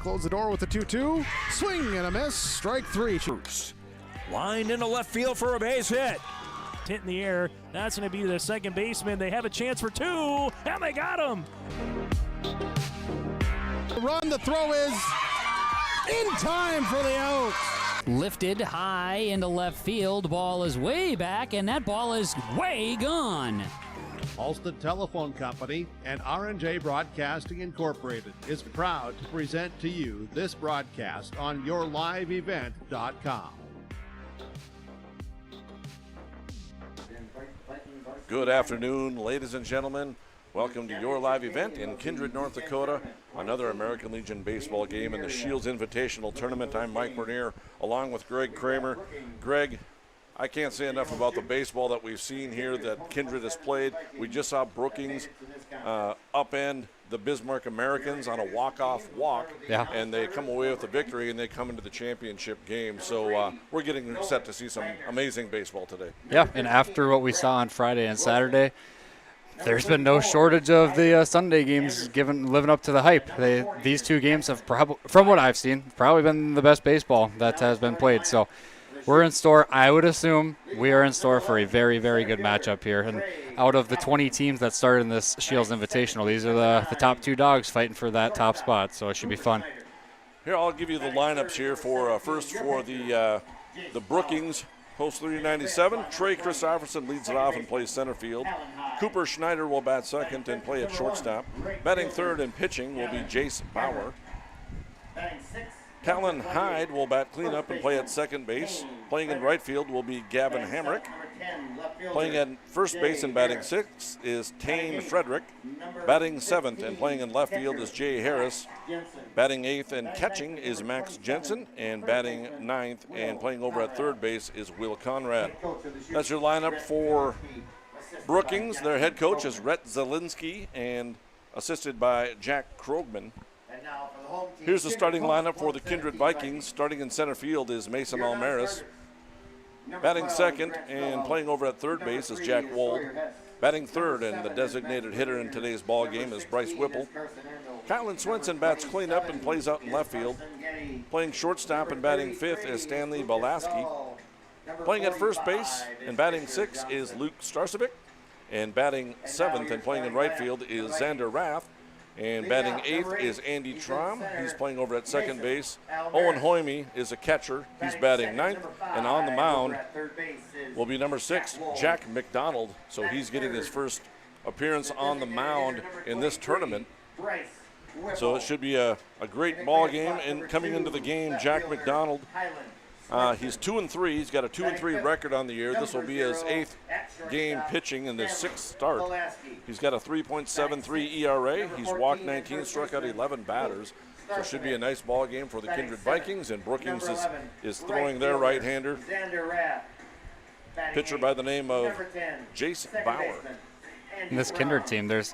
close the door with the 2-2. Swing and a miss. Strike three. Line into left field for a base hit. Hit in the air. That's going to be the second baseman. They have a chance for two, and they got him. The run, the throw is in time for the out. Lifted high into left field. Ball is way back, and that ball is way gone. Alston Telephone Company and R&J Broadcasting Incorporated is proud to present to you this broadcast on yourliveevent.com. Good afternoon, ladies and gentlemen. Welcome to your live event in Kindred, North Dakota. Another American Legion baseball game in the Shields Invitational Tournament. I'm Mike Bernier, along with Greg Kramer. Greg, I can't say enough about the baseball that we've seen here that Kindred has played. We just saw Brookings upend the Bismarck Americans on a walk-off walk, and they come away with a victory, and they come into the championship game. So we're getting set to see some amazing baseball today. Yeah, and after what we saw on Friday and Saturday, there's been no shortage of the Sunday games living up to the hype. These two games have probably, from what I've seen, probably been the best baseball that has been played. So we're in store. I would assume we are in store for a very, very good matchup here. And out of the 20 teams that started in this Shields Invitational, these are the top two dogs fighting for that top spot. So it should be fun. Here, I'll give you the lineups here for first for the Brookings. Post 397, Trey Christopherson leads it off and plays center field. Cooper Schneider will bat second and play at shortstop. Batting third and pitching will be Jace Bauer. Callan Hyde will bat cleanup and play at second base. Playing in right field will be Gavin Hamrick. Playing at first base and batting sixth is Tane Frederick. Batting seventh and playing in left field is Jay Harris. Batting eighth and catching is Max Jensen. And batting ninth and playing over at third base is Will Conrad. That's your lineup for Brookings. Their head coach is Rhett Zielinski and assisted by Jack Krogman. Here's the starting lineup for the Kindred Vikings. Starting in center field is Mason Almaris. Batting second and playing over at third base is Jack Wold. Batting third and the designated hitter in today's ball game is Bryce Whipple. Kylan Swenson bats cleanup and plays out in left field. Playing shortstop and batting fifth is Stanley Balaski. Playing at first base and batting sixth is Luke Starcevic. And batting seventh and playing in right field is Xander Rath. And batting eighth is Andy Trom. He's playing over at second base. Owen Hoyme is a catcher. He's batting ninth. And on the mound will be number 6, Jack McDonald. So he's getting his first appearance on the mound in this tournament. So it should be a great ball game. And coming into the game, Jack McDonald, he's 2-3. He's got a 2-3 record on the year. This will be his 8th game pitching in the 6th start. He's got a 3.73 ERA. He's walked 19, struck out 11 batters. So it should be a nice ball game for the Kindred Vikings. And Brookings is throwing their right-hander. Pitcher by the name of Jace Bauer. In this Kindred team, there's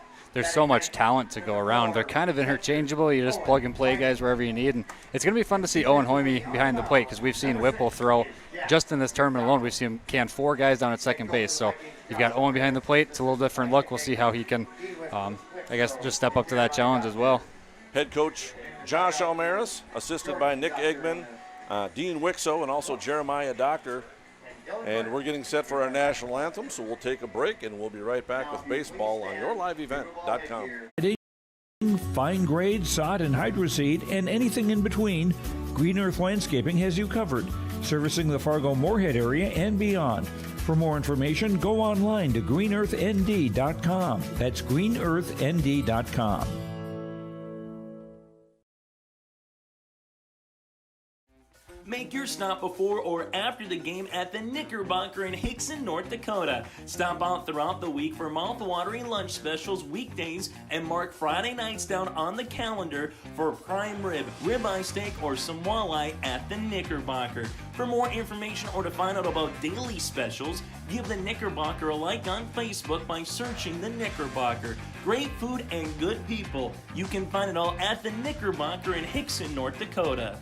so much talent to go around. They're kind of interchangeable. You just plug and play guys wherever you need. And it's going to be fun to see Owen Hoyme behind the plate because we've seen Whipple throw, just in this tournament alone, we've seen him can 4 guys down at second base. So you've got Owen behind the plate. It's a little different look. We'll see how he can, I guess, just step up to that challenge as well. Head coach Josh Almaris, assisted by Nick Eggman, Dean Wixo, and also Jeremiah Doctor. And we're getting set for our national anthem, so we'll take a break, and we'll be right back with baseball on yourliveevent.com. Fine grade, sod, and hydroseed, and anything in between, Green Earth Landscaping has you covered, servicing the Fargo-Moorhead area and beyond. For more information, go online to greenearthnd.com. That's greenearthnd.com. Make your stop before or after the game at the Knickerbocker in Hickson, North Dakota. Stop out throughout the week for mouth-watering lunch specials weekdays and mark Friday nights down on the calendar for prime rib, ribeye steak, or some walleye at the Knickerbocker. For more information or to find out about daily specials, give the Knickerbocker a like on Facebook by searching the Knickerbocker. Great food and good people. You can find it all at the Knickerbocker in Hickson, North Dakota.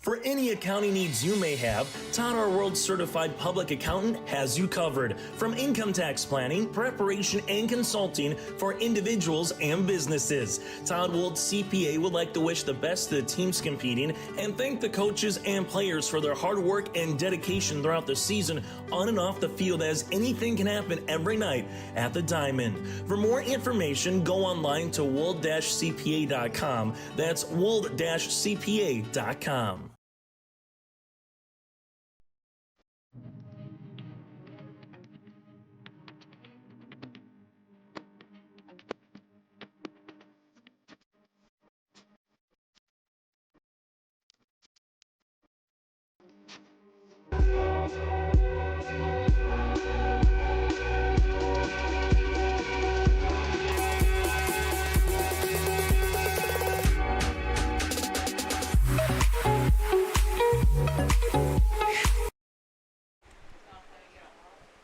For any accounting needs you may have, Todd R. World Certified Public Accountant has you covered. From income tax planning, preparation, and consulting for individuals and businesses. Todd Wold CPA would like to wish the best to the teams competing and thank the coaches and players for their hard work and dedication throughout the season on and off the field, as anything can happen every night at the Diamond. For more information, go online to wold-cpa.com. That's wold-cpa.com.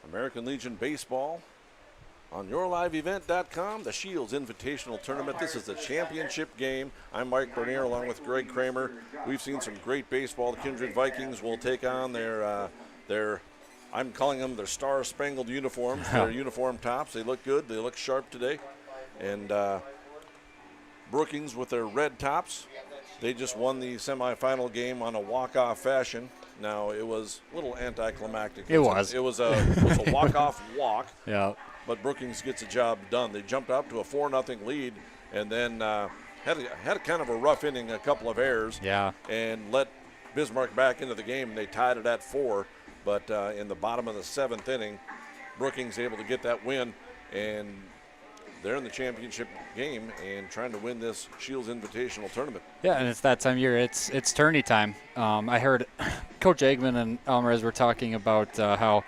American Legion Baseball on yourliveevent.com, the Shields Invitational Tournament. This is the championship game. I'm Mike Bernier along with Greg Kramer. We've seen some great baseball. The Kindred Vikings will take on their I'm calling them their star-spangled uniforms, their uniform tops. They look good. They look sharp today. And Brookings with their red tops. They just won the semifinal game on a walk-off fashion. Now, it was a little anticlimactic. It was. It was a walk-off walk. Yeah. But Brookings gets the job done. They jumped up to a 4-0 lead and then had a kind of a rough inning, a couple of errors. Yeah. And let Bismarck back into the game. They tied it at 4. But in the bottom of the 7th inning, Brookings able to get that win. And they're in the championship game and trying to win this Shields Invitational Tournament. Yeah, and it's that time of year. It's tourney time. I heard Coach Eggman and Alvarez were talking about how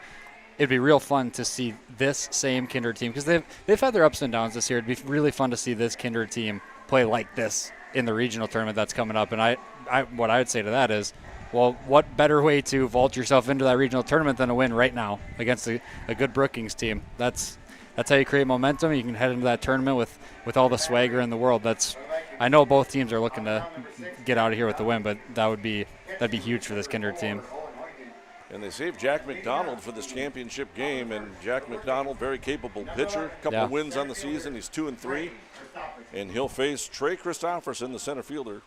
it'd be real fun to see this same Kindred team, because they've had their ups and downs this year. It'd be really fun to see this Kindred team play like this in the regional tournament that's coming up. And what I would say to that is, well, what better way to vault yourself into that regional tournament than to win right now against a good Brookings team? That's how you create momentum. You can head into that tournament with all the swagger in the world. I know both teams are looking to get out of here with the win, but that'd be huge for this Kindred team. And they saved Jack McDonald for this championship game, and Jack McDonald, very capable pitcher, couple of wins on the season. He's 2-3, and he'll face Trey Christopherson, the center fielder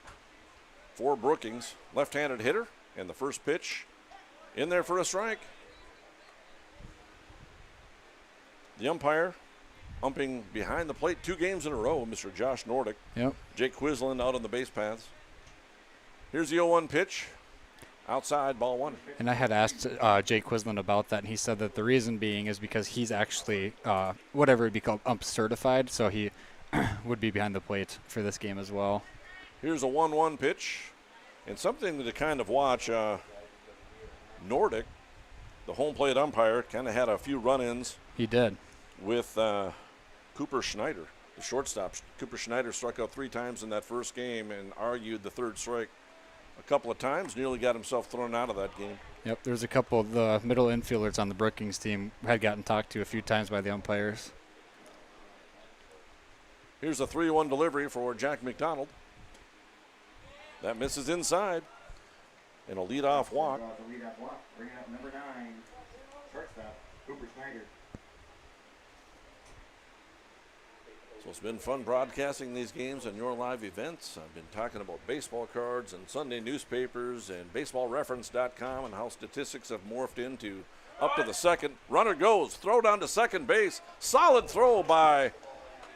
for Brookings, left-handed hitter, and the first pitch in there for a strike. The umpire umping behind the plate 2 games in a row, Mr. Josh Nordick. Yep. Jake Quisland out on the base paths. Here's the 0-1 pitch. Outside, ball 1. And I had asked Jake Quisland about that, and he said that the reason being is because he's actually whatever would be called ump certified, so he would be behind the plate for this game as well. Here's a 1-1 pitch. And something to kind of watch, Nordick, the home plate umpire, kind of had a few run-ins. He did. With Cooper Schneider, the shortstop. Cooper Schneider struck out 3 times in that first game and argued the third strike a couple of times, nearly got himself thrown out of that game. Yep, there's a couple of the middle infielders on the Brookings team had gotten talked to a few times by the umpires. Here's a 3-1 delivery for Jack McDonald. That misses inside. And a leadoff walk. Bringing up number 9, shortstop, Cooper Schneider. So it's been fun broadcasting these games on your live events. I've been talking about baseball cards and Sunday newspapers and baseballreference.com and how statistics have morphed into up to the second. Runner goes, throw down to second base. Solid throw by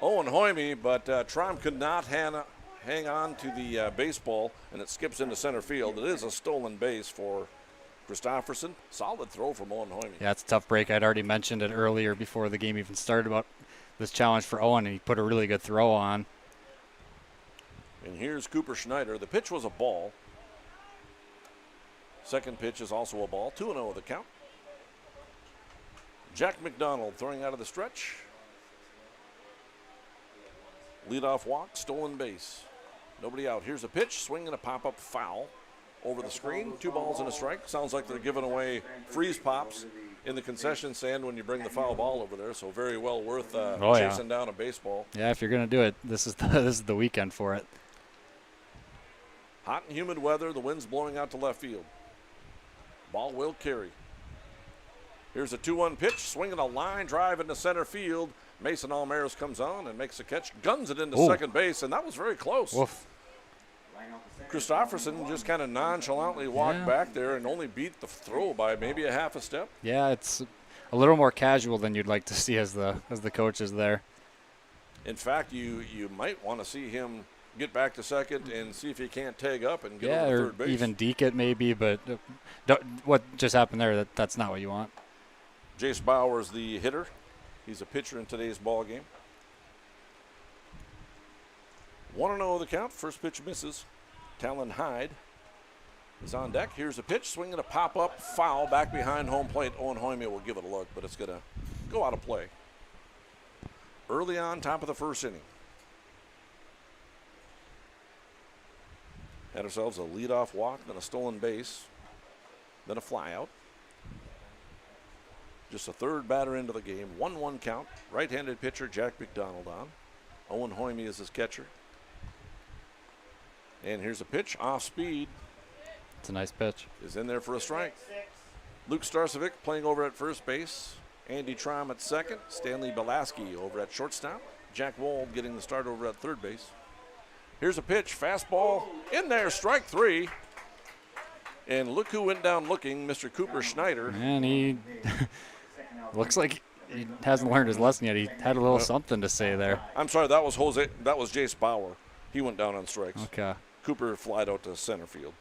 Owen Hoyme, but Trom could not hang on to the baseball, and it skips into center field. It is a stolen base for Christopherson. Solid throw from Owen Hoyme. Yeah, it's a tough break. I'd already mentioned it earlier before the game even started about this challenge for Owen, and he put a really good throw on. And here's Cooper Schneider. The pitch was a ball. Second pitch is also a ball. 2-0 the count. Jack McDonald throwing out of the stretch. Leadoff walk, stolen base. Nobody out. Here's a pitch, swing and a pop-up foul over the screen. 2 balls and a strike. Sounds like they're giving away freeze pops in the concession stand when you bring the foul ball over there, so very well worth chasing down a baseball. Yeah, if you're going to do it, this is the weekend for it. Hot and humid weather. The wind's blowing out to left field. Ball will carry. Here's a 2-1 pitch, swinging a line drive into center field. Mason Almaris comes on and makes a catch, guns it into second base, and that was very close. Woof. Christopherson just kind of nonchalantly walked back there and only beat the throw by maybe a half a step. Yeah, it's a little more casual than you'd like to see as the coach is there. In fact, you might want to see him get back to second and see if he can't tag up and get over to third base. Or even deke it maybe, but what just happened there, that's not what you want. Jace Bauer's the hitter. He's a pitcher in today's ball game. 1-0 the count. First pitch misses. Talon Hyde is on deck. Here's a pitch, swinging a pop-up foul back behind home plate. Owen Hoymia will give it a look, but it's going to go out of play. Early on, top of the first inning. Had ourselves a leadoff walk, then a stolen base, then a flyout. Just a third batter into the game. 1-1 count. Right-handed pitcher Jack McDonald on. Owen Hoymia is his catcher. And here's a pitch off speed. It's a nice pitch. Is in there for a strike. Luke Starcevic playing over at first base. Andy Trom at second. Stanley Belaski over at shortstop. Jack Wold getting the start over at third base. Here's a pitch. Fastball in there. Strike 3. And look who went down looking, Mr. Cooper Schneider. And he looks like he hasn't learned his lesson yet. He had a little something to say there. I'm sorry, that was Jace Bauer. He went down on strikes. Okay. Cooper flied out to center field.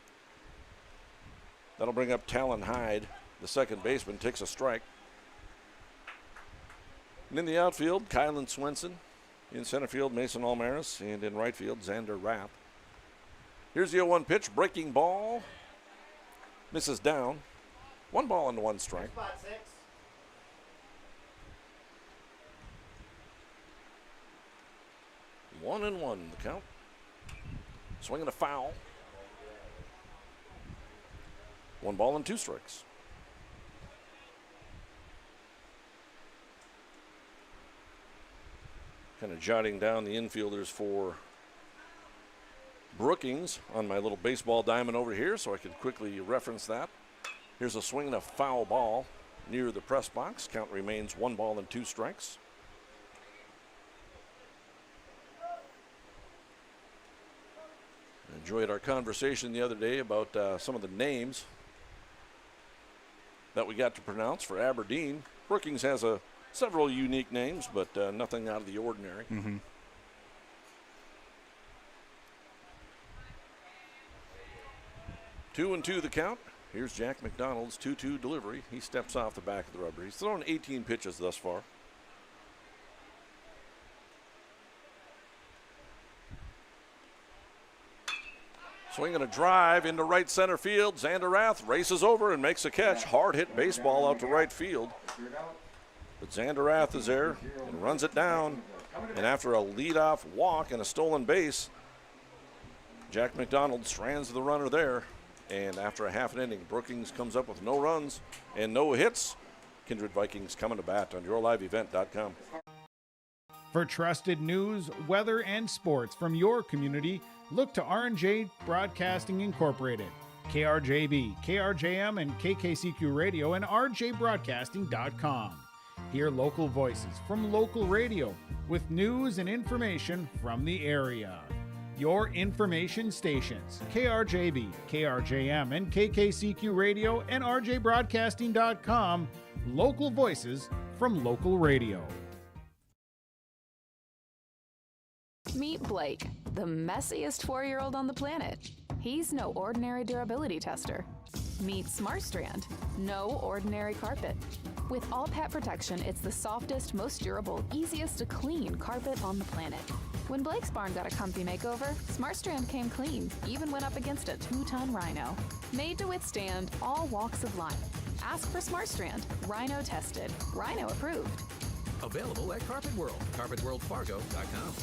That'll bring up Talon Hyde. The second baseman takes a strike. And in the outfield, Kylan Swenson. In center field, Mason Almaris. And in right field, Xander Rapp. Here's the 0-1 pitch. Breaking ball. Misses down. 1 ball and 1 strike. 1-1 the count. Swinging a foul. 1 ball and 2 strikes. Kind of jotting down the infielders for Brookings on my little baseball diamond over here so I could quickly reference that. Here's a swing and a foul ball near the press box. Count remains 1 ball and 2 strikes. Enjoyed our conversation the other day about some of the names that we got to pronounce for Aberdeen. Brookings has several unique names, but nothing out of the ordinary. Mm-hmm. Two and 2 the count. Here's Jack McDonald's 2-2 delivery. He steps off the back of the rubber. He's thrown 18 pitches thus far. Swinging a drive into right center field. Xander Rath races over and makes a catch. Hard hit baseball out to right field. But Xander Rath is there and runs it down. And after a leadoff walk and a stolen base, Jack McDonald strands the runner there. And after a half an inning, Brookings comes up with no runs and no hits. Kindred Vikings coming to bat on yourliveevent.com. For trusted news, weather, and sports from your community, look to R&J Broadcasting Incorporated, KRJB, KRJM, and KKCQ Radio, and rjbroadcasting.com. Hear local voices from local radio with news and information from the area. Your information stations, KRJB, KRJM, and KKCQ Radio, and rjbroadcasting.com. Local voices from local radio. Meet Blake, the messiest 4-year-old on the planet. He's no ordinary durability tester. Meet SmartStrand, no ordinary carpet. With all pet protection, it's the softest, most durable, easiest to clean carpet on the planet. When Blake's barn got a comfy makeover, SmartStrand came clean, even went up against a 2-ton rhino. Made to withstand all walks of life. Ask for SmartStrand, rhino tested, rhino approved. Available at Carpet World, carpetworldfargo.com.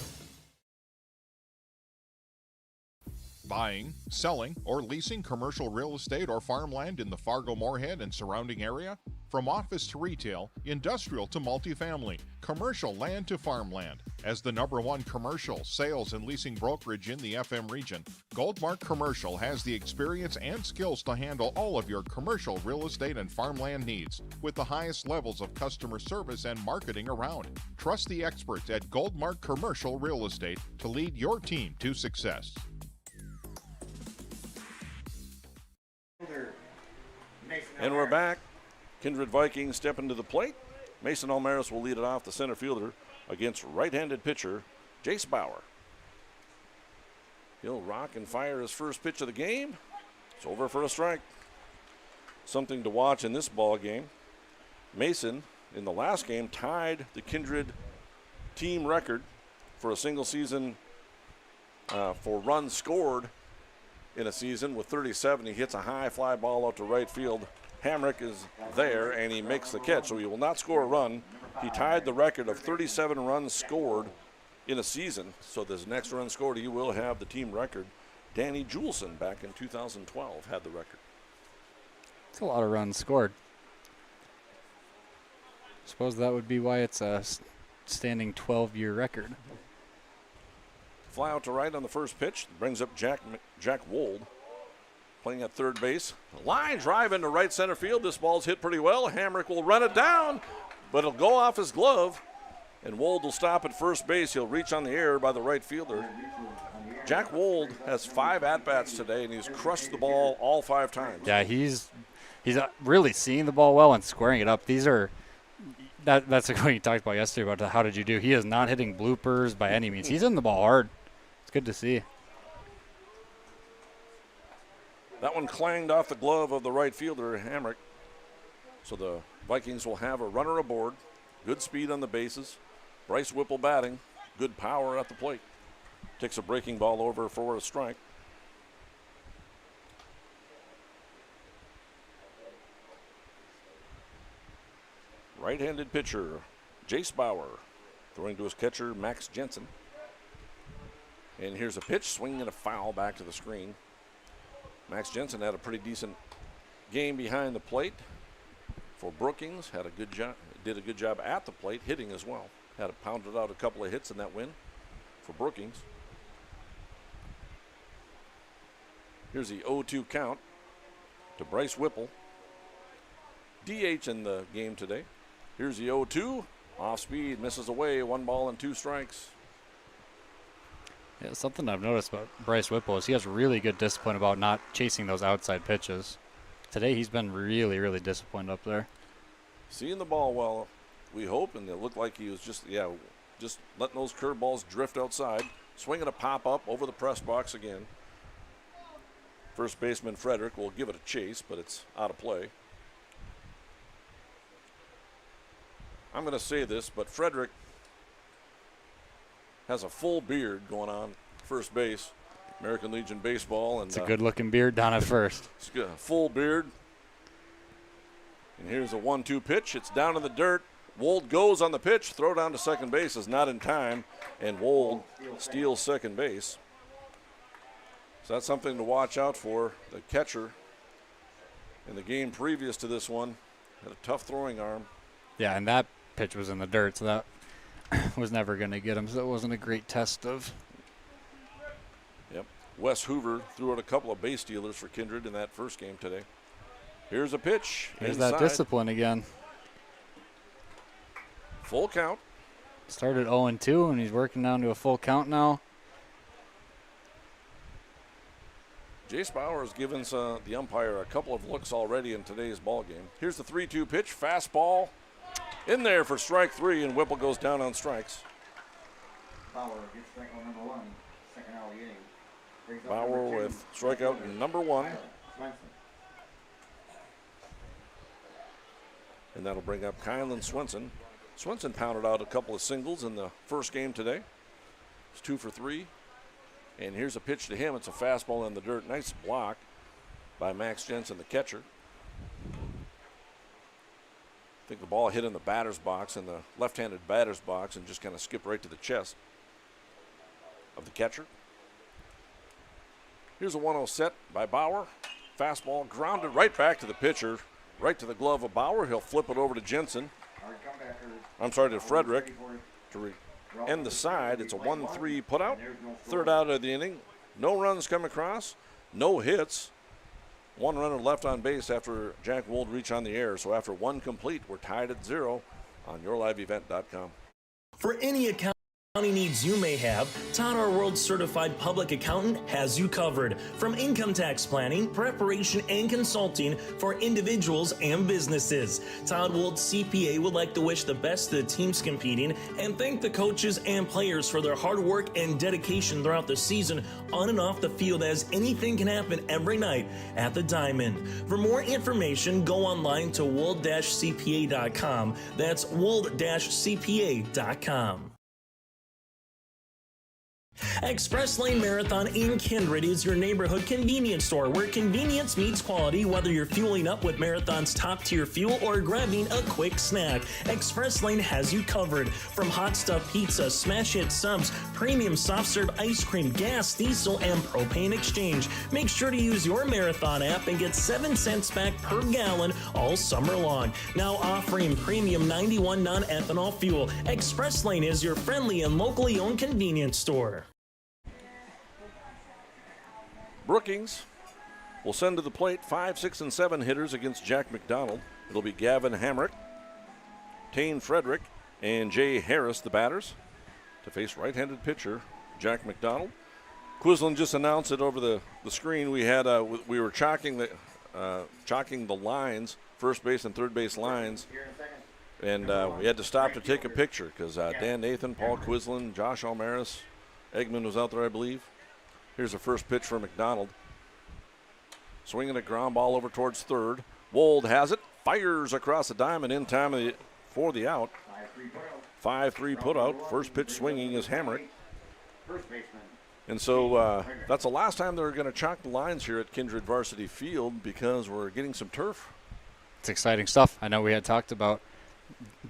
Buying, selling, or leasing commercial real estate or farmland in the Fargo-Moorhead and surrounding area? From office to retail, industrial to multifamily, commercial land to farmland. As the #1 commercial, sales, and leasing brokerage in the FM region, Goldmark Commercial has the experience and skills to handle all of your commercial real estate and farmland needs with the highest levels of customer service and marketing around. Trust the experts at Goldmark Commercial Real Estate to lead your team to success. And we're back. Kindred Vikings step into the plate. Mason Almaris will lead it off, the center fielder, against right-handed pitcher Jace Bauer. He'll rock and fire his first pitch of the game. It's over for a strike. Something to watch in this ball game. Mason, in the last game, tied the Kindred team record for a single season for runs scored in a season with 37. He hits a high fly ball out to right field. Hamrick is there, and he makes the catch, so he will not score a run. He tied the record of 37 runs scored in a season, so this next run scored, he will have the team record. Danny Juleson back in 2012 had the record. It's a lot of runs scored. Suppose that would be why it's a standing 12-year record. Fly out to right on the first pitch, brings up Jack Wold. Playing at third base. Line drive into right center field. This ball's hit pretty well. Hamrick will run it down, but it'll go off his glove, and Wold will stop at first base. He'll reach on the air by the right fielder. Jack Wold has 5 at-bats today, and he's crushed the ball all 5 times. Yeah, he's really seeing the ball well and squaring it up. These are that's what you talked about yesterday about how did you do. He is not hitting bloopers by any means. He's in the ball hard. It's good to see. That one clanged off the glove of the right fielder, Hamrick. So the Vikings will have a runner aboard. Good speed on the bases. Bryce Whipple batting. Good power at the plate. Takes a breaking ball over for a strike. Right-handed pitcher, Jace Bauer. Throwing to his catcher, Max Jensen. And here's a pitch, swinging and a foul back to the screen. Max Jensen had a pretty decent game behind the plate for Brookings. Did a good job at the plate, hitting as well. Pounded out a couple of hits in that win for Brookings. Here's the 0-2 count to Bryce Whipple. DH in the game today. Here's the 0-2. Off speed, misses away. 1 ball and 2 strikes. Yeah, something I've noticed about Bryce Whipple is he has really good discipline about not chasing those outside pitches. Today he's been really, really disciplined up there. Seeing the ball well, we hope, and it looked like he was just letting those curveballs drift outside. Swinging a pop-up over the press box again. First baseman Frederick will give it a chase, but it's out of play. I'm going to say this, but Frederick has a full beard going on first base. American Legion Baseball. And it's a good-looking beard down at first. It's got a full beard. And here's a 1-2 pitch. It's down in the dirt. Wold goes on the pitch. Throw down to second base is not in time, and Wold steals second base. So that's something to watch out for. The catcher in the game previous to this one had a tough throwing arm. Yeah, and that pitch was in the dirt, so that was never going to get him, so it wasn't a great test of. Yep. Wes Hoover threw out a couple of base stealers for Kindred in that first game today. Here's a pitch. There's inside. that discipline again. Full count. Started 0-2, and he's working down to a full count now. Jace Bauer has given the umpire a couple of looks already in today's ball game. Here's the 3-2 pitch. Fastball in there for strike 3, and Whipple goes down on strikes. Bauer gets strikeout number 1, second out of the inning. Bauer with strikeout number 1. And that'll bring up Kylan Swenson. Swenson pounded out a couple of singles in the first game today. It's 2 for 3. And here's a pitch to him. It's a fastball in the dirt. Nice block by Max Jensen, the catcher. I think the ball hit in the batter's box, in the left-handed batter's box, and just kind of skipped right to the chest of the catcher. Here's a 1-0 set by Bauer. Fastball grounded right back to the pitcher, right to the glove of Bauer. He'll flip it over to Jensen. To Frederick to end the side. It's a 1-3 putout. Third out of the inning. No runs come across, no hits. One runner left on base after Jack Wold reached on the air. So after one complete, we're tied at 0 on yourliveevent.com. For any accounting needs you may have, Todd R. World Certified Public Accountant has you covered. From income tax planning, preparation, and consulting for individuals and businesses. Todd Wold CPA would like to wish the best to the teams competing and thank the coaches and players for their hard work and dedication throughout the season on and off the field, as anything can happen every night at the Diamond. For more information, go online to wold-cpa.com. That's wold-cpa.com. Express Lane Marathon in Kindred is your neighborhood convenience store where convenience meets quality, whether you're fueling up with Marathon's top-tier fuel or grabbing a quick snack. Express Lane has you covered. From hot stuff pizza, smash hit subs, premium soft serve ice cream, gas, diesel, and propane exchange. Make sure to use your Marathon app and get 7 cents back per gallon all summer long. Now offering premium 91 non-ethanol fuel. Express Lane is your friendly and locally owned convenience store. Brookings will send to the plate 5, 6, and 7 hitters against Jack McDonald. It'll be Gavin Hamrick, Tane Frederick, and Jay Harris, the batters, to face right-handed pitcher Jack McDonald. Quislin just announced it over the screen. We had we were chalking the lines, first base and third base lines, and we had to stop to take a picture because Dan Nathan, Paul Quislin, Josh Almaris, Eggman was out there, I believe. Here's the first pitch for McDonald. Swinging a ground ball over towards third. Wold has it, fires across the diamond in time for the out. 5-3 putout. First pitch swinging is Hamrick. And so that's the last time they're going to chalk the lines here at Kindred Varsity Field because we're getting some turf. It's exciting stuff. I know we had talked about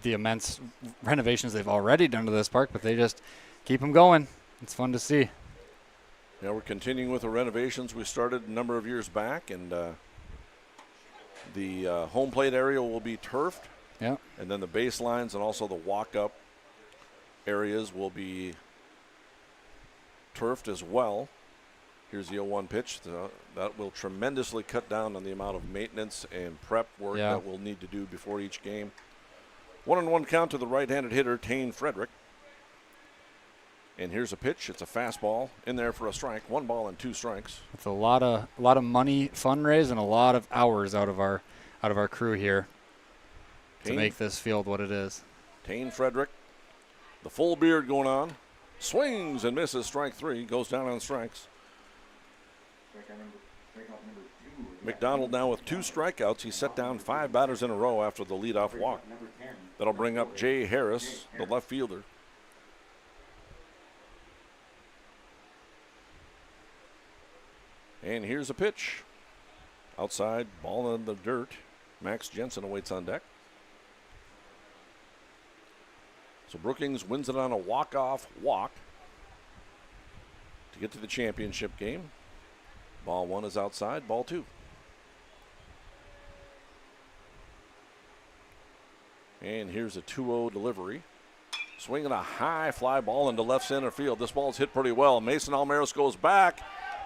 the immense renovations they've already done to this park, but they just keep them going. It's fun to see. Yeah, we're continuing with the renovations we started a number of years back, and the home plate area will be turfed. Yeah. And then the baselines and also the walk-up areas will be turfed as well. Here's the 0-1 pitch. That will tremendously cut down on the amount of maintenance and prep work that we'll need to do before each game. 1-1 count to the right-handed hitter, Tane Frederick. And here's a pitch. It's a fastball in there for a strike. 1 ball and 2 strikes. It's a lot of money fundraised and a lot of hours out of our crew here to make this field what it is. Tane Frederick, the full beard going on, swings and misses. Strike 3, goes down on strikes. McDonald now with 2 strikeouts. He set down 5 batters in a row after the leadoff walk. That'll bring up Jay Harris, the left fielder. And here's a pitch. Outside, ball in the dirt. Max Jensen awaits on deck. So Brookings wins it on a walk-off walk to get to the championship game. Ball 1 is outside, ball 2. And here's a 2-0 delivery. Swinging a high fly ball into left center field. This ball's hit pretty well. Mason Almaris goes back.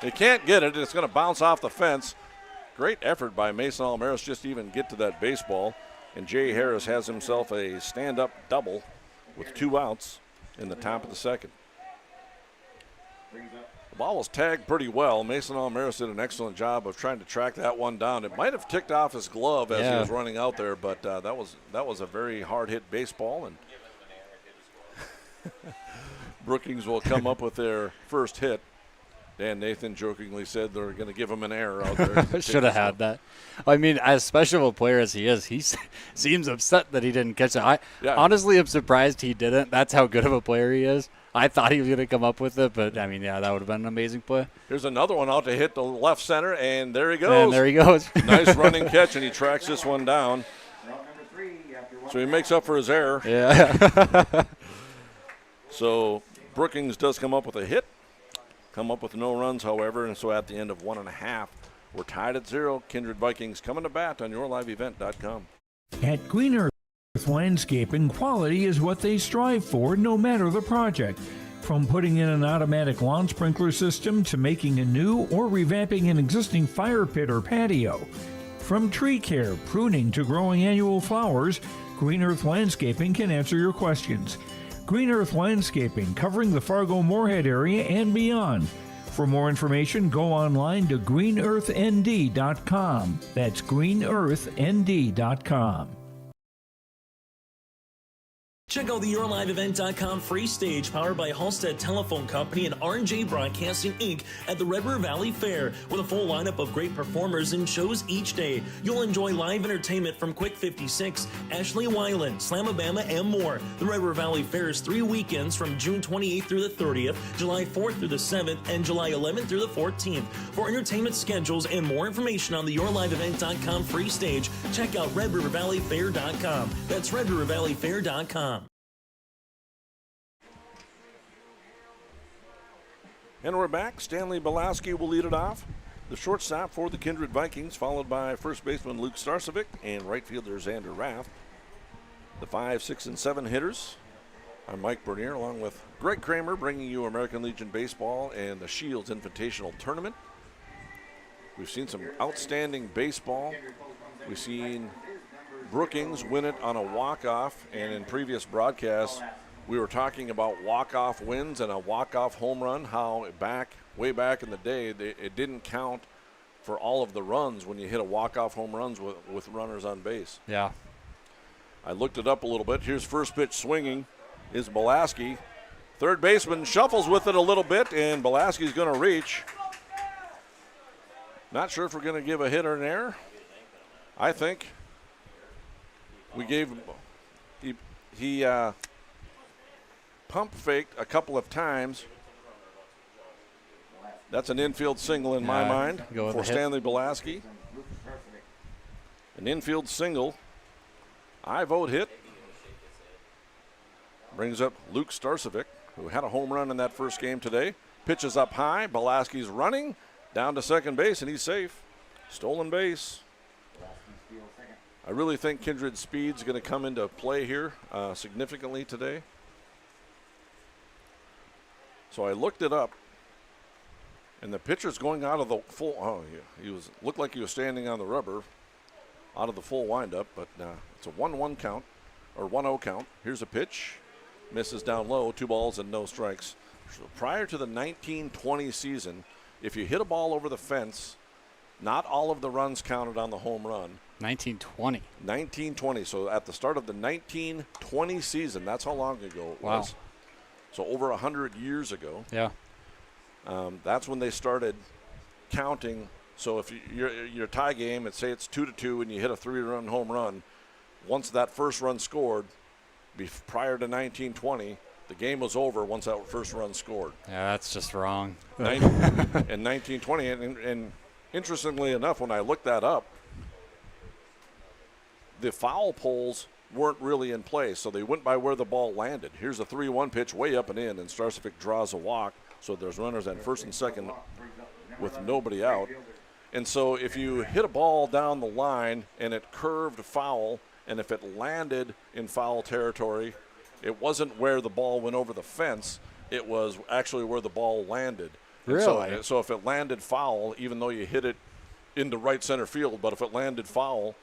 He can't get it. It's going to bounce off the fence. Great effort by Mason Almaris just to even get to that baseball. And Jay Harris has himself a stand-up double with 2 outs in the top of the second. The ball was tagged pretty well. Mason Almaris did an excellent job of trying to track that one down. It might have ticked off his glove as he was running out there, but that was a very hard-hit baseball. And Brookings will come up with their first hit. Dan Nathan jokingly said they're going to give him an error out there. Should have had that. I mean, as special a player as he is, he seems upset that he didn't catch it. I honestly am surprised he didn't. That's how good of a player he is. I thought he was going to come up with it, but, I mean, that would have been an amazing play. Here's another one out to hit the left center, and there he goes. And there he goes. Nice running catch, and he tracks this one down. So he makes up for his error. Yeah. So Brookings does come up with a hit. come up with no runs, however, and so at the end of 1.5, we're tied at 0. Kindred Vikings coming to bat on yourliveevent.com. At Green Earth Landscaping, quality is what they strive for, no matter the project. From putting in an automatic lawn sprinkler system to making a new or revamping an existing fire pit or patio. From tree care, pruning to growing annual flowers, Green Earth Landscaping can answer your questions. Green Earth Landscaping, covering the Fargo-Moorhead area and beyond. For more information, go online to greenearthnd.com. That's greenearthnd.com. Check out the YourLiveEvent.com free stage powered by Halstead Telephone Company and R&J Broadcasting Inc. at the Red River Valley Fair with a full lineup of great performers and shows each day. You'll enjoy live entertainment from Quick 56, Ashley Weiland, Slamabama, and more. The Red River Valley Fair is 3 weekends from June 28th through the 30th, July 4th through the 7th, and July 11th through the 14th. For entertainment schedules and more information on the YourLiveEvent.com free stage, check out RedRiverValleyFair.com. That's RedRiverValleyFair.com. And we're back. Stanley Belaski will lead it off. The shortstop for the Kindred Vikings, followed by first baseman Luke Starcevic and right fielder Xander Rath. The 5, 6, and 7 hitters. I'm Mike Bernier, along with Greg Kramer, bringing you American Legion Baseball and the Shields Invitational Tournament. We've seen some outstanding baseball. We've seen Brookings win it on a walk-off, and in previous broadcasts, we were talking about walk-off wins and a walk-off home run, how way back in the day, it didn't count for all of the runs when you hit a walk-off home runs with runners on base. Yeah. I looked it up a little bit. Here's first pitch swinging is Belaski. Third baseman shuffles with it a little bit, and Belaski's going to reach. Not sure if we're going to give a hit or an error. I think we gave he pump faked a couple of times. That's an infield single in my mind for Stanley Belaski. An infield single. I vote hit. Brings up Luke Starcevic, who had a home run in that first game today. Pitches up high. Belaski's running down to second base, and he's safe. Stolen base. I really think Kindred speed's going to come into play here significantly today. So I looked it up, and the pitcher's going out of the full. Oh, yeah, looked like he was standing on the rubber, out of the full windup. But it's a 1-1 count, or 1-0 count. Here's a pitch, misses down low, 2 balls and no strikes. So prior to the 1920 season, if you hit a ball over the fence, not all of the runs counted on the home run. 1920. 1920. So at the start of the 1920 season, that's how long ago it was. So over 100 years ago. Yeah. That's when they started counting. So if your tie game, and say it's 2-2 and you hit a 3-run home run, once that first run scored, prior to 1920, the game was over once that first run scored. Yeah, that's just wrong. In 1920, and interestingly enough, when I looked that up, the foul poles weren't really in place, so they went by where the ball landed. Here's a 3-1 pitch way up and in, and Starcevic draws a walk, so there's runners at first and second with nobody out. And so if you hit a ball down the line and it curved foul, and if it landed in foul territory, it wasn't where the ball went over the fence, it was actually where the ball landed. Really? So if it landed foul, even though you hit it into right center field, but if it landed foul,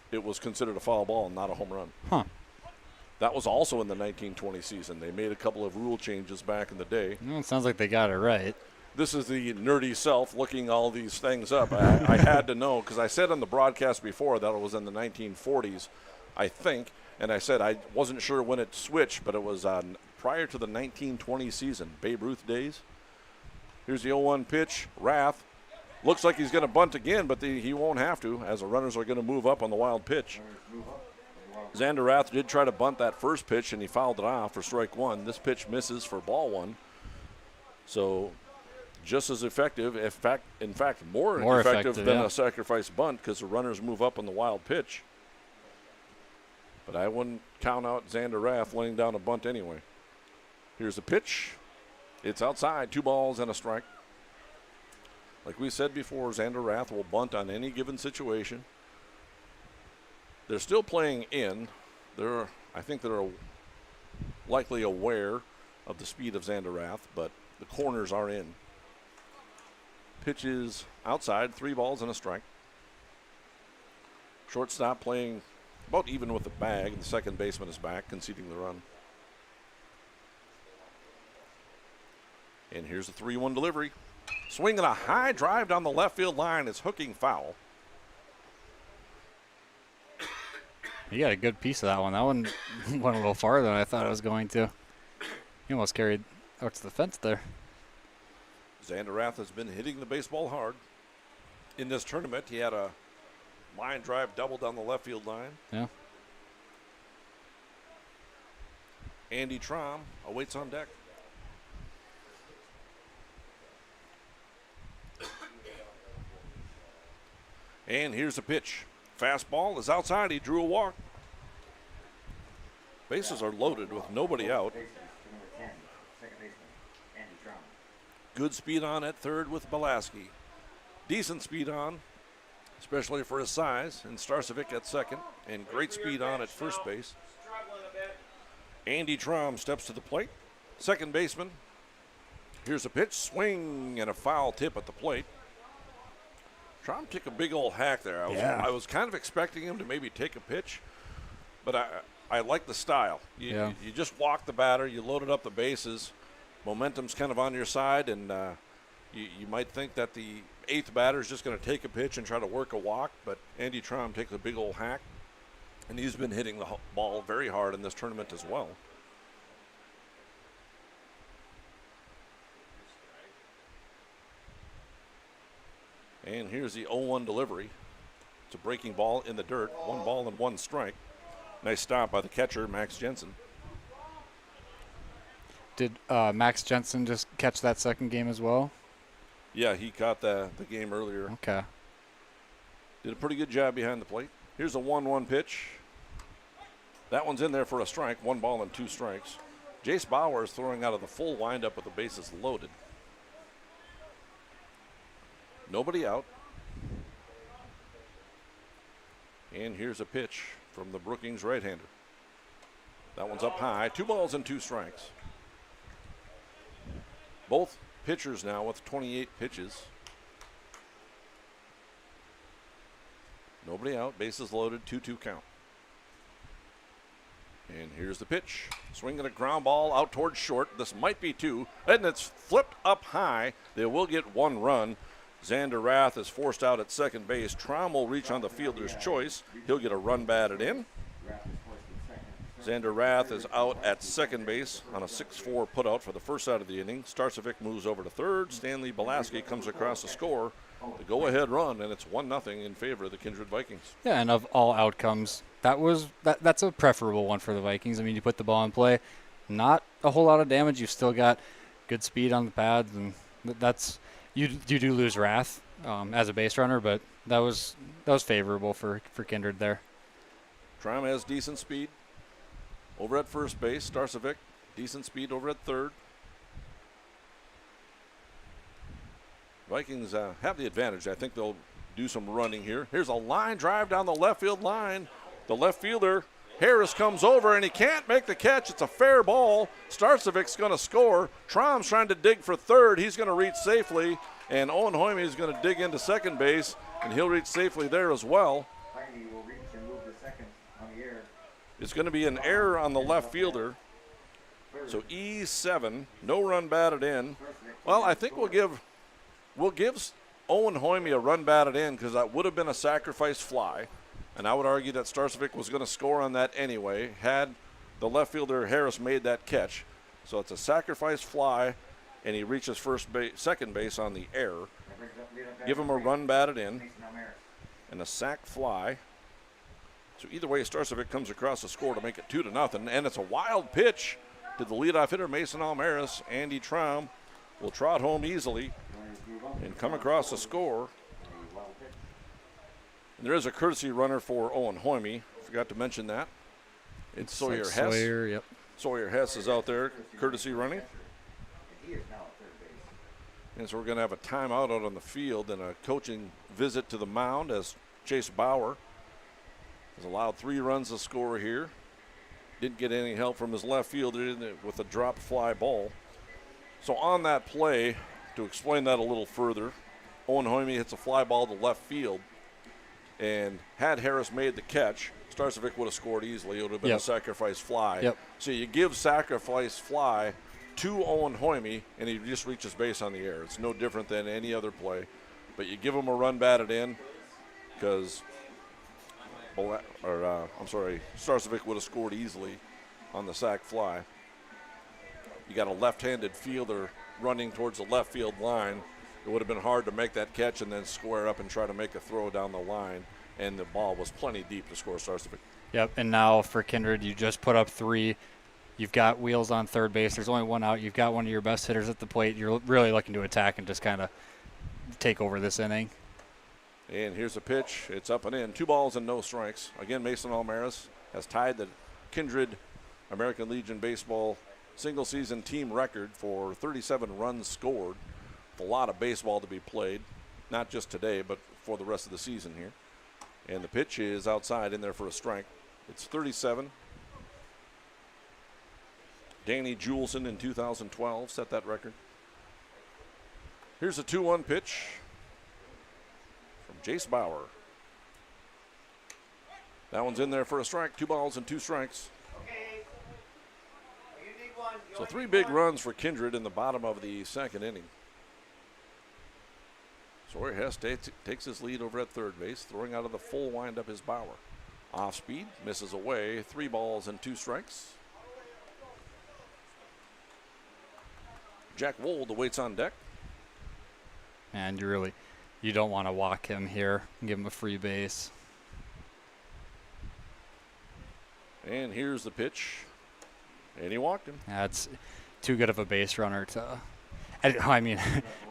it was considered a foul ball and not a home run. Huh. That was also in the 1920 season. They made a couple of rule changes back in the day. Well, it sounds like they got it right. This is the nerdy self looking all these things up. I had to know, because I said on the broadcast before that it was in the 1940s, I think, and I said I wasn't sure when it switched, but it was prior to the 1920 season, Babe Ruth days. Here's the 0-1 pitch. Rath looks like he's going to bunt again, but he won't have to, as the runners are going to move up on the wild pitch. Xander Rath did try to bunt that first pitch, and he fouled it off for strike one. This pitch misses for ball one. So just as effective, in fact, more effective than a sacrifice bunt, because the runners move up on the wild pitch. But I wouldn't count out Xander Rath laying down a bunt anyway. Here's the pitch. It's outside, 2 balls and a strike. Like we said before, Xander Rath will bunt on any given situation. They're still playing in. I think they're likely aware of the speed of Xander Rath, but the corners are in. Pitches outside, 3 balls and a strike. Shortstop playing about even with the bag. The second baseman is back, conceding the run. And here's a 3-1 delivery. Swinging a high drive down the left field line. It's hooking foul. You got a good piece of that one. That one went a little farther than I thought it was going to. He almost carried out to the fence there. Xander Rath has been hitting the baseball hard. In this tournament, he had a line drive double down the left field line. Yeah. Andy Traum awaits on deck. And here's a pitch. Fastball is outside. He drew a walk. Bases are loaded with nobody out. Good speed on at third with Belaski. Decent speed on, especially for his size, and Starcevic at second. And great speed on at first base. Andy Traum steps to the plate. Second baseman. Here's a pitch. Swing and a foul tip at the plate. Traum took a big old hack there. I was kind of expecting him to maybe take a pitch, but I like the style. You just walk the batter, you loaded up the bases, momentum's kind of on your side, and you might think that the 8th batter is just going to take a pitch and try to work a walk, but Andy Traum takes a big old hack, and he's been hitting the ball very hard in this tournament as well. And here's the 0-1 delivery. It's a breaking ball in the dirt. 1 ball and 1 strike. Nice stop by the catcher, Max Jensen. Did Max Jensen just catch that second game as well? Yeah, he caught the game earlier. Okay. Did a pretty good job behind the plate. Here's a 1-1 pitch. That one's in there for a strike. 1 ball and 2 strikes. Jace Bauer is throwing out of the full windup with the bases loaded. Nobody out. And here's a pitch from the Brookings right-hander. That one's up high. 2 balls and 2 strikes. Both pitchers now with 28 pitches. Nobody out. Bases loaded. 2-2 count. And here's the pitch. Swinging a ground ball out towards short. This might be 2. And it's flipped up high. They will get 1 run. Xander Rath is forced out at second base. Traum will reach on the fielder's choice. He'll get a run batted in. Xander Rath is out at second base on a 6-4 putout for the first out of the inning. Starcevic moves over to third. Stanley Belaski comes across the score. The go-ahead run, and it's 1-0 in favor of the Kindred Vikings. Yeah, and of all outcomes, that's a preferable one for the Vikings. I mean, you put the ball in play, not a whole lot of damage. You've still got good speed on the pads, and that's you do lose Rath as a base runner, but that was favorable for Kindred there. Traum has decent speed over at first base. Starcevic, decent speed over at third. Vikings have the advantage. I think they'll do some running here. Here's a line drive down the left field line. The left fielder, Harris, comes over, and he can't make the catch. It's a fair ball. Starcevic's going to score. Traum's trying to dig for third. He's going to reach safely, and Owen Hoyme is going to dig into second base, and he'll reach safely there as well. It's going to be an error on the left fielder. So E7, no run batted in. Well, I think we'll give Owen Hoyme a run batted in because that would have been a sacrifice fly. And I would argue that Starcevic was going to score on that anyway had the left fielder Harris made that catch. So it's a sacrifice fly, and he reaches second base on the error. Give him a run batted in and a sac fly. So either way, Starcevic comes across the score to make it 2-0. And it's a wild pitch to the leadoff hitter, Mason Almaris. Andy Traum will trot home easily and come across the score. And there is a courtesy runner for Owen Hoyme. Forgot to mention that. It's Sawyer Hess. Sawyer, yep. Sawyer Hess is out there, courtesy running. He is now at third base. And so we're going to have a timeout out on the field and a coaching visit to the mound as Chase Bauer has allowed 3 runs to score here. Didn't get any help from his left fielder with a dropped fly ball. So on that play, to explain that a little further, Owen Hoyme hits a fly ball to left field, and had Harris made the catch, Starcevic would have scored easily. It would have been a sacrifice fly. Yep. So you give sacrifice fly to Owen Hoyme, and he just reaches base on the air. It's no different than any other play. But you give him a run batted in because, Starcevic would have scored easily on the sac fly. You got a left-handed fielder running towards the left field line. It would have been hard to make that catch and then square up and try to make a throw down the line. And the ball was plenty deep to score Starcevic. Yep, and now for Kindred, you just put up 3. You've got Wheels on third base. There's only 1 out. You've got one of your best hitters at the plate. You're really looking to attack and just kind of take over this inning. And here's a pitch. It's up and in. 2 balls and no strikes. Again, Mason Almaris has tied the Kindred American Legion Baseball single-season team record for 37 runs scored. A lot of baseball to be played, not just today, but for the rest of the season here. And the pitch is outside in there for a strike. It's 37. Danny Juleson in 2012 set that record. Here's a 2-1 pitch from Jace Bauer. That one's in there for a strike. 2 balls and 2 strikes. So 3 big runs for Kindred in the bottom of the second inning. Sawyer Hess takes his lead over at third base, throwing out of the full windup is Bauer. Off speed, misses away. 3 balls and 2 strikes. Jack Wold awaits on deck. And you don't want to walk him here and give him a free base. And here's the pitch. And he walked him. That's too good of a base runner to. I mean,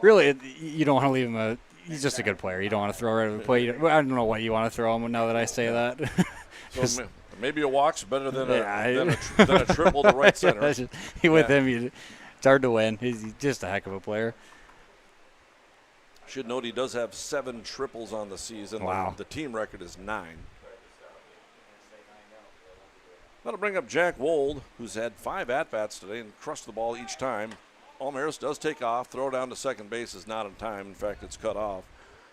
really, you don't want to leave him he's just a good player. You don't want to throw right over the plate. I don't know what you want to throw him now that I say that. So maybe a walk's better than a triple to right center. With him, it's hard to win. He's just a heck of a player. Should note he does have 7 triples on the season. Wow. The team record is 9. That'll bring up Jack Wold, who's had 5 at-bats today and crushed the ball each time. Almaris does take off. Throw down to second base is not in time. In fact, it's cut off.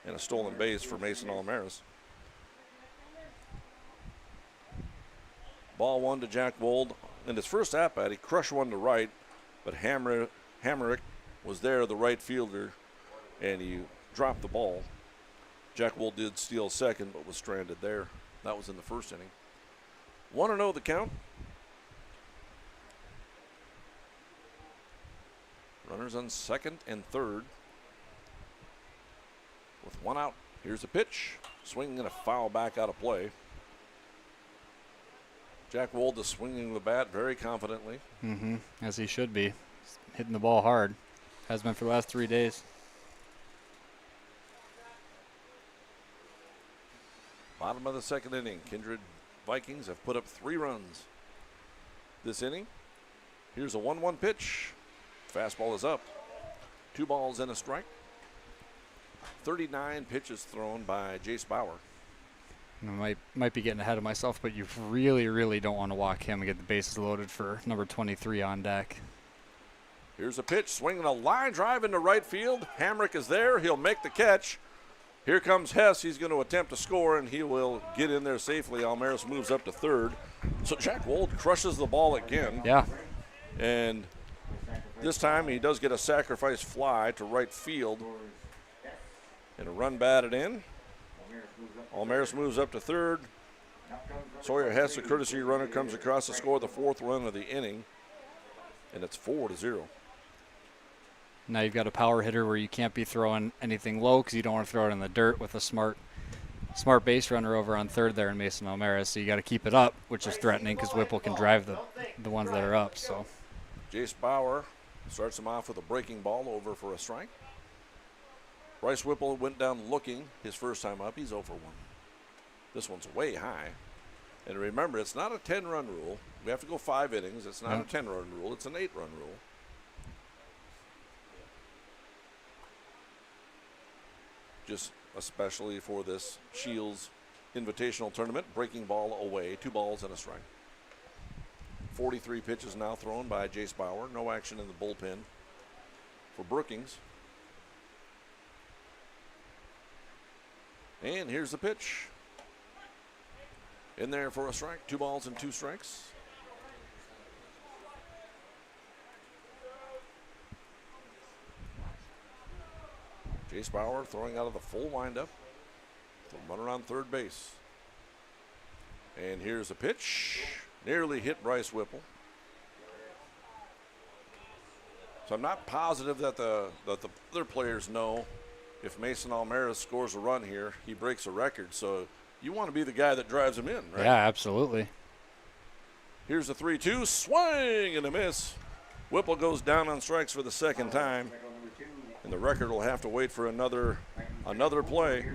And a stolen base for Mason Almaris. Ball 1 to Jack Wold. In his first at-bat, he crushed one to right, but Hamrick was there, the right fielder, and he dropped the ball. Jack Wold did steal second, but was stranded there. That was in the first inning. 1-0 the count. Runners on second and third. With 1 out, here's a pitch. Swinging and a foul back out of play. Jack Wold is swinging the bat very confidently. As he should be. He's hitting the ball hard. Has been for the last 3 days. Bottom of the second inning. Kindred Vikings have put up 3 runs this inning. Here's a 1-1 pitch. Fastball is up. 2 balls and a strike. 39 pitches thrown by Jace Bauer. I might be getting ahead of myself, but you really, really don't want to walk him and get the bases loaded for number 23 on deck. Here's a pitch, swinging a line drive into right field. Hamrick is there. He'll make the catch. Here comes Hess. He's going to attempt to score, and he will get in there safely. Almaris moves up to third. So Jack Wold crushes the ball again. Yeah. And this time he does get a sacrifice fly to right field. And a run batted in. Almaris moves up to third. Sawyer Hess, a courtesy runner, comes across to score the 4th run of the inning. And it's 4-0. Now you've got a power hitter where you can't be throwing anything low because you don't want to throw it in the dirt with a smart base runner over on third there in Mason Almaris. So you got to keep it up, which is threatening because Whipple can drive the ones that are up. So Jace Bauer starts him off with a breaking ball over for a strike. Bryce Whipple went down looking his first time up. He's 0 for 1. This one's way high. And remember, it's not a 10-run rule. We have to go 5 innings. It's not a 10-run rule. It's an 8-run rule. just especially for this Shields Invitational Tournament. Breaking ball away, 2 balls and a strike. 43 pitches now thrown by Jace Bauer. No action in the bullpen for Brookings. And here's the pitch. In there for a strike. 2 balls and 2 strikes. Jace Bauer throwing out of the full windup. Runner on third base. And here's a pitch. Nearly hit Bryce Whipple. So I'm not positive that the other players know if Mason Almeida scores a run here, he breaks a record. So you want to be the guy that drives him in, right? Yeah, absolutely. Here's the 3-2, swing and a miss. Whipple goes down on strikes for the second time, and the record will have to wait for another play.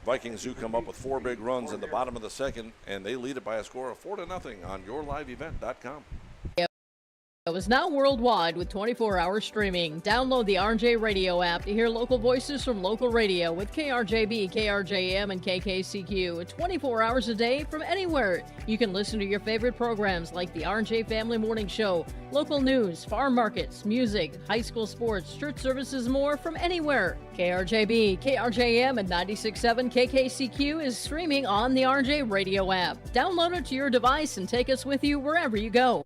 Vikings do come up with 4 big runs in the bottom of the second, and they lead it by a score of 4-0 on yourliveevent.com. It was now worldwide with 24-hour streaming. Download the RJ Radio app to hear local voices from local radio with KRJB, KRJM, and KKCQ 24 hours a day from anywhere. You can listen to your favorite programs like the RJ Family Morning Show, local news, farm markets, music, high school sports, church services, more from anywhere. KRJB, KRJM, and 96.7 KKCQ is streaming on the RJ Radio app. Download it to your device and take us with you wherever you go.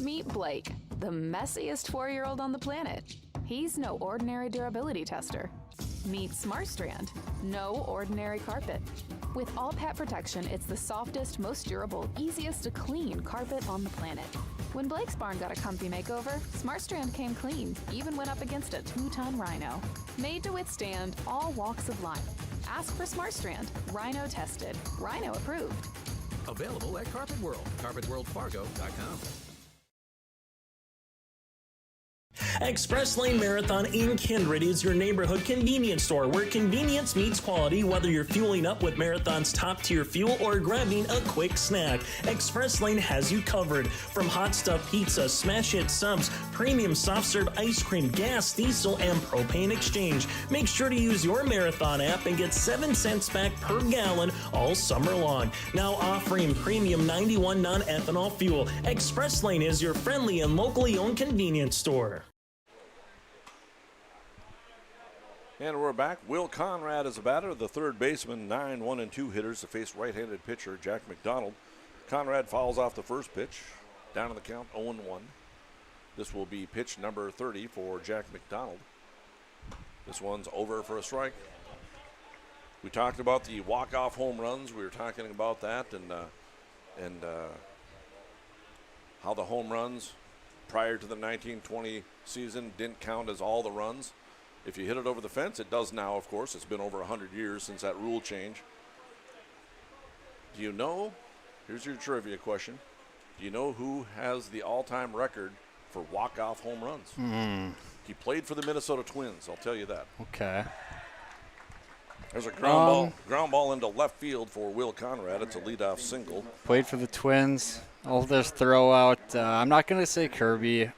Meet Blake, the messiest 4-year-old on the planet. He's no ordinary durability tester. Meet SmartStrand, no ordinary carpet. With all pet protection, it's the softest, most durable, easiest to clean carpet on the planet. When Blake's barn got a comfy makeover, SmartStrand came clean, even went up against a 2-ton rhino. Made to withstand all walks of life. Ask for SmartStrand, rhino tested, rhino approved. Available at Carpet World, carpetworldfargo.com. Express Lane Marathon in Kindred is your neighborhood convenience store where convenience meets quality, whether you're fueling up with Marathon's top-tier fuel or grabbing a quick snack. Express Lane has you covered. From hot stuff pizza, smash hit subs, premium soft serve ice cream, gas, diesel, and propane exchange. Make sure to use your Marathon app and get 7 cents back per gallon all summer long. Now offering premium 91 non-ethanol fuel. Express Lane is your friendly and locally owned convenience store. And we're back. Will Conrad is a batter, the third baseman, 9 1-2 hitters to face right-handed pitcher Jack McDonald. Conrad fouls off the first pitch, down in the count 0-1. This will be pitch number 30 for Jack McDonald. This one's over for a strike. We talked about the walk-off home runs. We were talking about that and how the home runs prior to the 1920 season didn't count as all the runs. If you hit it over the fence, it does now, of course. It's been over 100 years since that rule change. Do you know, here's your trivia question, do you know who has the all-time record for walk-off home runs? He played for the Minnesota Twins, I'll tell you that. Okay. There's a ground ball into left field for Will Conrad. It's a leadoff single. Played for the Twins. I'll just throw out, I'm not going to say Kirby,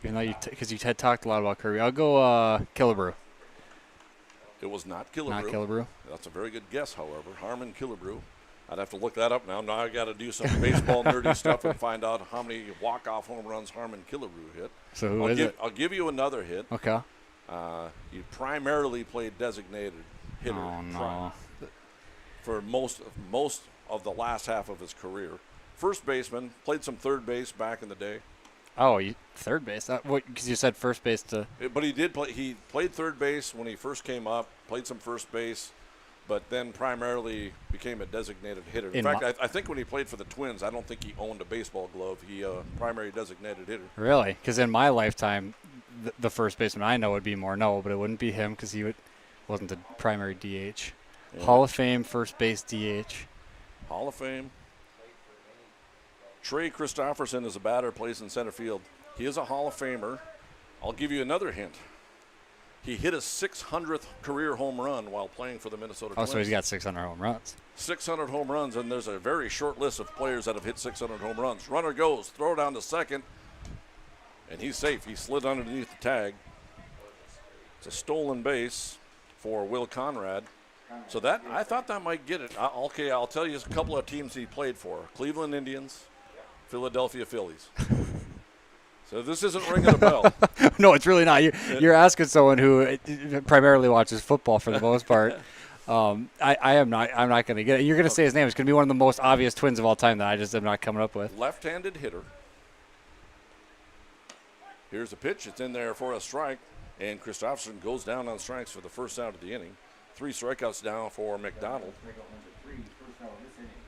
even though because you had talked a lot about Kirby. I'll go Killebrew. It was not Killebrew. Not Killebrew. That's a very good guess, however. Harmon Killebrew. I'd have to look that up now. Now I got to do some baseball nerdy stuff and find out how many walk-off home runs Harmon Killebrew hit. So who is it? I'll give you another hit. Okay. He primarily played designated hitter. Oh, no. For most of the last half of his career. First baseman, played some third base back in the day. Oh, third base? Because you said first base to. But he did play. He played third base when he first came up. Played some first base, but then primarily became a designated hitter. In fact, I think when he played for the Twins, I don't think he owned a baseball glove. He primary designated hitter. Really? Because in my lifetime, the first baseman I know would be Morneau, but it wouldn't be him because wasn't the primary DH. Yeah. Hall of Fame first base DH. Hall of Fame. Trey Christopherson is a batter, plays in center field. He is a Hall of Famer. I'll give you another hint. He hit his 600th career home run while playing for the Minnesota Twins. Oh, so he's got 600 home runs. 600 home runs, and there's a very short list of players that have hit 600 home runs. Runner goes, throw down to second, and he's safe. He slid underneath the tag. It's a stolen base for Will Conrad. So that, I thought that might get it. Okay, I'll tell you a couple of teams he played for. Cleveland Indians, Philadelphia Phillies. So this isn't ringing a bell. No, it's really not. You're asking someone who primarily watches football for the most part. I'm not going to get it. You're going to say his name. It's going to be one of the most obvious Twins of all time that I just am not coming up with. Left-handed hitter. Here's a pitch. It's in there for a strike. And Christopherson goes down on strikes for the first out of the inning. 3 strikeouts down for McDonald.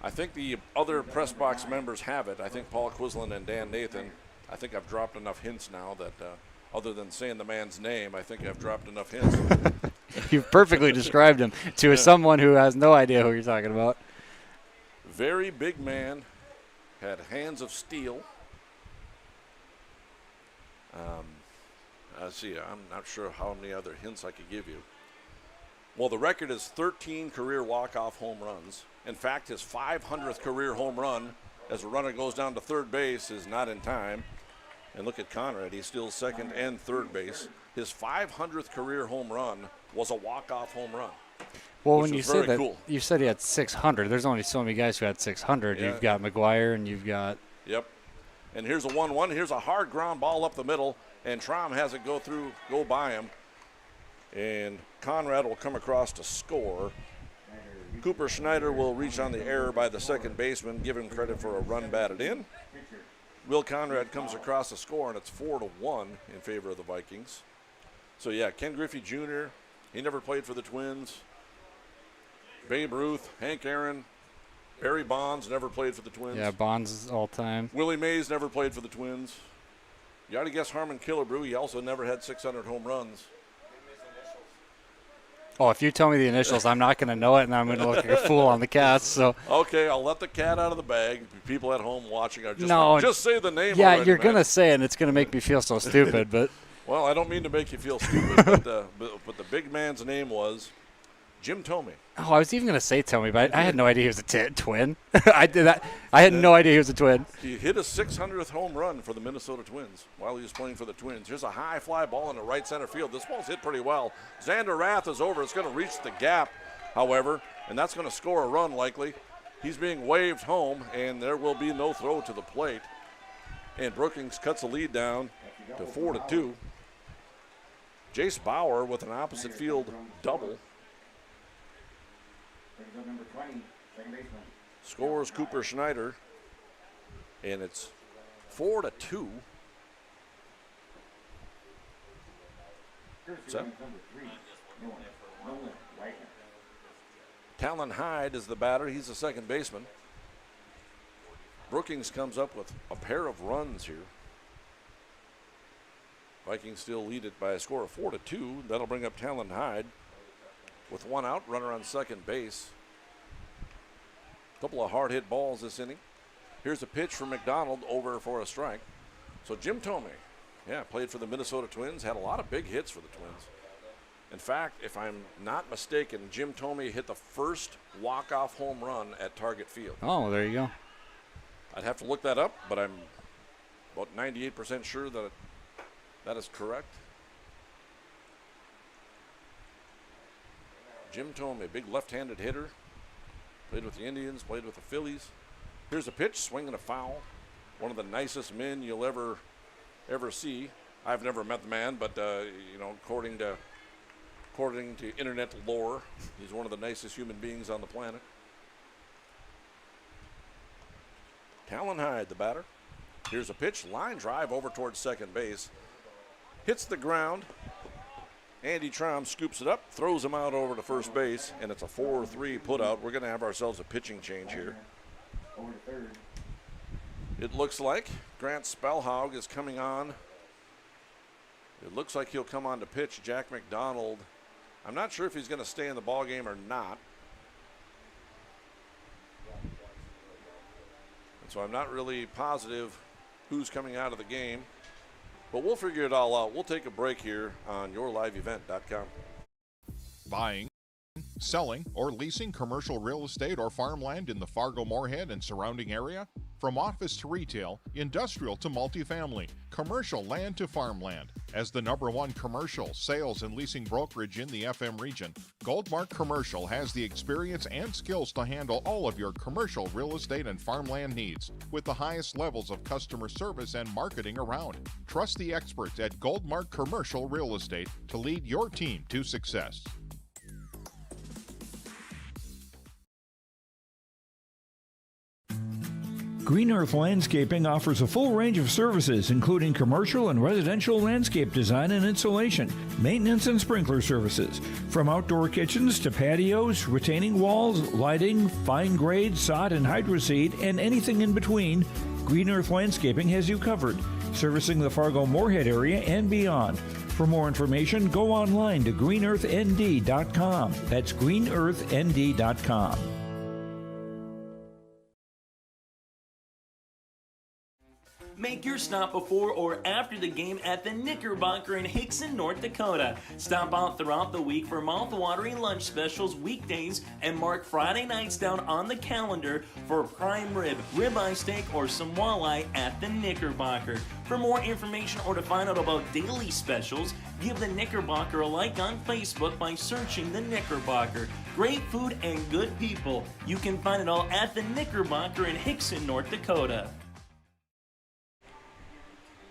I think the other press box members have it. I think Paul Quislen and Dan Nathan. I think I've dropped enough hints now that other than saying the man's name, I think I've dropped enough hints. You've perfectly described him to someone who has no idea who you're talking about. Very big man, had hands of steel. Let's see, I'm not sure how many other hints I could give you. Well, the record is 13 career walk-off home runs. In fact, his 500th career home run as a runner goes down to third base is not in time. And look at Conrad, he's still second and third base. His 500th career home run was a walk-off home run. Well, when you said that, cool. You said he had 600. There's only so many guys who had 600. Yeah. You've got McGuire and you've got. Yep. And here's a 1-1. Here's a hard ground ball up the middle, and Traum has it go by him. And Conrad will come across to score. Cooper Schneider will reach on the error by the second baseman, give him credit for a run batted in. Will Conrad comes across the score, and it's 4-1 in favor of the Vikings. So, yeah, Ken Griffey Jr., he never played for the Twins. Babe Ruth, Hank Aaron, Barry Bonds never played for the Twins. Yeah, Bonds all time. Willie Mays never played for the Twins. You ought to guess Harmon Killebrew. He also never had 600 home runs. Oh, if you tell me the initials, I'm not going to know it, and I'm going to look like a fool on the Cats. So okay, I'll let the cat out of the bag. People at home watching are just say the name. Yeah, already, you're going to say it, and it's going to make me feel so stupid. But well, I don't mean to make you feel stupid, but the big man's name was Jim Thome. Oh, I was even going to say Thome, but I had no idea he was a twin. I did that. I had no idea he was a twin. He hit a 600th home run for the Minnesota Twins while he was playing for the Twins. Here's a high fly ball in the right center field. This ball's hit pretty well. Xander Rath is over. It's going to reach the gap, however, and that's going to score a run likely. He's being waved home, and there will be no throw to the plate. And Brookings cuts the lead down to 4-2. Jace Bauer with an opposite field double. Number 20, second baseman. Scores Cooper Schneider, and it's 4-2. Talon Hyde is the batter. He's the second baseman. Brookings comes up with a pair of runs here. Vikings still lead it by a score of 4-2. That'll bring up Talon Hyde with one out, runner on second base. Couple of hard hit balls this inning. Here's a pitch from McDonald over for a strike. So Jim Thome, played for the Minnesota Twins, had a lot of big hits for the Twins. In fact, if I'm not mistaken, Jim Thome hit the first walk-off home run at Target Field. Oh, there you go. I'd have to look that up, but I'm about 98% sure that that is correct. Jim Thome, big left-handed hitter. Played with the Indians, played with the Phillies. Here's a pitch, swinging a foul. One of the nicest men you'll ever see. I've never met the man, but according to internet lore, he's one of the nicest human beings on the planet. Talon Hyde, the batter. Here's a pitch, line drive over towards second base. Hits the ground. Andy Traum scoops it up, throws him out over to first base, and it's a 4-3 putout. We're going to have ourselves a pitching change here. Over to third. It looks like Grant Spellhaug is coming on. It looks like he'll come on to pitch. Jack McDonald, I'm not sure if he's going to stay in the ball game or not. And so I'm not really positive who's coming out of the game. But we'll figure it all out. We'll take a break here on yourliveevent.com. Buying, selling, or leasing commercial real estate or farmland in the Fargo-Moorhead and surrounding area? From office to retail, industrial to multifamily, commercial land to farmland. As the #1 commercial sales and leasing brokerage in the FM region, Goldmark Commercial has the experience and skills to handle all of your commercial real estate and farmland needs with the highest levels of customer service and marketing around. Trust the experts at Goldmark Commercial Real Estate to lead your team to success. Green Earth Landscaping offers a full range of services, including commercial and residential landscape design and installation, maintenance and sprinkler services. From outdoor kitchens to patios, retaining walls, lighting, fine grade, sod and hydroseed, and anything in between, Green Earth Landscaping has you covered, servicing the Fargo-Moorhead area and beyond. For more information, go online to greenearthnd.com. That's greenearthnd.com. Make your stop before or after the game at the Knickerbocker in Hickson, North Dakota. Stop out throughout the week for mouth-watering lunch specials weekdays and mark Friday nights down on the calendar for prime rib, ribeye steak, or some walleye at the Knickerbocker. For more information or to find out about daily specials, give the Knickerbocker a like on Facebook by searching the Knickerbocker. Great food and good people. You can find it all at the Knickerbocker in Hickson, North Dakota.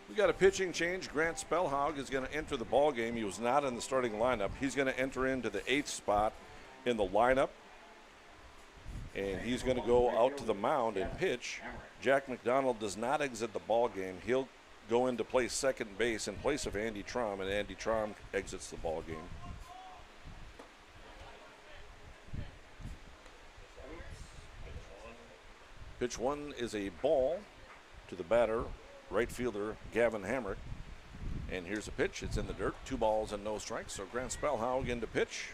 We got a pitching change. Grant Spellhaug is going to enter the ball game. He was not in the starting lineup. He's going to enter into the 8th spot in the lineup, and he's going to go out to the mound and pitch. Jack McDonald does not exit the ball game. He'll go in to play second base in place of Andy Traum, and Andy Traum exits the ball game. Pitch 1 is a ball to the batter, right fielder Gavin Hamrick. And here's a pitch. It's in the dirt. 2 balls and no strikes. So Grant Spellhaug in to pitch.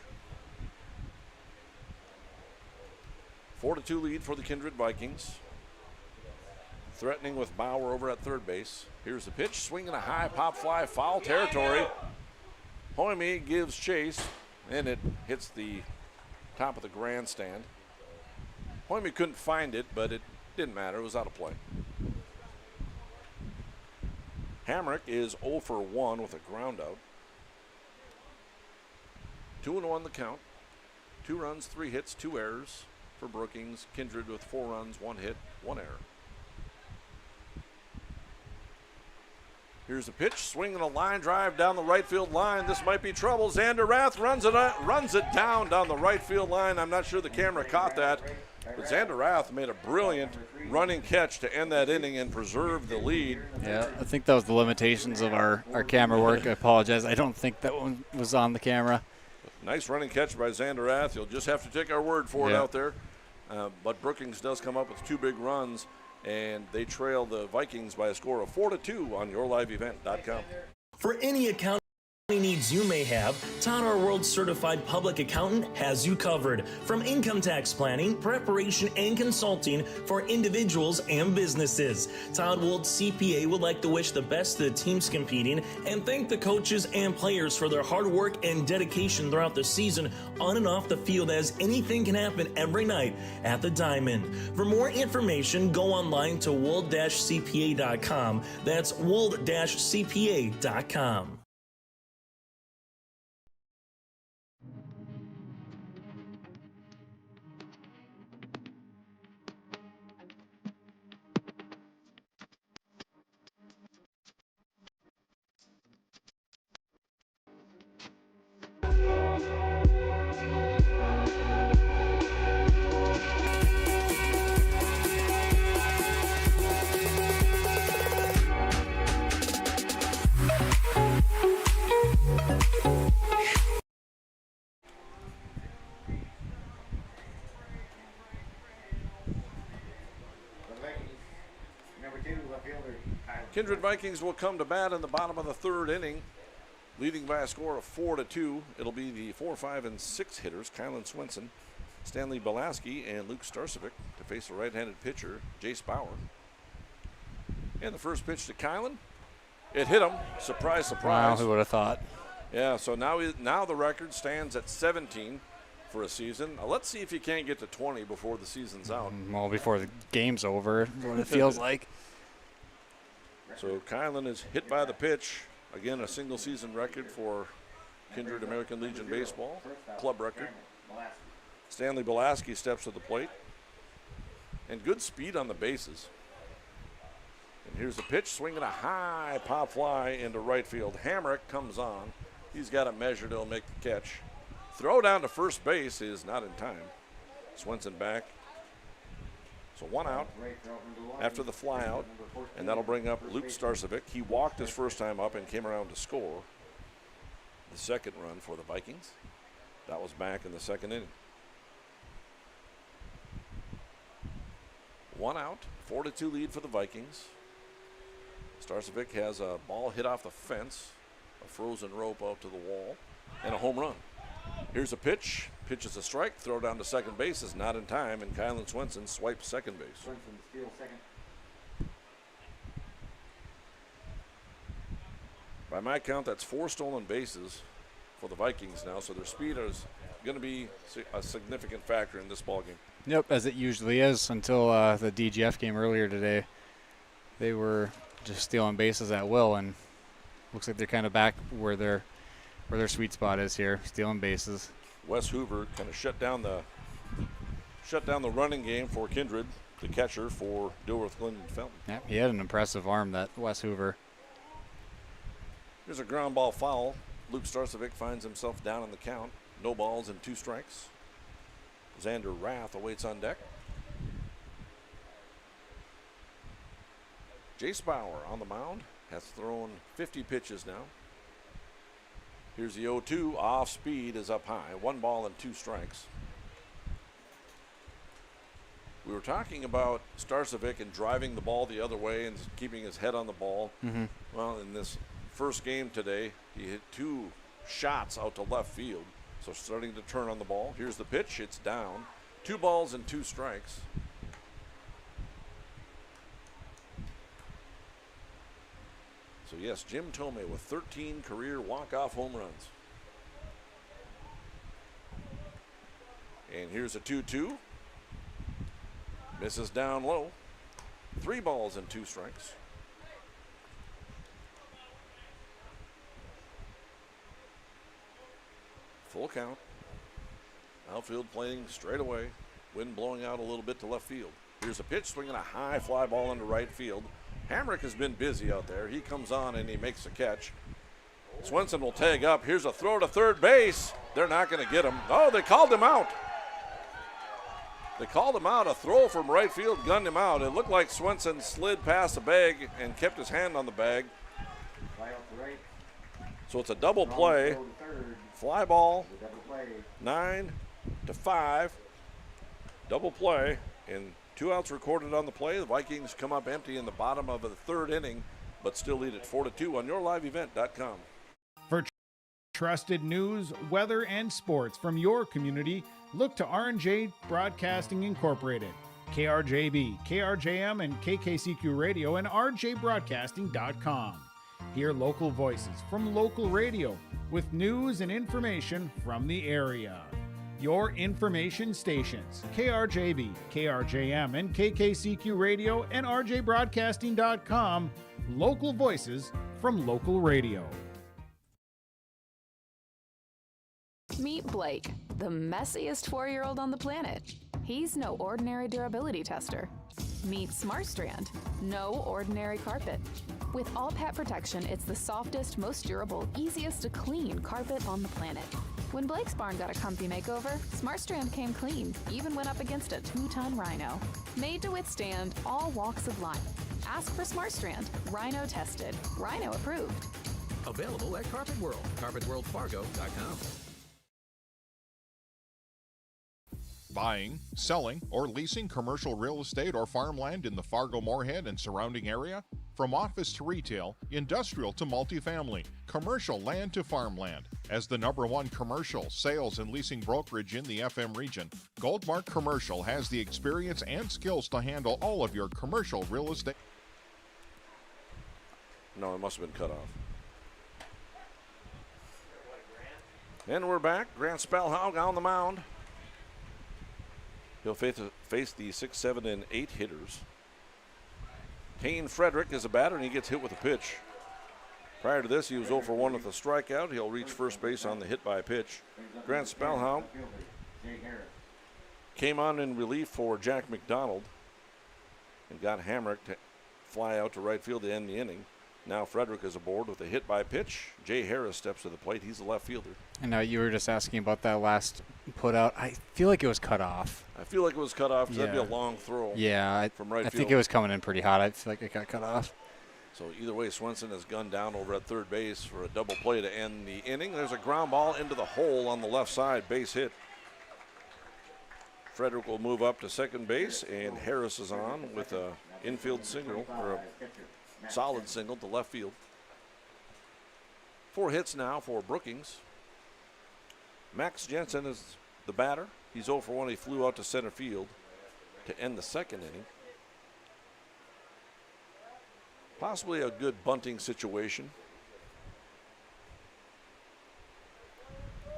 4-2 lead for the Kindred Vikings. Threatening with Bauer over at third base. Here's the pitch. Swinging a high pop fly, foul territory. Hoime gives chase, and it hits the top of the grandstand. Hoime couldn't find it, but it didn't matter. It was out of play. Hamrick is 0 for 1 with a ground out. 2-1 the count. 2 runs, 3 hits, 2 errors for Brookings. Kindred with 4 runs, 1 hit, 1 error. Here's a pitch, swinging a line drive down the right field line. This might be trouble. Xander Rath runs it down the right field line. I'm not sure the camera caught that, but Xander Rath made a brilliant running catch to end that inning and preserve the lead. Yeah, I think that was the limitations of our camera work. I apologize. I don't think that one was on the camera. Nice running catch by Xander Rath. You'll just have to take our word for it out there. But Brookings does come up with 2 big runs, and they trail the Vikings by a score of 4-2 on yourliveevent.com. For any accounting needs you may have, Todd R. World Certified Public Accountant has you covered. From income tax planning, preparation, and consulting for individuals and businesses. Todd Wold CPA would like to wish the best to the teams competing and thank the coaches and players for their hard work and dedication throughout the season on and off the field, as anything can happen every night at the Diamond. For more information, go online to wold-cpa.com. That's wold-cpa.com. Kindred Vikings will come to bat in the bottom of the 3rd inning, leading by a score of 4-2. It'll be the 4, 5, and 6 hitters, Kylan Swenson, Stanley Belaski, and Luke Starcevic, to face the right-handed pitcher, Jace Bauer. And the first pitch to Kylan, it hit him. Surprise, surprise. Wow, who would have thought? Yeah, so now the record stands at 17. for a season. Let's see if he can't get to 20 before the season's out. Well, before the game's over, what it feels like. So Kylan is hit by the pitch. Again, a single season record for Kindred American Legion Baseball, club record. Stanley Belaski steps to the plate. And good speed on the bases. And here's the pitch, swinging a high pop fly into right field. Hamrick comes on. He's got it measured. He'll make the catch. Throw down to first base is not in time. Swenson back. So 1 out after the fly out, and that'll bring up Luke Starcevic. He walked his first time up and came around to score the second run for the Vikings. That was back in the second inning. 1 out, 4-2 lead for the Vikings. Starcevic has a ball hit off the fence, a frozen rope out to the wall, and a home run. Here's a pitch. Pitch is a strike. Throw down to second base is not in time, and Kylan Swenson swipes second base. Swenson steals second. By my count, that's 4 stolen bases for the Vikings now, so their speed is going to be a significant factor in this ballgame. Yep, as it usually is until the DGF game earlier today. They were just stealing bases at will, and looks like they're kind of back where their sweet spot is here, stealing bases. Wes Hoover kind of shut down the running game for Kindred, the catcher for Dilworth Glendon Felton. Yeah, he had an impressive arm, that Wes Hoover. Here's a ground ball foul. Luke Starcevic finds himself down in the count. No balls and 2 strikes. Xander Rath awaits on deck. Jace Bauer on the mound, has thrown 50 pitches now. Here's the 0-2, off speed, is up high. 1 ball and 2 strikes. We were talking about Starcevic and driving the ball the other way and keeping his head on the ball. Well, in this first game today, he hit 2 shots out to left field. So starting to turn on the ball. Here's the pitch, it's down. 2 balls and 2 strikes. So yes, Jim Tomei with 13 career walk-off home runs. And here's a 2-2. Misses down low. 3 balls and 2 strikes. Full count. Outfield playing straight away. Wind blowing out a little bit to left field. Here's a pitch, swinging a high fly ball into right field. Hamrick has been busy out there. He comes on and he makes a catch. Swenson will tag up. Here's a throw to third base. They're not going to get him. Oh, they called him out. They called him out. A throw from right field gunned him out. It looked like Swenson slid past the bag and kept his hand on the bag. So it's a double play. Fly ball. 9-5. Double play. And 2 outs recorded on the play. The Vikings come up empty in the bottom of the 3rd inning, but still lead at 4-2 on yourliveevent.com. For trusted news, weather, and sports from your community, look to R&J Broadcasting Incorporated, KRJB, KRJM, and KKCQ Radio, and rjbroadcasting.com. Hear local voices from local radio with news and information from the area. Your information stations, KRJB, KRJM, and KKCQ Radio, and rjbroadcasting.com, local voices from local radio. Meet Blake, the messiest 4-year-old on the planet. He's no ordinary durability tester. Meet SmartStrand, no ordinary carpet. With all pet protection, it's the softest, most durable, easiest to clean carpet on the planet. When Blake's barn got a comfy makeover, SmartStrand came clean, even went up against a 2-ton rhino. Made to withstand all walks of life. Ask for SmartStrand, rhino tested, rhino approved. Available at Carpet World, carpetworldfargo.com. Buying, selling, or leasing commercial real estate or farmland in the Fargo-Moorhead and surrounding area? From office to retail, industrial to multifamily, commercial land to farmland. As the #1 commercial sales and leasing brokerage in the FM region, Goldmark Commercial has the experience and skills to handle all of your commercial real estate. No, it must have been cut off. And we're back. Grant Spellhaug on the mound. He'll face the 6, 7, and 8 hitters. Kane Frederick is a batter, and he gets hit with a pitch. Prior to this, he was 0 for 1 with a strikeout. He'll reach first base on the hit by pitch. Grant Spellhound came on in relief for Jack McDonald and got Hamrick to fly out to right field to end the inning. Now Frederick is aboard with a hit by pitch. Jay Harris steps to the plate. He's the left fielder. And now you were just asking about that last put out. I feel like it was cut off. I feel like it was cut off because that'd be a long throw. Yeah, from right field. I think it was coming in pretty hot. I feel like it got cut off. So either way, Swenson has gunned down over at third base for a double play to end the inning. There's a ground ball into the hole on the left side, base hit. Frederick will move up to second base, and Harris is on with a infield single, or a solid single to left field. 4 hits now for Brookings. Max Jensen is the batter. He's 0 for 1. He flew out to center field to end the second inning. Possibly a good bunting situation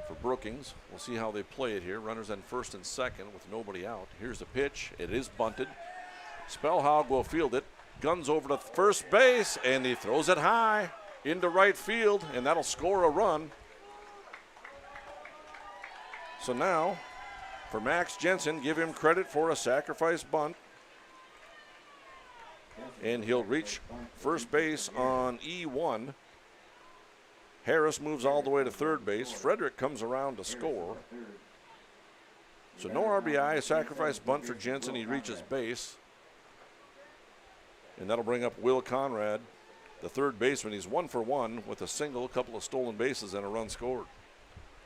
for Brookings. We'll see how they play it here. Runners on first and second with nobody out. Here's the pitch. It is bunted. Spellhog will field it. Guns over to first base, and he throws it high into right field, and that'll score a run. So now, for Max Jensen, give him credit for a sacrifice bunt. And he'll reach first base on E1. Harris moves all the way to third base. Frederick comes around to score. So no RBI, a sacrifice bunt for Jensen. He reaches base. And that'll bring up Will Conrad, the third baseman. He's 1 for 1 with a single, a couple of stolen bases, and a run scored.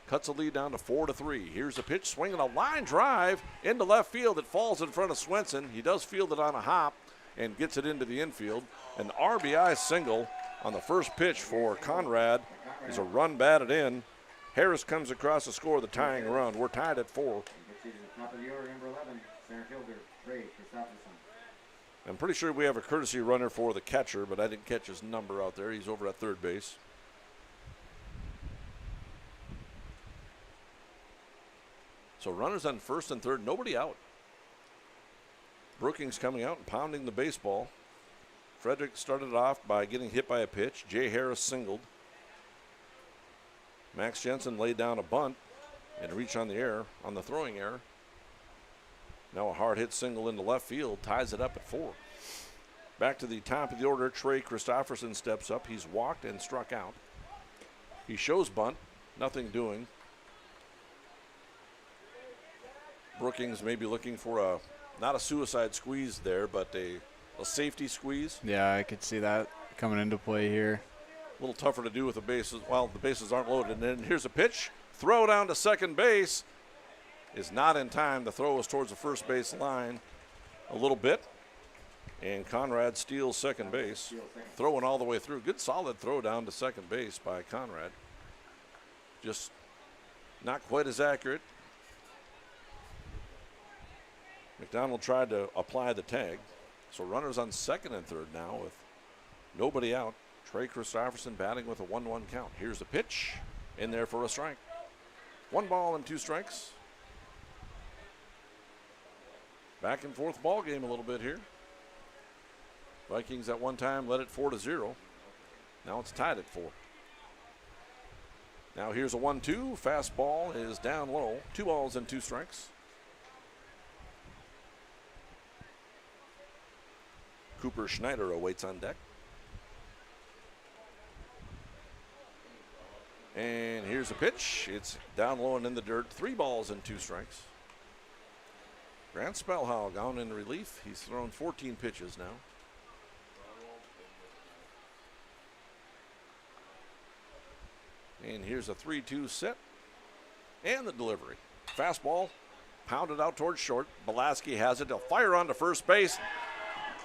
Cuts the lead down to 4-3. Here's the pitch, swinging a line drive into left field. It falls in front of Swenson. He does field it on a hop and gets it into the infield. An RBI single on the first pitch for Conrad. There's a run batted in. Harris comes across to score the tying run. We're tied at 4. I'm pretty sure we have a courtesy runner for the catcher, but I didn't catch his number out there. He's over at third base. So runners on first and third, nobody out. Brookings coming out and pounding the baseball. Frederick started off by getting hit by a pitch. Jay Harris singled. Max Jensen laid down a bunt and reach on the air, on the throwing error. Now a hard hit single into left field ties it up at 4. Back to the top of the order, Trey Christopherson steps up. He's walked and struck out. He shows bunt, nothing doing. Brookings may be looking for not a suicide squeeze there, but a safety squeeze. Yeah, I could see that coming into play here. A little tougher to do with the bases. Well, the bases aren't loaded. And then here's a pitch. Throw down to second base is not in time. The throw is towards the first base line a little bit. And Conrad steals second base. Throwing all the way through. Good solid throw down to second base by Conrad. Just not quite as accurate. McDonald tried to apply the tag. So runners on second and third now with nobody out. Trey Christopherson batting with a 1-1 count. Here's the pitch. In there for a strike. 1 ball and 2 strikes. Back and forth ball game a little bit here. Vikings at one time led it 4-0. Now it's tied at 4. Now here's a 1-2. Fastball is down low. 2 balls and 2 strikes. Cooper Schneider awaits on deck. And here's a pitch. It's down low and in the dirt. 3 balls and 2 strikes. Grant Spellhog on in relief. He's thrown 14 pitches now. And here's a 3-2 set. And the delivery. Fastball pounded out towards short. Belaski has it. He'll fire on to first base.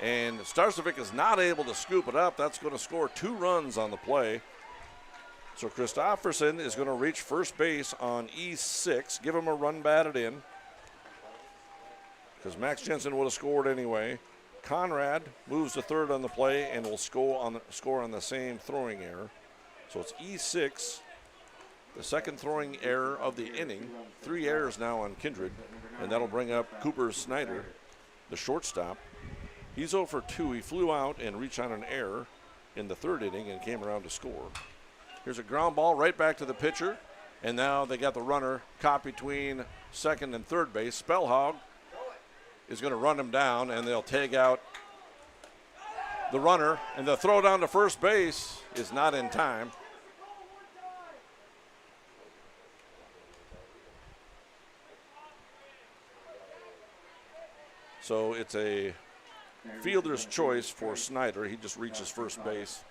And Starcevic is not able to scoop it up. That's going to score 2 runs on the play. So Christopherson is going to reach first base on E6. Give him a run batted in. Because Max Jensen would have scored anyway. Conrad moves to third on the play and will score on the same throwing error. So it's E6. The second throwing error of the inning. 3 errors now on Kindred, and that'll bring up Cooper Snyder, the shortstop. He's 0 for 2. He flew out and reached on an error in the 3rd inning and came around to score. Here's a ground ball right back to the pitcher, and now they got the runner caught between second and third base. Spellhog is going to run him down, and they'll tag out the runner, and the throw down to first base is not in time. So it's a fielder's choice for Snyder. He just reaches first base.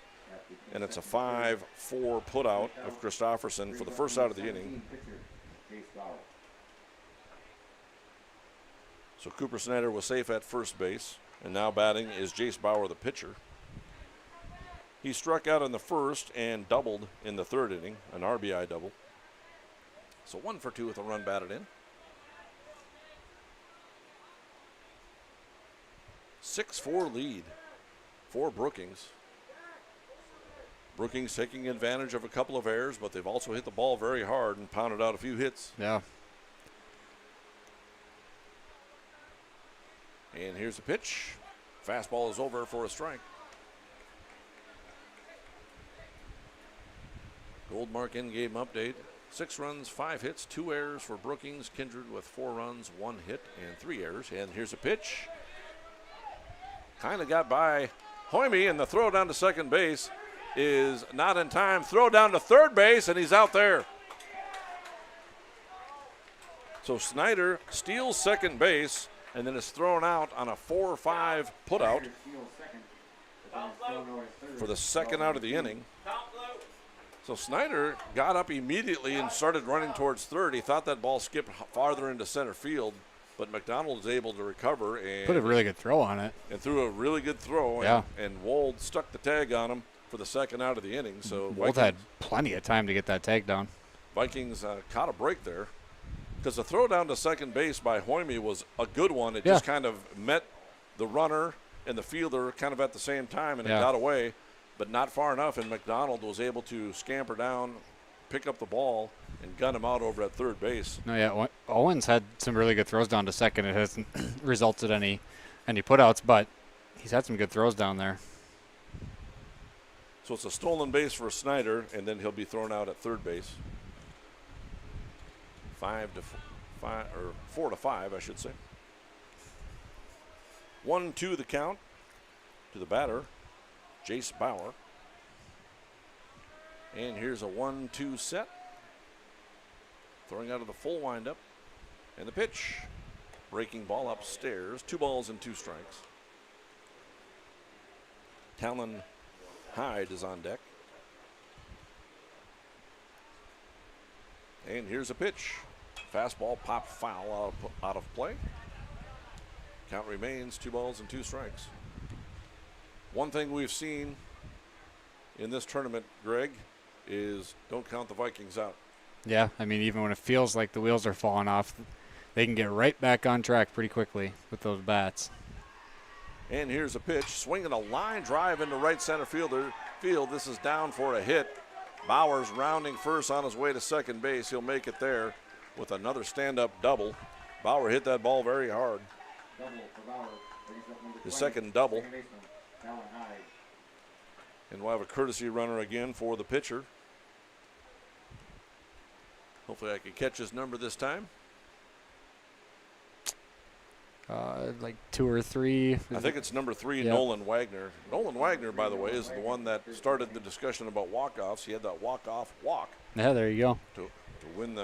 And it's a 5-4 putout of Christofferson for the first out of the inning. So Cooper Snyder was safe at first base. And now batting is Jace Bauer, the pitcher. He struck out in the first and doubled in the 3rd inning, an RBI double. So 1 for 2 with a run batted in. 6-4 lead for Brookings. Brookings taking advantage of a couple of errors, but they've also hit the ball very hard and pounded out a few hits. Yeah. And here's a pitch. Fastball is over for a strike. Goldmark in-game update. 6 runs, 5 hits, 2 errors for Brookings. Kindred with 4 runs, 1 hit, and 3 errors. And here's a pitch. Kind of got by Hoyme, and the throw down to second base is not in time. Throw down to third base, and he's out there. So Snyder steals second base and then is thrown out on a 4-5 putout for the second out of the inning. So Snyder got up immediately and started running towards third. He thought that ball skipped farther into center field, but McDonald was able to recover and put a really good throw on it. And threw a really good throw. Yeah. And Wold stuck the tag on him for the second out of the inning. So Wold had plenty of time to get that tag down. Vikings caught a break there because the throw down to second base by Hoyme was a good one. It just kind of met the runner and the fielder kind of at the same time, and it got away, but not far enough, and McDonald was able to scamper down, pick up the ball, and gun him out over at third base. No, yeah, Owens had some really good throws down to second. It hasn't resulted any putouts, but he's had some good throws down there. So it's a stolen base for Snyder, and then he'll be thrown out at third base. 4 to 5, I should say. 1-2 the count to the batter, Jace Bauer. And here's a 1-2 set. Throwing out of the full windup. And the pitch. Breaking ball upstairs. 2 balls and 2 strikes. Talon Hyde is on deck. And here's a pitch. Fastball popped foul out of play. Count remains 2 balls and 2 strikes. One thing we've seen in this tournament, Greg, is don't count the Vikings out. Yeah, I mean, even when it feels like the wheels are falling off, they can get right back on track pretty quickly with those bats. And here's a pitch, swinging a line drive into right center field. This is down for a hit. Bauer's rounding first on his way to second base. He'll make it there with another stand-up double. Bauer hit that ball very hard. His second double. And we'll have a courtesy runner again for the pitcher. Hopefully I can catch his number this time. Like 2 or 3. I think it's number 3, Nolan Wagner. Nolan Wagner, by the way, is the one that started the discussion about walk-offs. He had that walk-off walk. Yeah, there you go. To win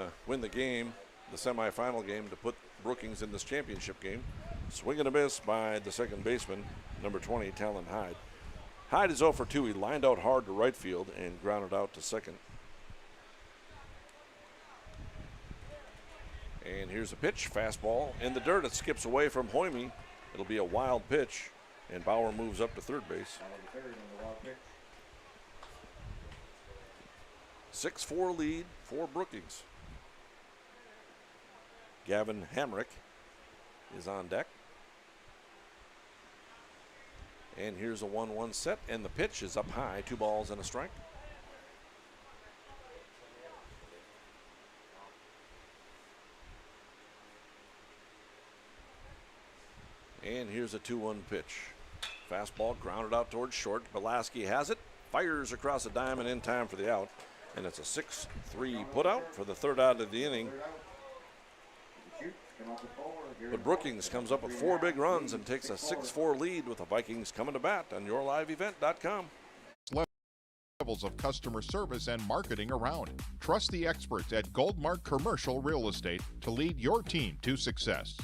the game, the semifinal game, to put Brookings in this championship game. Swing and a miss by the second baseman, number 20, Talon Hyde. Hyde is 0 for 2. He lined out hard to right field and grounded out to second. And here's a pitch, fastball in the dirt. It skips away from Hoyme. It'll be a wild pitch, and Bauer moves up to third base. 6-4 lead for Brookings. Gavin Hamrick is on deck. And here's a 1-1 set, and the pitch is up high, 2 balls and a strike. And here's a 2-1 pitch. Fastball grounded out towards short. Belaski has it, fires across the diamond in time for the out. And it's a 6-3 putout for the third out of the inning. But Brookings comes up with 4 big runs and takes a 6-4 lead with the Vikings coming to bat on yourliveevent.com. Levels of customer service and marketing around. Trust the experts at Goldmark Commercial Real Estate to lead your team to success.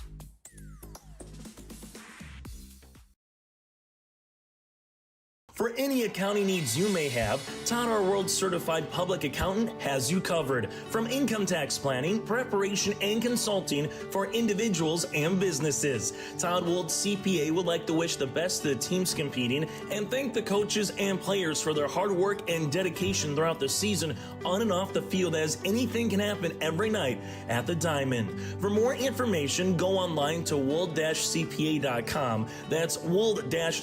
For any accounting needs you may have, Todd R. World Certified Public Accountant has you covered. From income tax planning, preparation, and consulting for individuals and businesses. Todd Wold CPA would like to wish the best to the teams competing and thank the coaches and players for their hard work and dedication throughout the season on and off the field, as anything can happen every night at the Diamond. For more information, go online to wold-cpa.com. That's wold-cpa.com.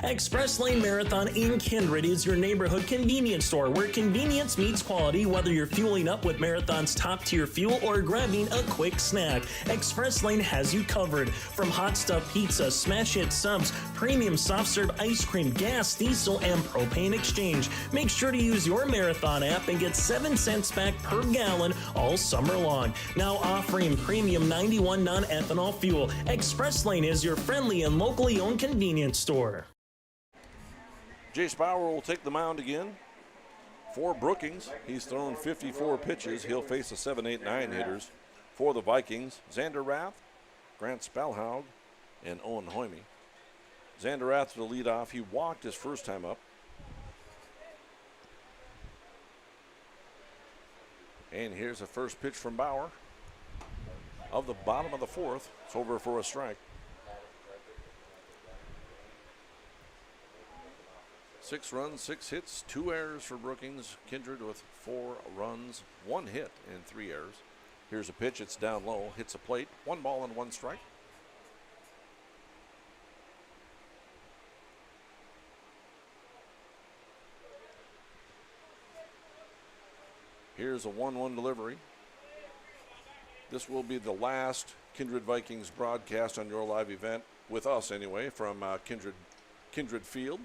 Express Lane Marathon in Kindred is your neighborhood convenience store where convenience meets quality, whether you're fueling up with Marathon's top-tier fuel or grabbing a quick snack. Express Lane has you covered. From hot stuff pizza, smash hit subs, premium soft serve ice cream, gas, diesel, and propane exchange. Make sure to use your Marathon app and get 7 cents back per gallon all summer long. Now offering premium 91 non-ethanol fuel. Express Lane is your friendly and locally owned convenience store. Jace Bauer will take the mound again for Brookings. He's thrown 54 pitches. He'll face the 7, 8, 9 hitters for the Vikings. Xander Rath, Grant Spellhaug, and Owen Hoyme. Xander Rath to lead off. He walked his first time up. And here's the first pitch from Bauer. Of the bottom of the fourth, it's over for a strike. 6 runs, 6 hits, 2 errors for Brookings. Kindred with 4 runs, 1 hit, and 3 errors. Here's a pitch, it's down low, hits a plate, 1 ball and 1 strike. Here's a 1-1 delivery. This will be the last Kindred Vikings broadcast on your live event, with us anyway, from Kindred Field.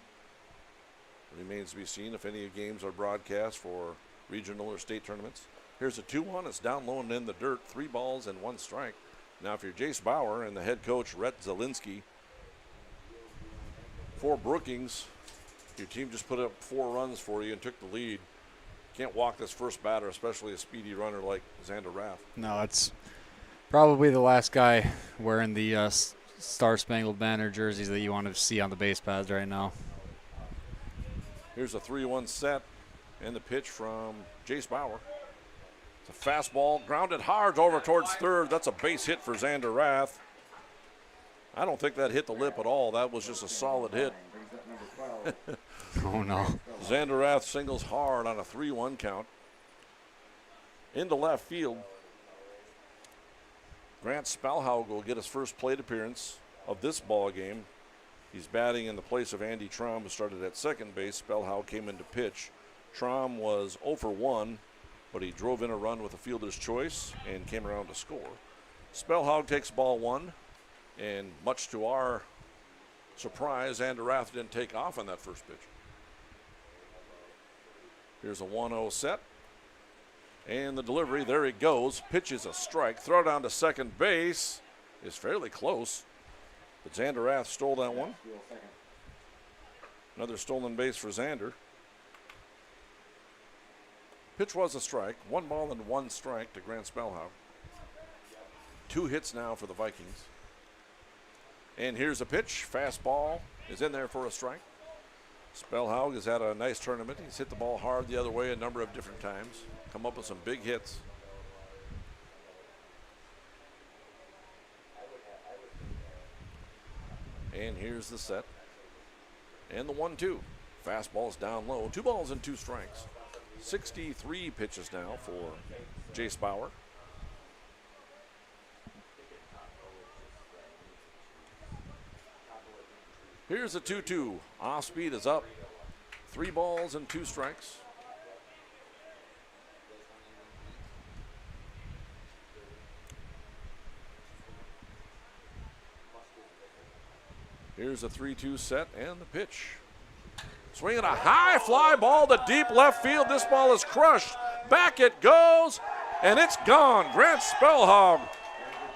Remains to be seen if any games are broadcast for regional or state tournaments. Here's a 2-1. It's down low and in the dirt. 3 balls and 1 strike. Now, if you're Jace Bauer and the head coach, Rhett Zielinski, for Brookings, your team just put up 4 runs for you and took the lead. Can't walk this first batter, especially a speedy runner like Xander Rath. No, it's probably the last guy wearing the Star-Spangled Banner jerseys that you want to see on the base paths right now. Here's a 3-1 set and the pitch from Jace Bauer. It's a fastball grounded hard over towards third. That's a base hit for Xander Rath. I don't think that hit the lip at all. That was just a solid hit. Oh, no. Xander Rath singles hard on a 3-1 count. Into left field. Grant Spellhaug will get his first plate appearance of this ball game. He's batting in the place of Andy Traum, who started at second base. Spellhaug came in to pitch. Traum was 0 for 1, but he drove in a run with a fielder's choice and came around to score. Spellhaug takes ball 1, and much to our surprise, Xander Rath didn't take off on that first pitch. Here's a 1-0 set. And the delivery, there he goes. Pitch is a strike. Throw down to second base is fairly close. But Xander Rath stole that one. Another stolen base for Xander. Pitch was a strike. 1 ball and 1 strike to Grant Spellhaug. 2 hits now for the Vikings. And here's a pitch. Fastball is in there for a strike. Spellhaug has had a nice tournament. He's hit the ball hard the other way a number of different times. Come up with some big hits. And here's the set. And the 1-2. Fastball's down low. 2 balls and 2 strikes. 63 pitches now for Jace Bauer. Here's a 2-2. Off speed is up. 3 balls and 2 strikes. Here's a 3-2 set and the pitch. Swinging a high fly ball to deep left field. This ball is crushed. Back it goes, and it's gone. Grant Spellhog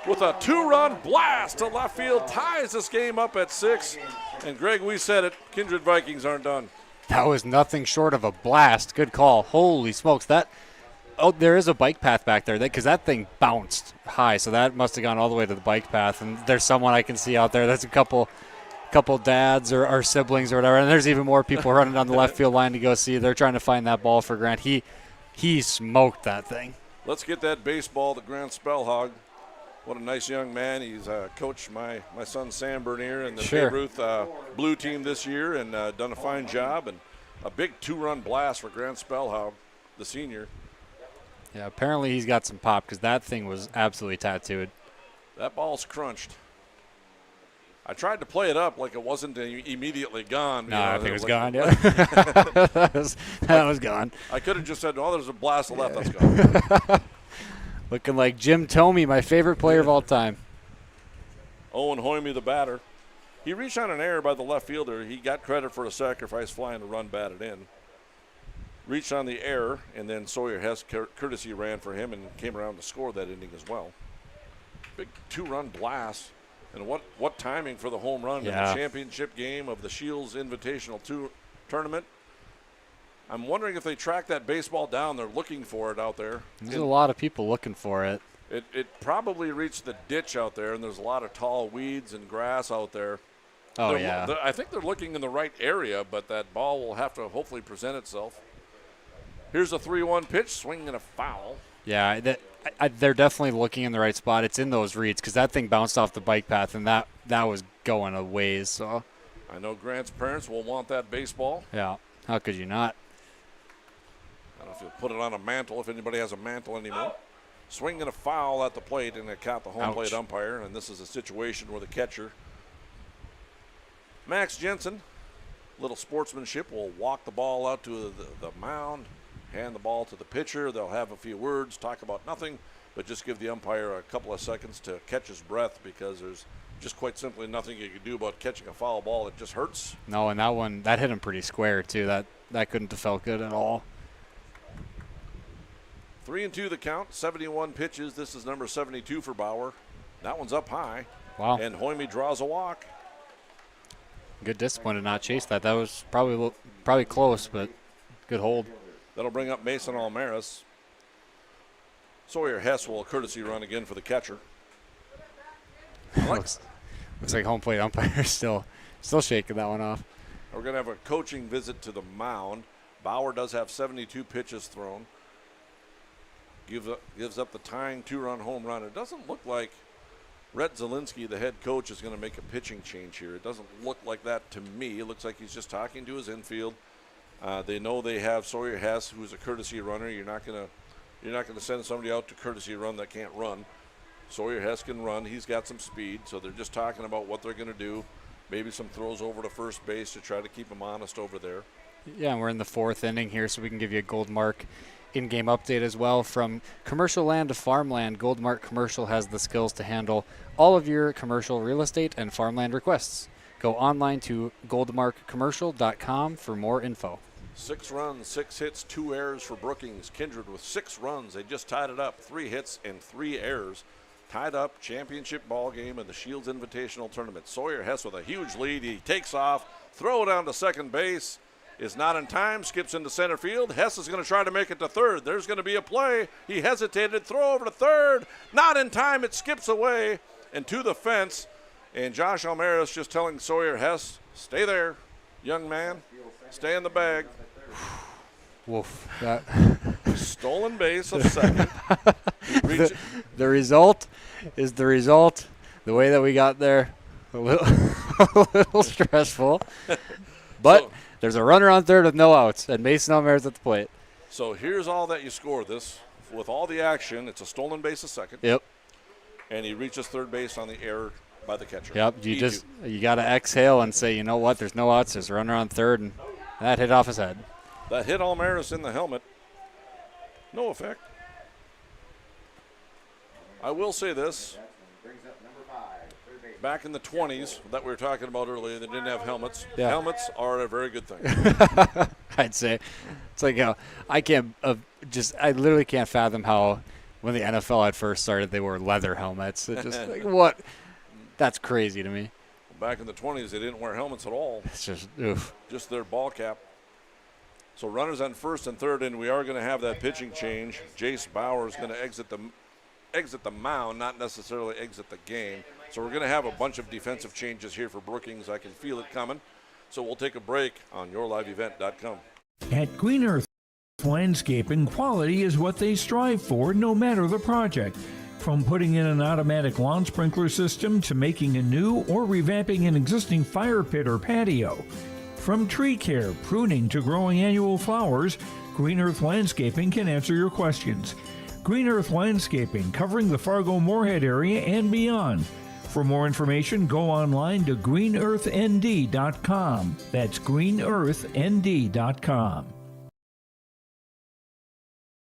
with a 2-run blast to left field ties this game up at 6. And Greg, we said it, Kindred Vikings aren't done. That was nothing short of a blast. Good call. Holy smokes. There is a bike path back there because that thing bounced high, so that must have gone all the way to the bike path. And there's someone I can see out there. That's a couple dads or siblings or whatever. And there's even more people running down the left field line to go see. They're trying to find that ball for Grant. He smoked that thing. Let's get that baseball to Grant Spellhog. What a nice young man. He's coached my son Sam Bernier and the Babe Ruth Blue team this year and done a fine job. And a big 2-run blast for Grant Spellhog, the senior. Yeah, apparently he's got some pop because that thing was absolutely tattooed. That ball's crunched. I tried to play it up like it wasn't immediately gone. No, I think it was gone, yeah. that was gone. I could have just said, oh, there's a blast left. That's gone. Looking like Jim Thome, my favorite player of all time. Owen Hoyme, the batter. He reached on an error by the left fielder. He got credit for a sacrifice fly and a run batted in. Reached on the error, and then Sawyer Hess courtesy ran for him and came around to score that inning as well. Big 2-run blast. And what timing for the home run in the championship game of the Shields Invitational Tournament. I'm wondering if they track that baseball down. They're looking for it out there. There's a lot of people looking for it. It probably reached the ditch out there, and there's a lot of tall weeds and grass out there. Oh, I think they're looking in the right area, but that ball will have to hopefully present itself. Here's a 3-1 pitch, swinging and a foul. Yeah, they're definitely looking in the right spot. It's in those reeds because that thing bounced off the bike path, and that was going a ways. So I know Grant's parents will want that baseball. Yeah, how could you not? I don't know if you'll put it on a mantle, if anybody has a mantle anymore. Swinging a foul at the plate, and it caught the home plate umpire, and this is a situation where the catcher, Max Jensen, little sportsmanship, will walk the ball out to the mound, hand the ball to the pitcher. They'll have a few words, talk about nothing, but just give the umpire a couple of seconds to catch his breath because there's just quite simply nothing you can do about catching a foul ball. It just hurts. No, and that hit him pretty square, too. That couldn't have felt good at all. 3-2 the count, 71 pitches. This is number 72 for Bauer. That one's up high. Wow. And Hoyme draws a walk. Good discipline to not chase that. That was probably close, but good hold. That'll bring up Mason Almaris. Sawyer Hess will courtesy run again for the catcher. Looks like home plate umpire still shaking that one off. We're going to have a coaching visit to the mound. Bauer does have 72 pitches thrown. Gives up the tying 2-run home run. It doesn't look like Rhett Zielinski, the head coach, is going to make a pitching change here. It doesn't look like that to me. It looks like he's just talking to his infield. They know they have Sawyer Hess, who's a courtesy runner. You're not going to send somebody out to courtesy run that can't run. Sawyer Hess can run. He's got some speed, so they're just talking about what they're going to do. Maybe some throws over to first base to try to keep him honest over there. Yeah, and we're in the 4th inning here, so we can give you a Gold Mark in-game update as well. From commercial land to farmland, Gold Mark Commercial has the skills to handle all of your commercial real estate and farmland requests. Go online to goldmarkcommercial.com for more info. 6 runs, 6 hits, 2 errors for Brookings. Kindred with 6 runs. They just tied it up. 3 hits and 3 errors. Tied up championship ball game in the Shields Invitational Tournament. Sawyer Hess with a huge lead. He takes off, throw down to second base. Is not in time, skips into center field. Hess is going to try to make it to third. There's going to be a play. He hesitated, throw over to third. Not in time, it skips away and to the fence. And Josh Almaris just telling Sawyer Hess, stay there, young man. Stay in the bag. Woof. Stolen base of second. The result is the result. The way that we got there, a little stressful. But there's a runner on third with no outs, and Mason Almaris at the plate. So here's all that you score this. With all the action, it's a stolen base of second. Yep. And he reaches third base on the error by the catcher. Yep. You got to exhale and say, you know what? There's no outs. There's a runner on third, and that hit off his head. That hit Almaris in the helmet. No effect. I will say this. back in the 20s that we were talking about earlier, they didn't have helmets. Yeah. Helmets are a very good thing. I'd say. It's like, I literally can't fathom how when the NFL had first started, they wore leather helmets. It just, like, what? That's crazy to me. Back in the 20s, they didn't wear helmets at all. It's just, oof. Just their ball cap. So runners on first and third, and we are going to have that pitching change. Jace Bauer is going to exit the mound, not necessarily exit the game. So we're going to have a bunch of defensive changes here for Brookings. I can feel it coming. So we'll take a break on yourliveevent.com. At Green Earth Landscaping, quality is what they strive for, no matter the project. From putting in an automatic lawn sprinkler system to making a new or revamping an existing fire pit or patio. From tree care, pruning to growing annual flowers, Green Earth Landscaping can answer your questions. Green Earth Landscaping, covering the Fargo-Moorhead area and beyond. For more information, go online to greenearthnd.com. That's greenearthnd.com.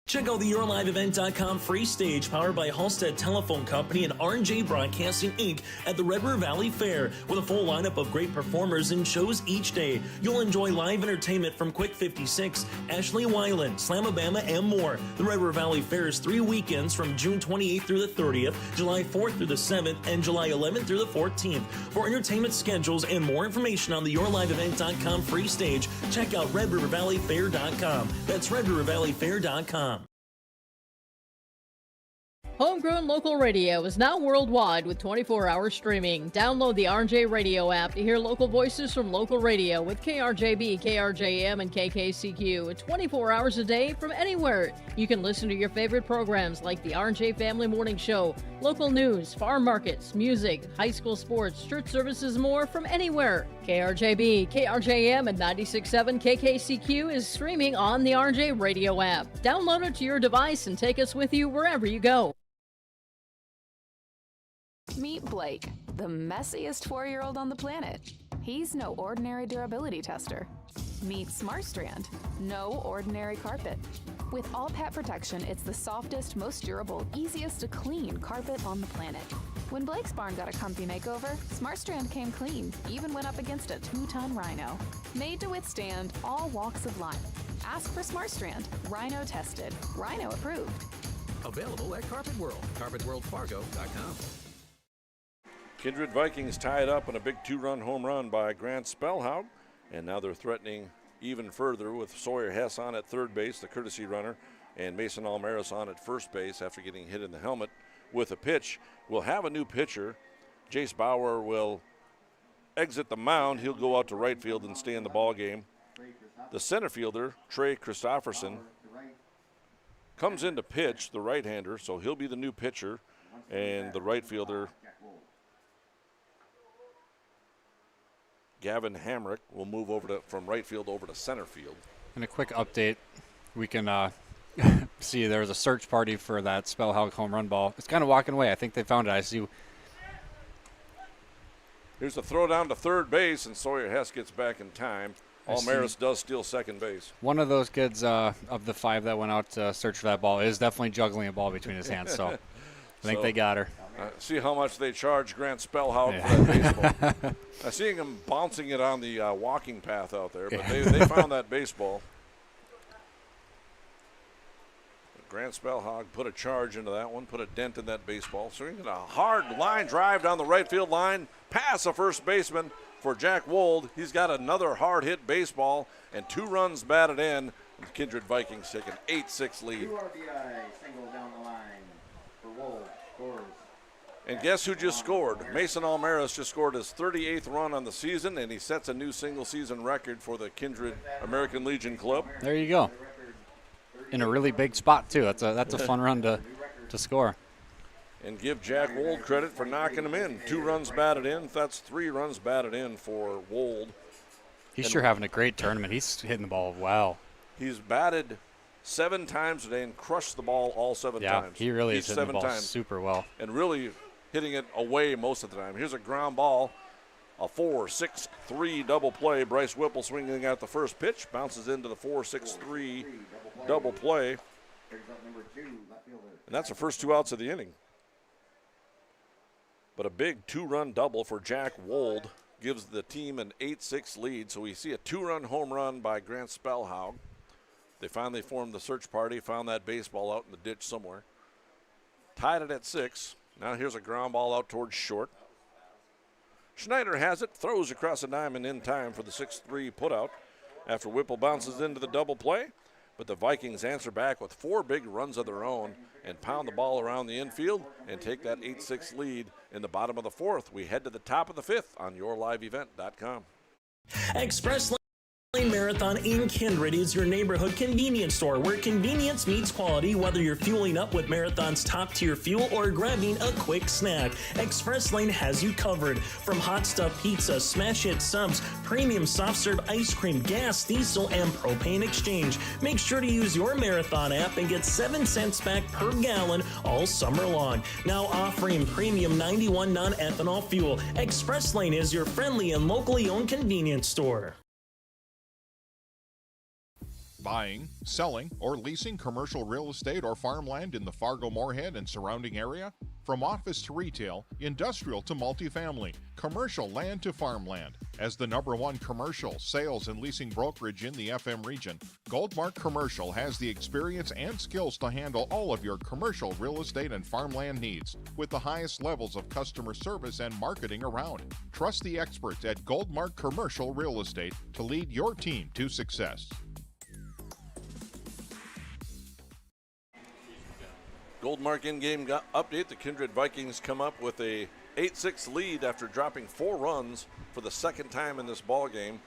Check out the YourLiveEvent.com free stage powered by Halstead Telephone Company and R&J Broadcasting, Inc. at the Red River Valley Fair with a full lineup of great performers and shows each day. You'll enjoy live entertainment from Quick 56, Ashley Weiland, Slamabama, and more. The Red River Valley Fair is 3 weekends from June 28th through the 30th, July 4th through the 7th, and July 11th through the 14th. For entertainment schedules and more information on the YourLiveEvent.com free stage, check out RedRiverValleyFair.com. That's RedRiverValleyFair.com. Homegrown local radio is now worldwide with 24-hour streaming. Download the RJ Radio app to hear local voices from local radio with KRJB, KRJM, and KKCQ 24 hours a day from anywhere. You can listen to your favorite programs like the RJ Family Morning Show, local news, farm markets, music, high school sports, church services, more from anywhere. KRJB, KRJM, and 96.7 KKCQ is streaming on the RJ Radio app. Download it to your device and take us with you wherever you go. Meet Blake, the messiest 4-year-old on the planet. He's no ordinary durability tester. Meet SmartStrand, no ordinary carpet. With all pet protection, it's the softest, most durable, easiest to clean carpet on the planet. When Blake's barn got a comfy makeover, SmartStrand came clean, even went up against a 2-ton rhino. Made to withstand all walks of life. Ask for SmartStrand, rhino tested, rhino approved. Available at Carpet World, carpetworldfargo.com. Kindred Vikings tied up in a big 2-run home run by Grant Spellhaug, and now they're threatening even further with Sawyer Hess on at third base, the courtesy runner, and Mason Almaris on at first base after getting hit in the helmet with a pitch. We'll have a new pitcher. Jace Bauer will exit the mound. He'll go out to right field and stay in the ball game. The center fielder, Trey Christofferson, comes in to pitch, the right-hander, so he'll be the new pitcher, and the right fielder, Gavin Hamrick, will move over from right field over to center field. And a quick update, we can see there was a search party for that Spellhaug home run ball. It's kind of walking away. I think they found it. I see. Here's a throw down to third base, and Sawyer Hess gets back in time. Almaris does steal second base. One of those kids of the 5 that went out to search for that ball is definitely juggling a ball between his hands, so I think they got her. See how much they charge Grant Spellhaug for that baseball. I'm seeing him bouncing it on the walking path out there, but they found that baseball. Grant Spellhaug put a charge into that one, put a dent in that baseball. Swinging a hard line drive down the right field line, past the first baseman for Jack Wold. He's got another hard hit baseball and 2 runs batted in. The Kindred Vikings take an 8-6 lead. 2 RBI single down the line for Wold. Scores. And guess who just scored? Mason Almaris just scored his 38th run on the season, and he sets a new single-season record for the Kindred American Legion Club. There you go. In a really big spot, too. That's a fun run to score. And give Jack Wold credit for knocking him in. 2 runs batted in. That's 3 runs batted in for Wold. He's sure having a great tournament. He's hitting the ball well. He's batted 7 times today and crushed the ball all 7 times. He really is hitting the ball super well. And really hitting it away most of the time. Here's a ground ball, a 4-6-3 double play. Bryce Whipple swinging out the first pitch, bounces into the 4-6-3 double play. And that's the first 2 outs of the inning. But a big 2-run double for Jack Wold gives the team an 8-6 lead. So we see a 2-run home run by Grant Spellhaug. They finally formed the search party, found that baseball out in the ditch somewhere. Tied it at 6. Now here's a ground ball out towards short. Schneider has it, throws across the diamond in time for the 6-3 putout after Whipple bounces into the double play. But the Vikings answer back with 4 big runs of their own and pound the ball around the infield and take that 8-6 lead in the bottom of the 4th. We head to the top of the 5th on yourliveevent.com. Express Lane Marathon in Kindred is your neighborhood convenience store where convenience meets quality, whether you're fueling up with Marathon's top-tier fuel or grabbing a quick snack. Express Lane has you covered. From hot stuff pizza, smash hit subs, premium soft-serve ice cream, gas, diesel, and propane exchange. Make sure to use your Marathon app and get 7 cents back per gallon all summer long. Now offering premium 91 non-ethanol fuel. Express Lane is your friendly and locally owned convenience store. Buying, selling, or leasing commercial real estate or farmland in the Fargo-Moorhead and surrounding area? From office to retail, industrial to multifamily, commercial land to farmland. As the #1 commercial, sales, and leasing brokerage in the FM region, Goldmark Commercial has the experience and skills to handle all of your commercial real estate and farmland needs with the highest levels of customer service and marketing around. Trust the experts at Goldmark Commercial Real Estate to lead your team to success. Goldmark in-game update. The Kindred Vikings come up with a 8-6 lead after dropping 4 runs for the second time in this ball game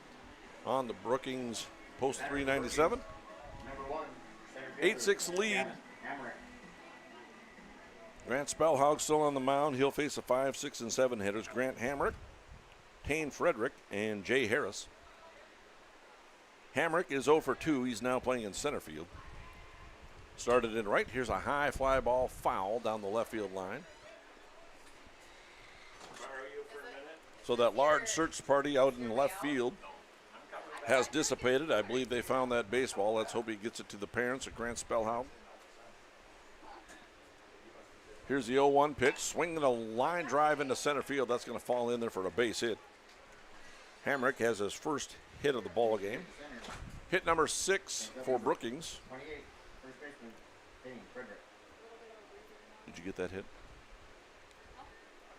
on the Brookings post 397. 8-6 lead. Grant Spellhaug still on the mound. He'll face the 5, 6, and 7 hitters. Grant Hamrick, Tane Frederick, and Jay Harris. Hamrick is 0 for 2. He's now playing in center field. Started in right. Here's a high fly ball foul down the left field line. So that large search party out in left field has dissipated. I believe they found that baseball. Let's hope he gets it to the parents of Grant Spellhaug. Here's the 0-1 pitch. Swinging a line drive into center field. That's going to fall in there for a base hit. Hamrick has his first hit of the ball game. Hit number 6 for Brookings. Did you get that hit?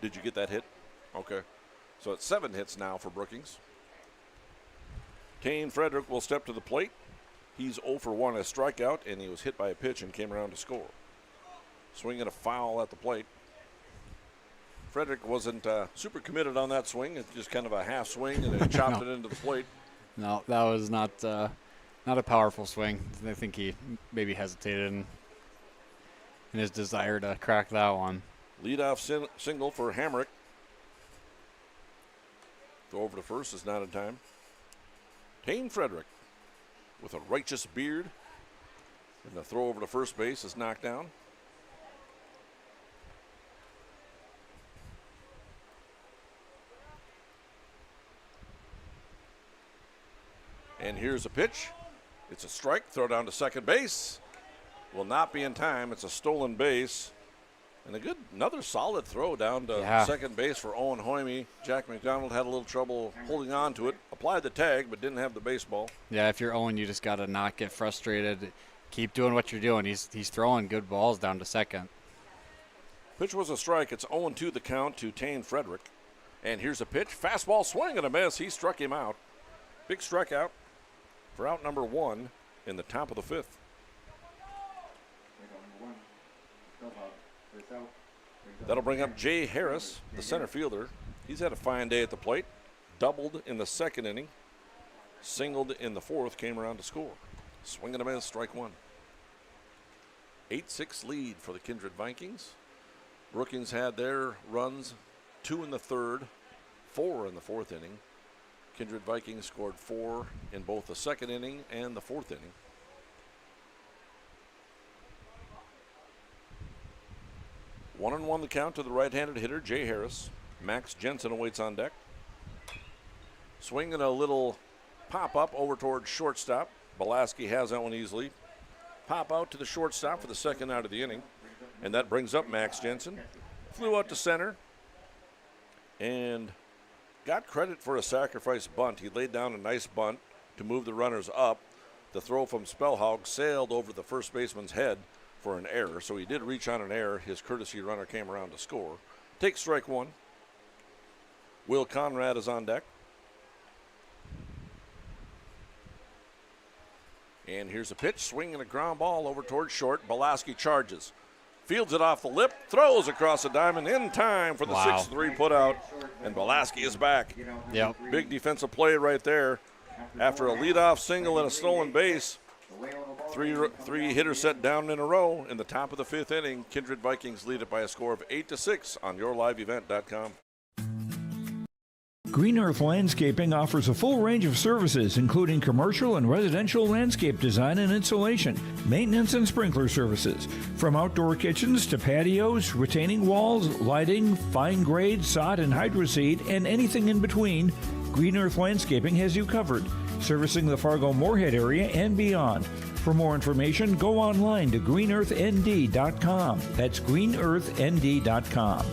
Did you get that hit? Okay. So it's 7 hits now for Brookings. Tane Frederick will step to the plate. He's 0 for 1 as strikeout, and he was hit by a pitch and came around to score. Swinging a foul at the plate. Frederick wasn't super committed on that swing. It's just kind of a half swing, and it chopped it into the plate. No, that was not a powerful swing. I think he maybe hesitated in his desire to crack that one. Leadoff single for Hamrick. Throw over to first is not in time. Tane Frederick with a righteous beard. And the throw over to first base is knocked down. And here's a pitch. It's a strike. Throw down to second base. Will not be in time. It's a stolen base. And another solid throw down to second base for Owen Hoyme. Jack McDonald had a little trouble holding on to it. Applied the tag, but didn't have the baseball. Yeah, if you're Owen, you just got to not get frustrated. Keep doing what you're doing. He's throwing good balls down to second. Pitch was a strike. It's 0-2 the count to Tane Frederick. And here's a pitch. Fastball swing and a miss. He struck him out. Big strikeout for out number 1 in the top of the 5th. That'll bring up Jay Harris, the center fielder. He's had a fine day at the plate. Doubled in the second inning. Singled in the 4th. Came around to score. Swing and a miss, strike 1. 8-6 lead for the Kindred Vikings. Brookings had their runs, 2 in the 3rd, 4 in the 4th inning. Kindred Vikings scored 4 in both the 2nd inning and the 4th inning. 1-1 the count to the right-handed hitter, Jay Harris. Max Jensen awaits on deck. Swinging a little pop-up over towards shortstop. Belaski has that one easily. Pop out to the shortstop for the second out of the inning. And that brings up Max Jensen. Flew out to center. and got credit for a sacrifice bunt. He laid down a nice bunt to move the runners up. The throw from Spellhaug sailed over the first baseman's head for an error, so he did reach on an error. His courtesy runner came around to score. Take strike one. Will Conrad is on deck. And here's a pitch, swinging a ground ball over towards short. Belaski charges. Fields it off the lip, throws across the diamond in time for the 6-3 put out, and Belaski is back. Yep. Big defensive play right there. After a leadoff single and a stolen base, three hitters set down in a row in the top of the 5th inning. Kindred Vikings lead it by a score of 8-6 on yourliveevent.com. Green Earth Landscaping offers a full range of services, including commercial and residential landscape design and installation, maintenance and sprinkler services. From outdoor kitchens to patios, retaining walls, lighting, fine grade, sod and hydroseed, and anything in between, Green Earth Landscaping has you covered, servicing the Fargo-Moorhead area and beyond. For more information, go online to greenearthnd.com. That's greenearthnd.com.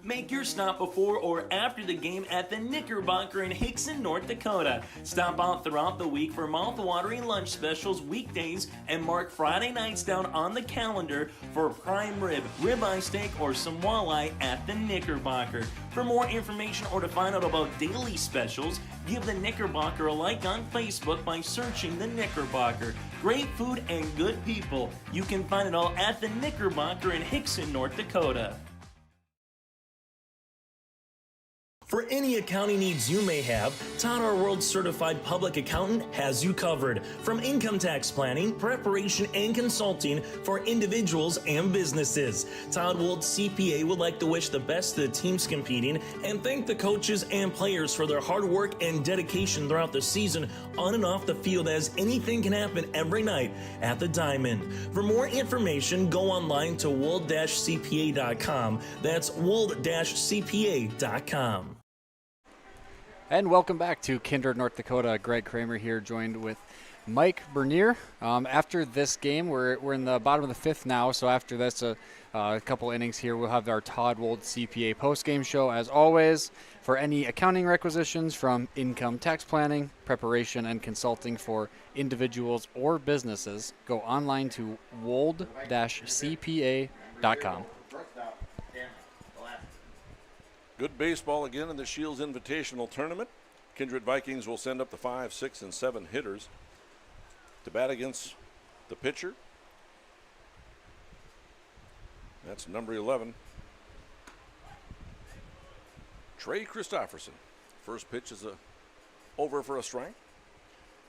Make your stop before or after the game at the Knickerbocker in Hickson, North Dakota. Stop out throughout the week for mouth-watering lunch specials weekdays and mark Friday nights down on the calendar for prime rib, ribeye steak, or some walleye at the Knickerbocker. For more information or to find out about daily specials, give the Knickerbocker a like on Facebook by searching the Knickerbocker. Great food and good people. You can find it all at the Knickerbocker in Hickson, North Dakota. For any accounting needs you may have, Todd R. World Certified Public Accountant has you covered. From income tax planning, preparation, and consulting for individuals and businesses. Todd Wold CPA would like to wish the best to the teams competing and thank the coaches and players for their hard work and dedication throughout the season on and off the field, as anything can happen every night at the Diamond. For more information, go online to wold-cpa.com. That's wold-cpa.com. And welcome back to Kindred, North Dakota. Greg Kramer here, joined with Mike Bernier. After this game, we're in the bottom of the 5th now, so after this, a couple innings here, we'll have our Todd Wold CPA postgame show. As always, for any accounting requisitions from income tax planning, preparation, and consulting for individuals or businesses, go online to wold-cpa.com. Good baseball again in the Shields Invitational Tournament. Kindred Vikings will send up the 5, 6, and 7 hitters to bat against the pitcher. That's number 11, Trey Christopherson. First pitch is over for a strike.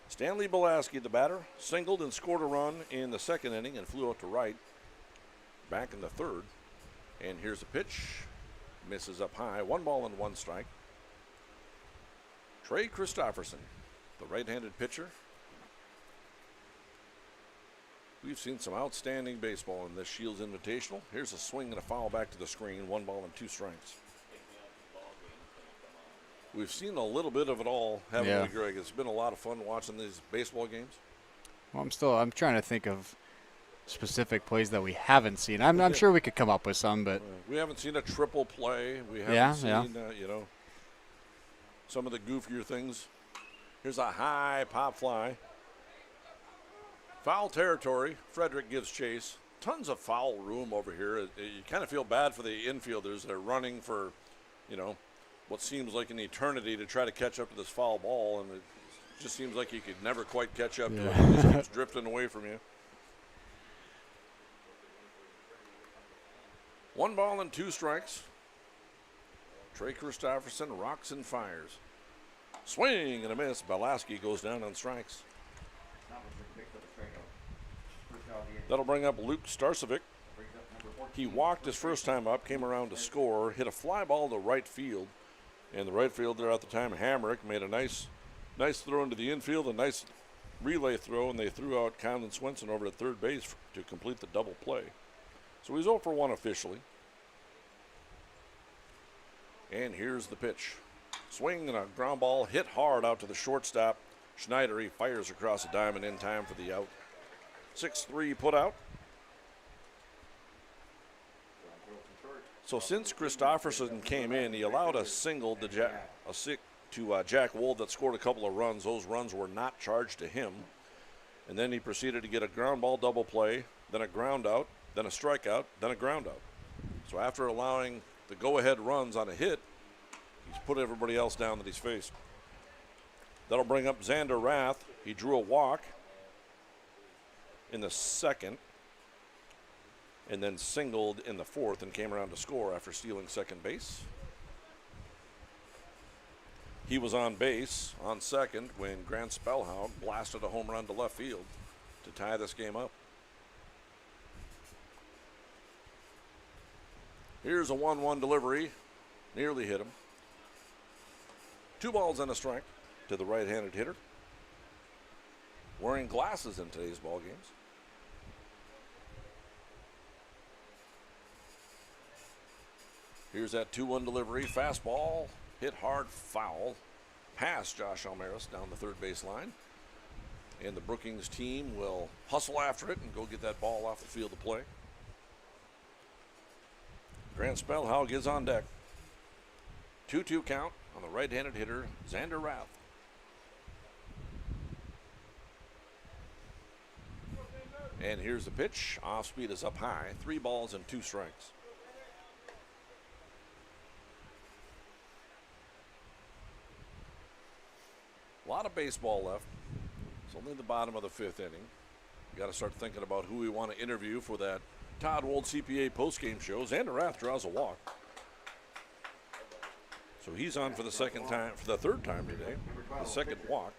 Stanley Belaski, the batter, singled and scored a run in the 2nd inning and flew out to right. Back in the 3rd. And here's the pitch. Misses up high. 1 ball and 1 strike. Trey Christopherson, the right-handed pitcher. We've seen some outstanding baseball in this Shields Invitational. Here's a swing and a foul back to the screen. 1 ball and 2 strikes. We've seen a little bit of it all, haven't we, Greg? It's been a lot of fun watching these baseball games. Well, I'm trying to think of specific plays that we haven't seen. I'm sure we could come up with some, but we haven't seen a triple play. We haven't seen some of the goofier things. Here's a high pop fly. Foul territory. Frederick gives chase. Tons of foul room over here. You kind of feel bad for the infielders. They're running for, what seems like an eternity to try to catch up to this foul ball, and it just seems like you could never quite catch up to it. It just keeps drifting away from you. 1 ball and 2 strikes. Trey Christopherson rocks and fires. Swing and a miss. Belaski goes down on strikes. That'll bring up Luke Starcevic. He walked his first time up, came around to score, hit a fly ball to right field. And the right fielder at the time, Hamrick, made a nice throw into the infield, a nice relay throw, and they threw out Conlon Swenson over to third base to complete the double play. So he's 0 for 1 officially. And here's the pitch. Swing and a ground ball hit hard out to the shortstop. Schneider, he fires across the diamond in time for the out. 6-3 put out. So since Christofferson came in, he allowed a single to Jack Wold that scored a couple of runs. Those runs were not charged to him. And then he proceeded to get a ground ball double play, then a ground out, then a strikeout, then a ground out. So after allowing the go-ahead runs on a hit, he's put everybody else down that he's faced. That'll bring up Xander Rath. He drew a walk in the second and then singled in the fourth and came around to score after stealing second base. He was on base on second when Grant Spellhaug blasted a home run to left field to tie this game up. Here's a 1-1 delivery. Nearly hit him. 2 balls and a strike to the right-handed hitter. Wearing glasses in today's ball games. Here's that 2-1 delivery. Fastball. Hit hard, foul, past Josh Almaris down the third base line. And the Brookings team will hustle after it and go get that ball off the field of play. Grant Spellhaug is on deck. 2-2 count on the right-handed hitter, Xander Rath. And here's the pitch. Off speed is up high. 3 balls and 2 strikes. A lot of baseball left. It's only the bottom of the 5th inning. You got to start thinking about who we want to interview for that Todd Wold CPA postgame show. Xander Rath draws a walk. So he's on for the third time today. The second walk.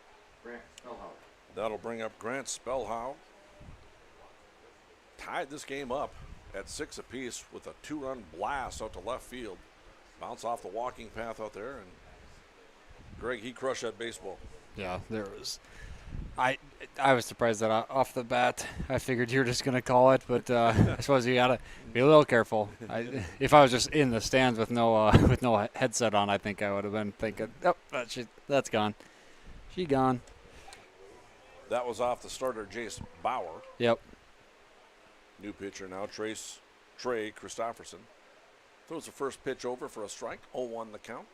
That'll bring up Grant Spellhaug. Tied this game up at 6 apiece with a 2-run blast out to left field. Bounce off the walking path out there, and Greg, he crushed that baseball. Yeah, there was. I was surprised that off the bat. I figured you were just going to call it, but I suppose you got to be a little careful. If I was just in the stands with no headset on, I think I would have been thinking, oh, that's gone. She gone. That was off the starter, Jace Bauer. Yep. New pitcher now, Trey Christofferson. Throws the first pitch over for a strike. 0-1 the count.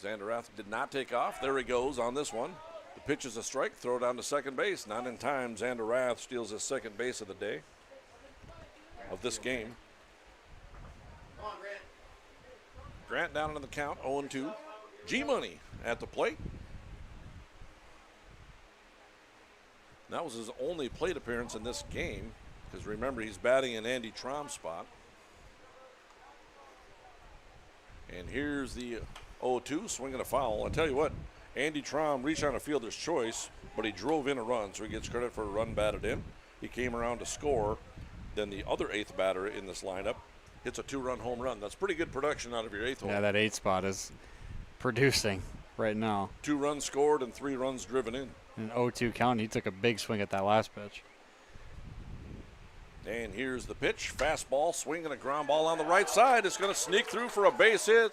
Xander Rath did not take off. There he goes on this one. The pitch is a strike. Throw down to second base. Not in time. Xander Rath steals his second base of the day, of this game. Grant down in the count, 0-2. G-Money at the plate. That was his only plate appearance in this game, because remember, he's batting in Andy Trom's spot. And here's the 0-2, swinging a foul. I tell you what, Andy Trom reached on a fielder's choice, but he drove in a run, so he gets credit for a run batted in. He came around to score. Then the other 8th batter in this lineup hits a 2-run home run. That's pretty good production out of your 8th hole. Yeah, that 8 spot is producing right now. 2 runs scored and 3 runs driven in. An 0-2 count. He took a big swing at that last pitch. And here's the pitch. Fastball, swinging a ground ball on the right side. It's going to sneak through for a base hit.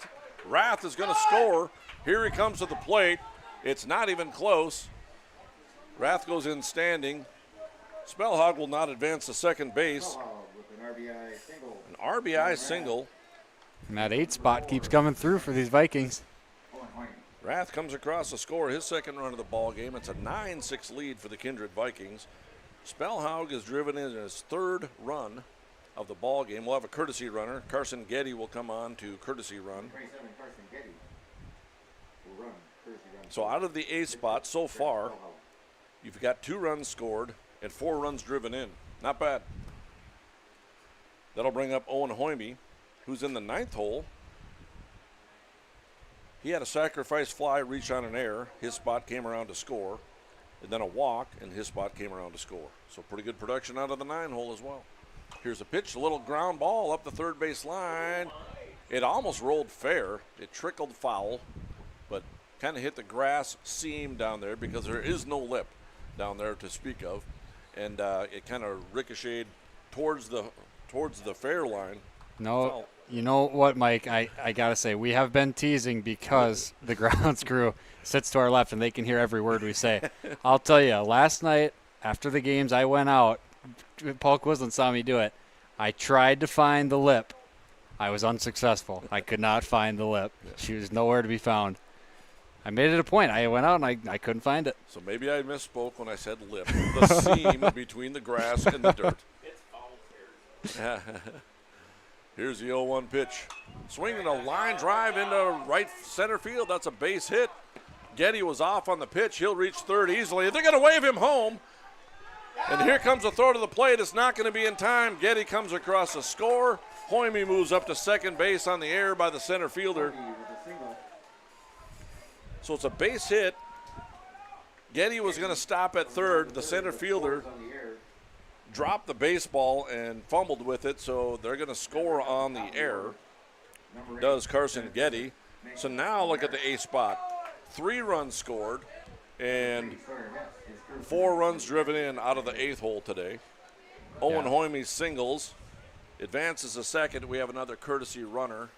Rath is going to score. Here he comes to the plate. It's not even close. Rath goes in standing. Spellhaug will not advance to second base. An RBI single. And that 8 spot keeps coming through for these Vikings. Rath comes across to score his second run of the ball game. It's a 9-6 lead for the Kindred Vikings. Spellhaug is driven in his 3rd run of the ball game. We'll have a courtesy runner. Carson Getty will come on to courtesy run. So out of the 8 spot so far, you've got 2 runs scored and 4 runs driven in. Not bad. That'll bring up Owen Hoyme, who's in the 9th hole. He had a sacrifice fly reach on an error. His spot came around to score. And then a walk, and his spot came around to score. So pretty good production out of the 9 hole as well. Here's a pitch, a little ground ball up the third base line. It almost rolled fair. It trickled foul, but kind of hit the grass seam down there because there is no lip down there to speak of. And it kind of ricocheted towards the fair line. No, Foul. You know what, Mike? I got to say, we have been teasing because the grounds crew sits to our left and they can hear every word we say. I'll tell you, last night after the games, I went out. Paul Quislen saw me do it. I tried to find the lip. I was unsuccessful. I could not find the lip. She was nowhere to be found. I made it a point. I went out and I couldn't find it. So maybe I misspoke when I said lip. The seam between the grass and the dirt. Here's the 0-1 pitch. Swinging a line drive into right center field. That's a base hit. Getty was off on the pitch. He'll reach third easily. They're going to wave him home. And here comes a throw to the plate. It's not going to be in time. Getty comes across the score. Hoyme moves up to second base on the air by the center fielder. So it's a base hit. Getty was going to stop at third. The center fielder dropped the baseball and fumbled with it, so they're going to score on the air. Does Carson Getty. So now look at the eighth spot. 3 runs scored and 4 runs driven in out of the 8th hole today. Owen Hoyme singles. Advances a second. We have another courtesy runner.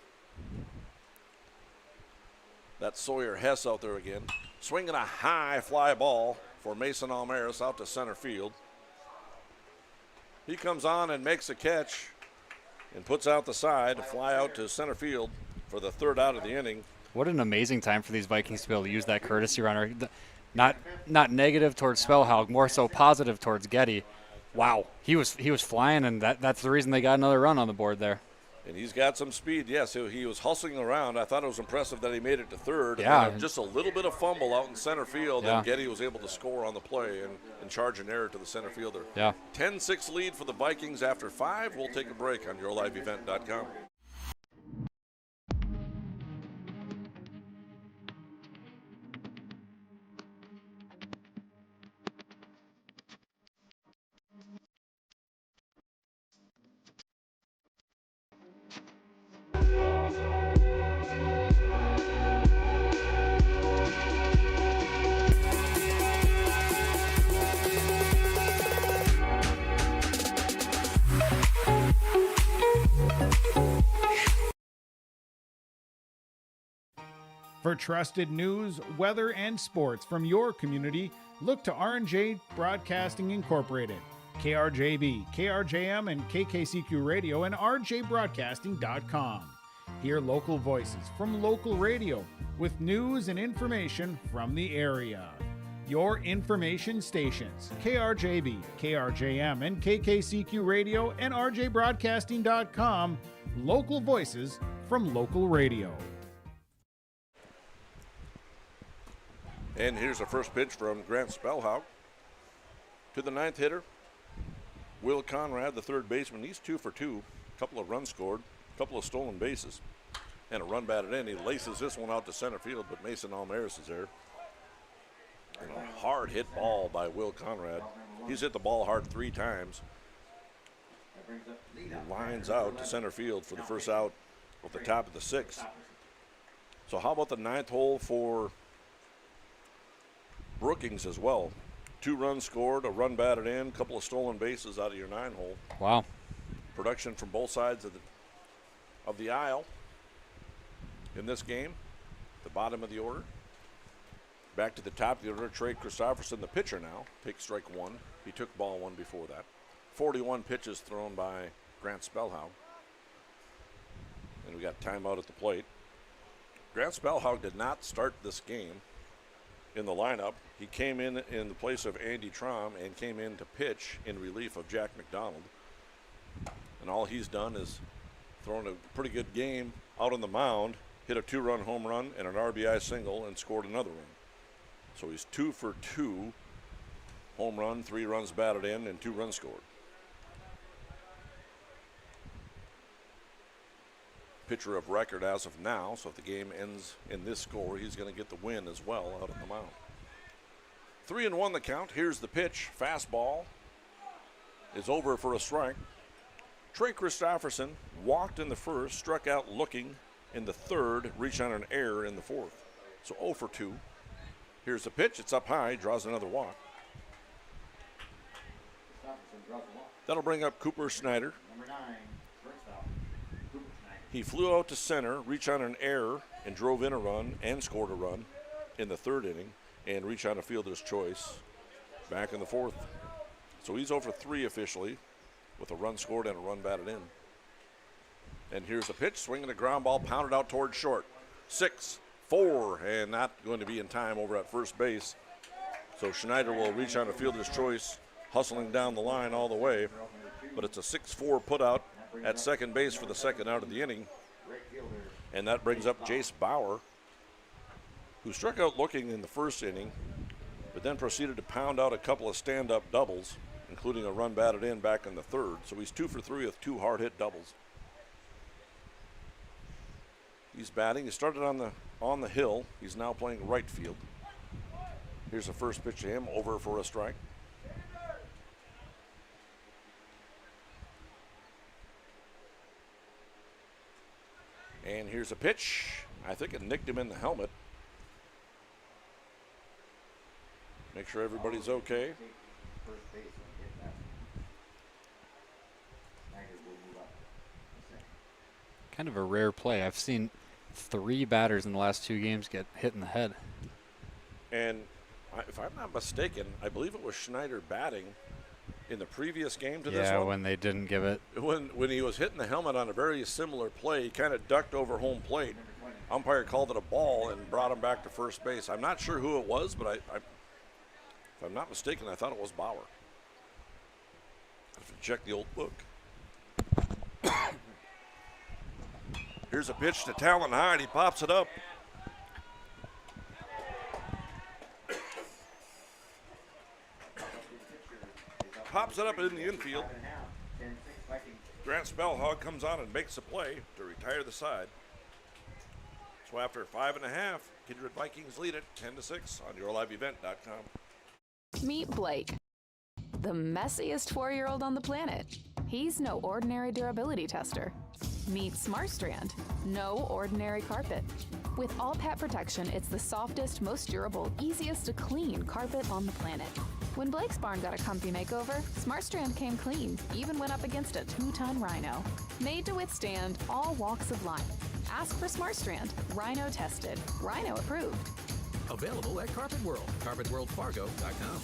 That's Sawyer Hess out there again. Swinging a high fly ball for Mason Almaris out to center field. He comes on and makes a catch and puts out the side to fly out to center field for the 3rd out of the inning. What an amazing time for these Vikings to be able to use that courtesy runner. Not negative towards Spellhaug, more so positive towards Getty. Wow, he was flying, and that's the reason they got another run on the board there. And he's got some speed. Yes, he was hustling around. I thought it was impressive that he made it to third. Yeah. And just a little bit of fumble out in center field, and Getty was able to score on the play and charge an error to the center fielder. Yeah. 10-6 lead for the Vikings after 5. We'll take a break on yourliveevent.com. For trusted news, weather, and sports from your community, look to R&J Broadcasting Incorporated, KRJB, KRJM, and KKCQ Radio, and rjbroadcasting.com. Hear local voices from local radio with news and information from the area. Your information stations, KRJB, KRJM, and KKCQ Radio, and rjbroadcasting.com. Local voices from local radio. And here's the first pitch from Grant Spellhaug to the 9th hitter, Will Conrad, the 3rd baseman. He's 2 for 2, a couple of runs scored, a couple of stolen bases, and a run batted in. He laces this one out to center field, but Mason Almaris is there. And a hard hit ball by Will Conrad. He's hit the ball hard 3 times. He lines out to center field for the first out at the top of the 6th. So how about the 9th hole for Brookings as well? 2 runs scored, a run batted in, a couple of stolen bases out of your 9 hole. Wow. Production from both sides of the aisle in this game. The bottom of the order. Back to the top of the order, Trey Christopherson, the pitcher now, takes strike 1. He took ball 1 before that. 41 pitches thrown by Grant Spellhaug. And we got timeout at the plate. Grant Spellhaug did not start this game in the lineup. He came in the place of Andy Traum and came in to pitch in relief of Jack McDonald. And all he's done is thrown a pretty good game out on the mound, hit a 2-run home run and an RBI single, and scored another run. So he's 2 for 2, home run, 3 runs batted in, and 2 runs scored. Pitcher of record as of now, so if the game ends in this score, he's going to get the win as well out on the mound. 3-1 the count. Here's the pitch. Fastball is over for a strike. Trey Christopherson walked in the 1st, struck out looking in the 3rd, reached on an error in the 4th. So 0 for 2. Here's the pitch. It's up high, draws another walk. That'll bring up Cooper Schneider. Number 9, shortstop, Cooper Schneider. He flew out to center, reached on an error, and drove in a run and scored a run in the 3rd inning, and reached on a fielder's choice back in the 4th. So he's over 3 officially. with a run scored and a run batted in. And here's a pitch, swinging a ground ball, pounded out towards short. 6-4, and not going to be in time over at first base. So Schneider will reach on a fielder's choice, hustling down the line all the way. But it's a 6-4 putout at second base for the second out of the inning. And that brings up Jace Bauer, who struck out looking in the first inning, but then proceeded to pound out a couple of stand-up doubles, including a run batted in back in the third. So he's 2 for 3 with 2 hard-hit doubles. He's batting. He started on the hill. He's now playing right field. Here's the first pitch to him, over for a strike. And here's a pitch. I think it nicked him in the helmet. Make sure everybody's okay. Kind of a rare play. I've seen 3 batters in the last 2 games get hit in the head. And if I'm not mistaken, I believe it was Schneider batting in the previous game to this one. Yeah, when they didn't give it. When he was hitting the helmet on a very similar play, he kind of ducked over home plate. Umpire called it a ball and brought him back to first base. I'm not sure who it was, but if I'm not mistaken, I thought it was Bauer. I have to check the old book. Here's a pitch to Talon High, and he pops it up. Pops it up in the infield. Grant Spellhog comes on and makes a play to retire the side. So after 5.5, Kindred Vikings lead it 10-6 on yourliveevent.com. Meet Blake, the messiest 4-year-old on the planet. He's no ordinary durability tester. Meet Smartstrand, no ordinary carpet. With all pet protection, it's the softest, most durable, easiest to clean carpet on the planet. When Blake's barn got a comfy makeover, Smartstrand came clean, even went up against a 2-ton rhino. Made to withstand all walks of life. Ask for Smartstrand, rhino tested, rhino approved. Available at Carpet World, carpetworldfargo.com.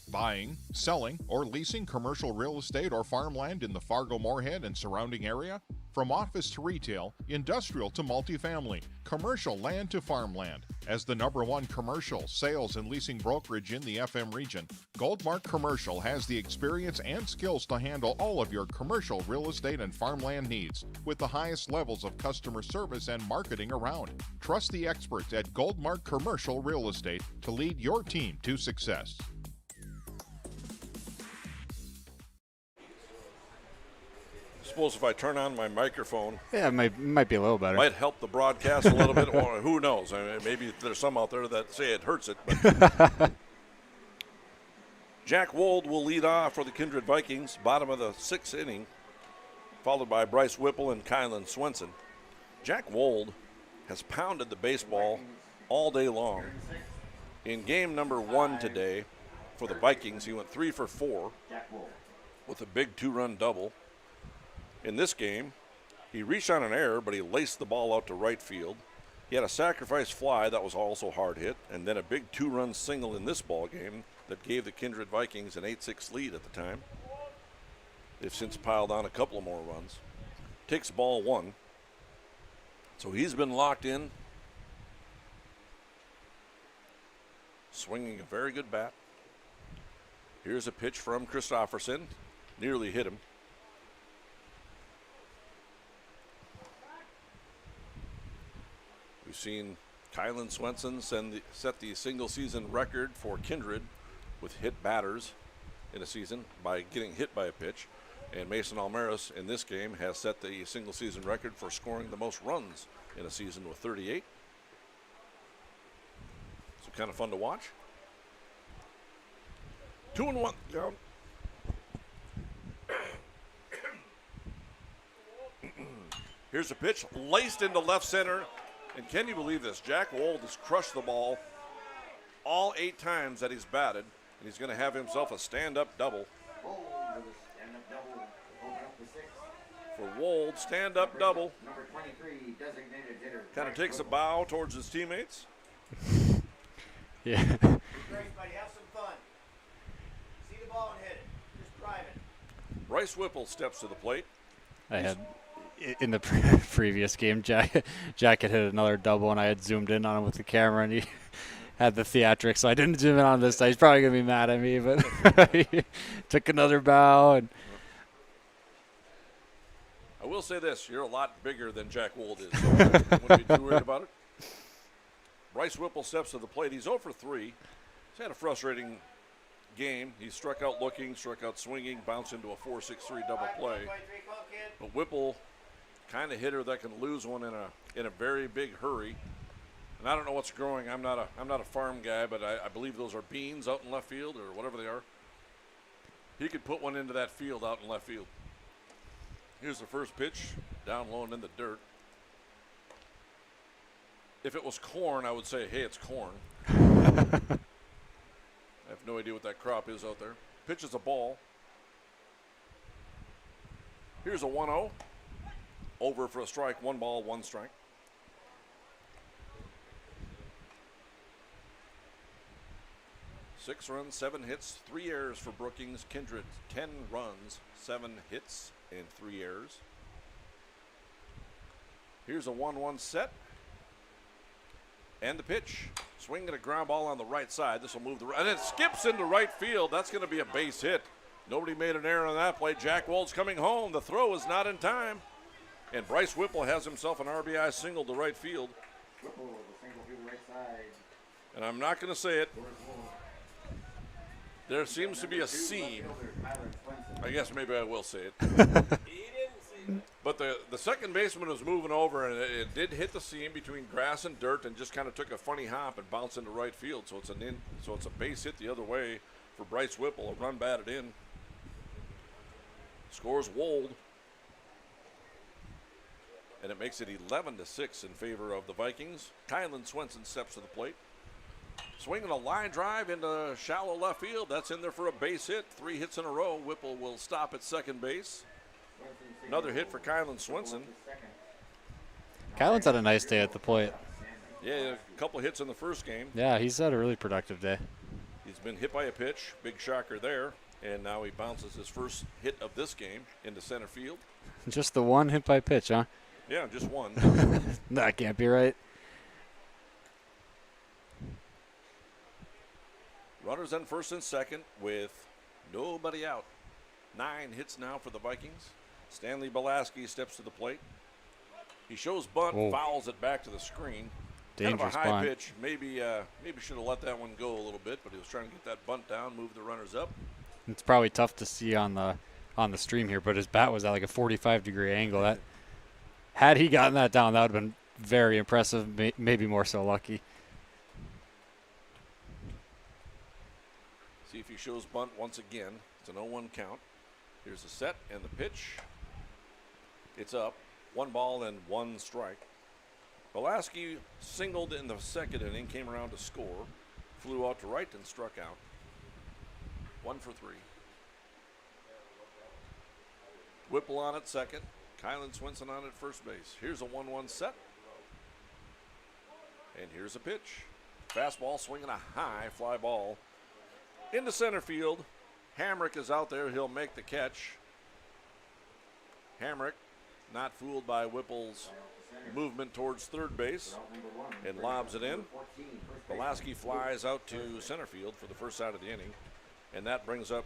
Buying, selling, or leasing commercial real estate or farmland in the Fargo-Moorhead and surrounding area? From office to retail, industrial to multifamily, commercial land to farmland. As the #1 commercial, sales, and leasing brokerage in the FM region, Goldmark Commercial has the experience and skills to handle all of your commercial real estate and farmland needs with the highest levels of customer service and marketing around. Trust the experts at Goldmark Commercial Real Estate to lead your team to success. Suppose if I turn on my microphone, Yeah, it might be a little better. might help the broadcast a little bit, or who knows? I mean, maybe there's some out there that say it hurts it. But Jack Wold will lead off for the Kindred Vikings, bottom of the 6th inning, followed by Bryce Whipple and Kylan Swenson. Jack Wold has pounded the baseball all day long. In game number 1 today for the Vikings, he went 3 for 4 with a big 2-run double. In this game, he reached on an error, but he laced the ball out to right field. He had a sacrifice fly that was also hard hit, and then a big 2-run single in this ball game that gave the Kindred Vikings an 8-6 lead at the time. They've since piled on a couple of more runs. Takes ball 1. So he's been locked in. Swinging a very good bat. Here's a pitch from Christofferson. Nearly hit him. We've seen Kylan Swenson set the single-season record for Kindred with hit batters in a season by getting hit by a pitch. And Mason Almaris in this game has set the single-season record for scoring the most runs in a season with 38. So kind of fun to watch. 2-1 down. Here's a pitch laced into left center. And can you believe this? Jack Wold has crushed the ball all 8 times that he's batted, and he's going to have himself a stand-up double. For Wold, stand-up double. Kind of takes a bow towards his teammates. Yeah. Everybody have some fun. See Bryce Whipple steps to the plate. I had in the previous game, Jack had hit another double, and I had zoomed in on him with the camera, and he had the theatrics, so I didn't zoom in on this side. He's probably going to be mad at me, but he took another bow. And I will say this, you're a lot bigger than Jack Wold is, so I wouldn't be too worried about it. Bryce Whipple steps to the plate. He's 0 for 3. He's had a frustrating game. He struck out looking, struck out swinging, bounced into a 4-6-3 double play. But Whipple, kind of hitter that can lose one in a very big hurry. And I don't know what's growing. I'm not a farm guy, but I believe those are beans out in left field or whatever they are. He could put one into that field out in left field. Here's the first pitch, down low and in the dirt. If it was corn, I would say, hey, it's corn. I have no idea what that crop is out there. Pitch is a ball. Here's a 1-0. Over for a strike, 1 ball, 1 strike. Six runs, 7 hits, 3 errors for Brookings. Kindred, 10 runs, 7 hits, and 3 errors. Here's a 1-1 set. And the pitch. Swinging a ground ball on the right side. This will move and it skips into right field. That's going to be a base hit. Nobody made an error on that play. Jack Wold's coming home. The throw is not in time. And Bryce Whipple has himself an RBI single to right field. Whipple with a single to the right side. And I'm not going to say it. There seems to be a seam. I guess maybe I will say it. But the second baseman was moving over, and it did hit the seam between grass and dirt, and just kind of took a funny hop and bounced into right field. So it's a base hit the other way for Bryce Whipple. A run batted in. Scores Wold, and it makes it 11-6 in favor of the Vikings. Kylan Swenson steps to the plate. Swinging a line drive into shallow left field. That's in there for a base hit. 3 hits in a row. Whipple will stop at second base. Another hit for Kylan Swenson. Kylan's had a nice day at the plate. Yeah, a couple hits in the first game. Yeah, he's had a really productive day. He's been hit by a pitch. Big shocker there. And now he bounces his first hit of this game into center field. Just the one hit by pitch, huh? Yeah, just one. That can't be right. Runners in first and second with nobody out. 9 hits now for the Vikings. Stanley Belaski steps to the plate. He shows bunt, fouls it back to the screen. Dangerous kind of a high bunt. pitch. Maybe should have let that one go a little bit, but he was trying to get that bunt down, move the runners up. It's probably tough to see on the stream here, but his bat was at like a 45-degree angle. That had he gotten that down, that would have been very impressive, maybe more so lucky. See if he shows bunt once again. It's an 0-1 count. Here's the set and the pitch. It's up. 1 ball and 1 strike. Belaski singled in the second inning, came around to score, flew out to right and struck out. 1 for 3. Whipple on at second. Kylan Swenson on at first base. Here's a 1-1 set. And here's a pitch. Fastball swinging a high fly ball into center field. Hamrick is out there. He'll make the catch. Hamrick not fooled by Whipple's movement towards third base and lobs it in. Belaski flies out to center field for the first out of the inning. And that brings up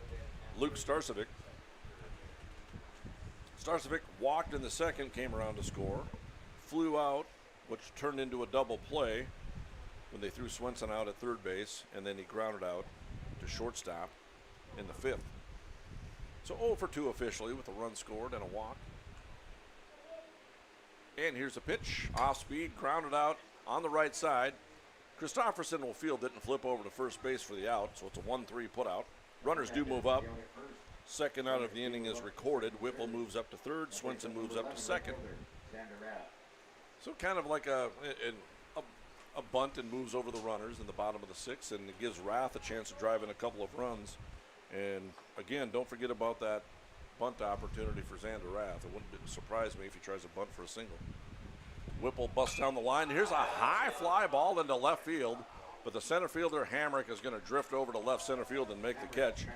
Luke Starcevic. Starcevic walked in the second, came around to score. Flew out, which turned into a double play when they threw Swenson out at third base, and then he grounded out to shortstop in the fifth. So 0 for 2 officially with a run scored and a walk. And here's a pitch, off speed, grounded out on the right side. Christopherson will field it and flip over to first base for the out, so it's a 1-3 put out. Runners do move up. Second out of the inning is recorded. Whipple moves up to third, Swenson moves up to second. So kind of like a bunt and moves over the runners in the bottom of the sixth, and it gives Rath a chance to drive in a couple of runs. And again, don't forget about that bunt opportunity for Xander Rath. It wouldn't surprise me if he tries a bunt for a single. Whipple busts down the line. Here's a high fly ball into left field, but the center fielder Hamrick is going to drift over to left center field and make the catch.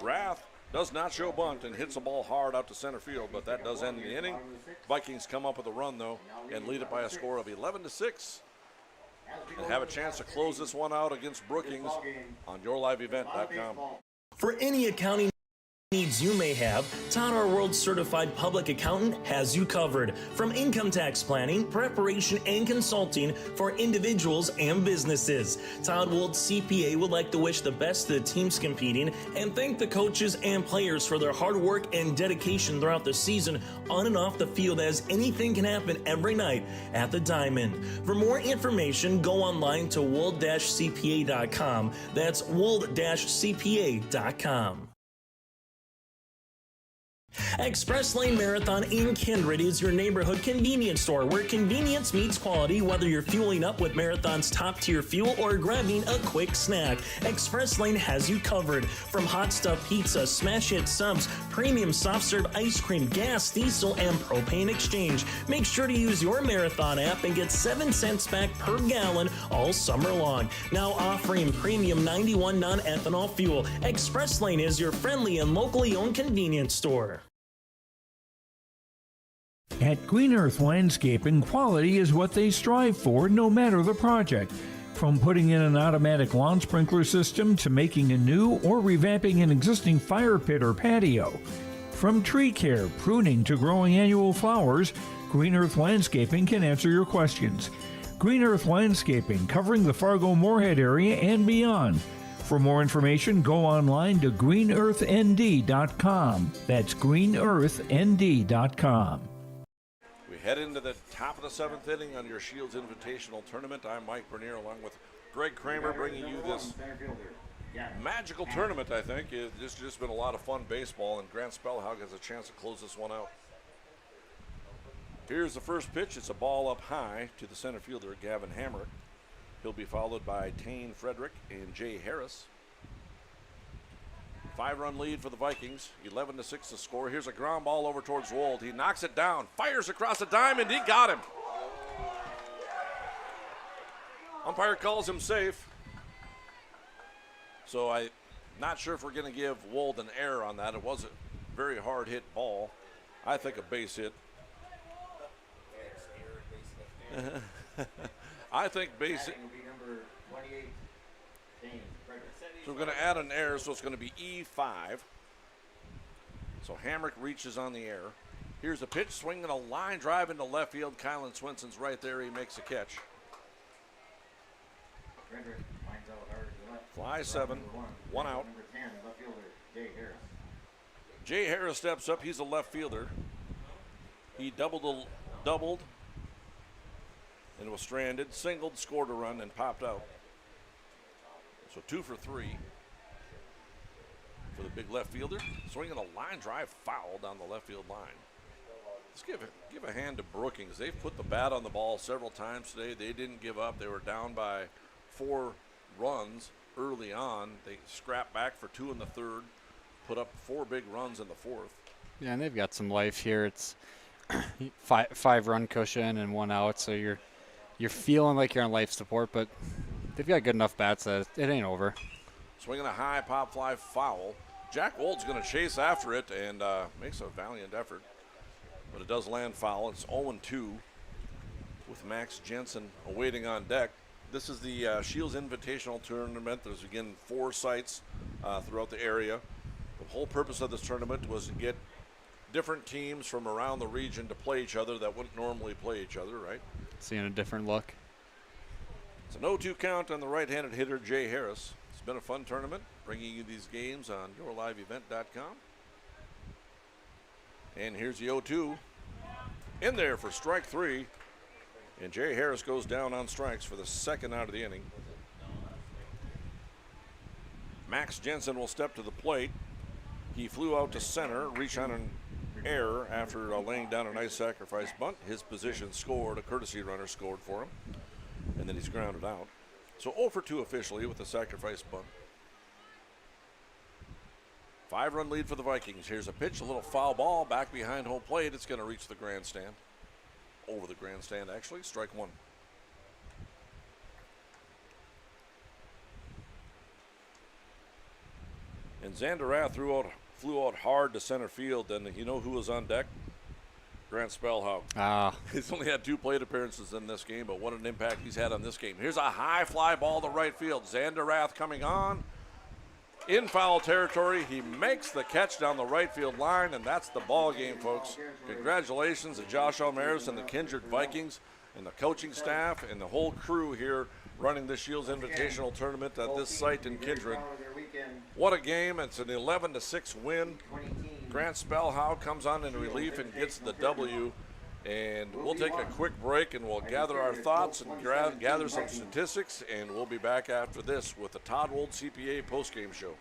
Rath Does not show bunt and hits the ball hard out to center field, but that does end the inning. Vikings come up with a run, though, and lead it by a score of 11-6. And have a chance to close this one out against Brookings on yourliveevent.com. For any accounting needs you may have, Todd R. World Certified Public Accountant has you covered. From income tax planning, preparation, and consulting for individuals and businesses. Todd Wold CPA would like to wish the best to the teams competing and thank the coaches and players for their hard work and dedication throughout the season on and off the field, as anything can happen every night at the Diamond. For more information, go online to wold-cpa.com. That's wold-cpa.com. Express Lane Marathon in Kindred is your neighborhood convenience store where convenience meets quality, whether you're fueling up with Marathon's top-tier fuel or grabbing a quick snack. Express Lane has you covered. From hot stuff pizza, smash hit subs, premium soft serve ice cream, gas, diesel, and propane exchange. Make sure to use your Marathon app and get 7 cents back per gallon all summer long. Now offering premium 91 non-ethanol fuel. Express Lane is your friendly and locally owned convenience store. At Green Earth Landscaping, quality is what they strive for, no matter the project. From putting in an automatic lawn sprinkler system to making a new or revamping an existing fire pit or patio. From tree care, pruning to growing annual flowers, Green Earth Landscaping can answer your questions. Green Earth Landscaping, covering the Fargo-Moorhead area and beyond. For more information, go online to greenearthnd.com. That's greenearthnd.com. Head into the top of the 7th inning on your Shields Invitational Tournament. I'm Mike Bernier along with Greg Kramer bringing you this magical tournament, I think. It's just been a lot of fun baseball, and Grant Spellhaug has a chance to close this one out. Here's the first pitch. It's a ball up high to the center fielder, Gavin Hamrick. He'll be followed by Tane Frederick and Jay Harris. 5-run lead for the Vikings, 11-6 to score. Here's a ground ball over towards Wold. He knocks it down, fires across the diamond. He got him. Umpire calls him safe. So I'm not sure if we're going to give Wold an error on that. It was a very hard hit ball. I think a base hit. I think base hit. So we're going to add an error, so it's going to be E5. So Hamrick reaches on the air. Here's a pitch, swinging a line drive into left field. Kylan Swinson's right there. He makes a catch. Fly 7, 1 out. Jay Harris steps up. He's a left fielder. He doubled and was stranded, singled, scored a run, and popped out. So 2 for 3 for the big left fielder. Swinging a line drive foul down the left field line. Let's give a hand to Brookings. They've put the bat on the ball several times today. They didn't give up. They were down by 4 runs early on. They scrapped back for 2 in the 3rd, put up 4 big runs in the 4th. Yeah, and they've got some life here. It's 5-run cushion and 1 out, so you're feeling like you're on life support, but they've got good enough bats that it ain't over. Swinging a high pop fly foul. Jack Wold's going to chase after it and makes a valiant effort, but it does land foul. It's 0-2 with Max Jensen awaiting on deck. This is the Shields Invitational Tournament. There's, again, 4 sites throughout the area. The whole purpose of this tournament was to get different teams from around the region to play each other that wouldn't normally play each other, right? Seeing a different look. It's an 0-2 count on the right-handed hitter, Jay Harris. It's been a fun tournament, bringing you these games on yourliveevent.com. And here's the 0-2 in there for strike 3. And Jay Harris goes down on strikes for the 2nd out of the inning. Max Jensen will step to the plate. He flew out to center, reached on an error after laying down a nice sacrifice bunt. His position scored, a courtesy runner scored for him, and then he's grounded out. So 0 for 2 officially with the sacrifice bunt. 5-run lead for the Vikings. Here's a pitch, a little foul ball back behind home plate. It's going to reach the grandstand. Over the grandstand, actually. Strike 1. And Xander Rath threw out flew out hard to center field, and you know who was on deck? Grant Spellhaug. He's only had 2 plate appearances in this game, but what an impact he's had on this game. Here's a high fly ball to right field. Zanderath coming on. In foul territory, he makes the catch down the right field line, and that's the ball game, folks. Congratulations to Josh Almaris and the Kindred Vikings and the coaching staff and the whole crew here running the Shields Invitational Tournament at this site in Kindred. What a game. It's an 11-6 win. Grant Spellhaug comes on in relief and gets the W. And we'll take a quick break, and we'll gather our thoughts and gather some statistics, and we'll be back after this with the Todd Wold CPA postgame show.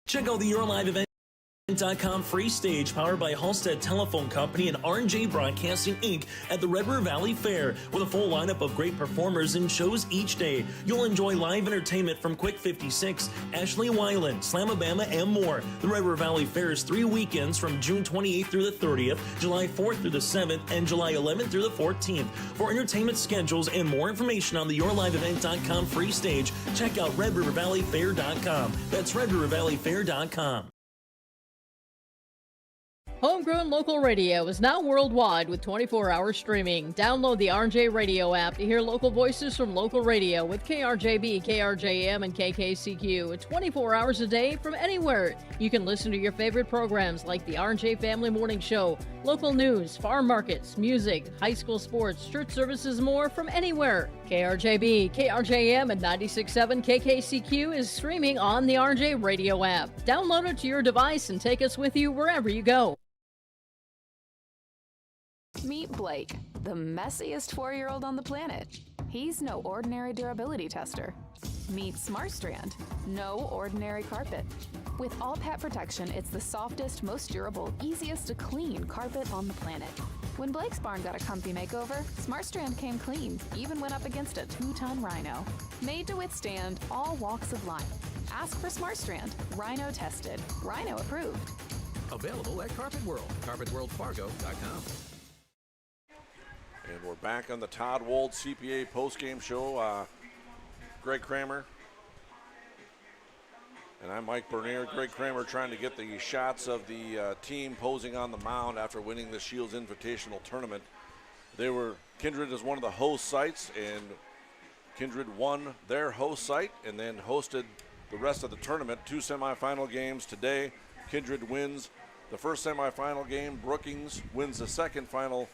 Check out the Your Live Event.com free stage powered by Halstead Telephone Company and R&J Broadcasting Inc. at the Red River Valley Fair with a full lineup of great performers and shows each day. You'll enjoy live entertainment from Quick 56, Ashley Weiland, Slamabama, and more. The Red River Valley Fair is 3 weekends from June 28th through the 30th, July 4th through the 7th, and July 11th through the 14th. For entertainment schedules and more information on the YourLiveEvent.com free stage, check out RedRiverValleyFair.com. That's RedRiverValleyFair.com. Homegrown local radio is now worldwide with 24-hour streaming. Download the RJ Radio app to hear local voices from local radio with KRJB, KRJM, and KKCQ 24 hours a day from anywhere. You can listen to your favorite programs like the RJ Family Morning Show, local news, farm markets, music, high school sports, church services, more from anywhere. KRJB, KRJM, and 96.7 KKCQ is streaming on the RJ Radio app. Download it to your device and take us with you wherever you go. Meet Blake, the messiest 4-year-old on the planet. He's no ordinary durability tester. Meet SmartStrand, no ordinary carpet. With all pet protection, it's the softest, most durable, easiest to clean carpet on the planet. When Blake's barn got a comfy makeover, SmartStrand came clean, even went up against a 2-ton rhino. Made to withstand all walks of life. Ask for SmartStrand, rhino tested, rhino approved. Available at Carpet World, carpetworldfargo.com. And we're back on the Todd Wold CPA postgame show. Greg Kramer. And I'm Mike Bernier. Greg Kramer trying to get the shots of the team posing on the mound after winning the Shields Invitational Tournament. Kindred is one of the host sites, and Kindred won their host site and then hosted the rest of the tournament. 2 semifinal games today. Kindred wins the first semifinal game. Brookings wins the second semifinal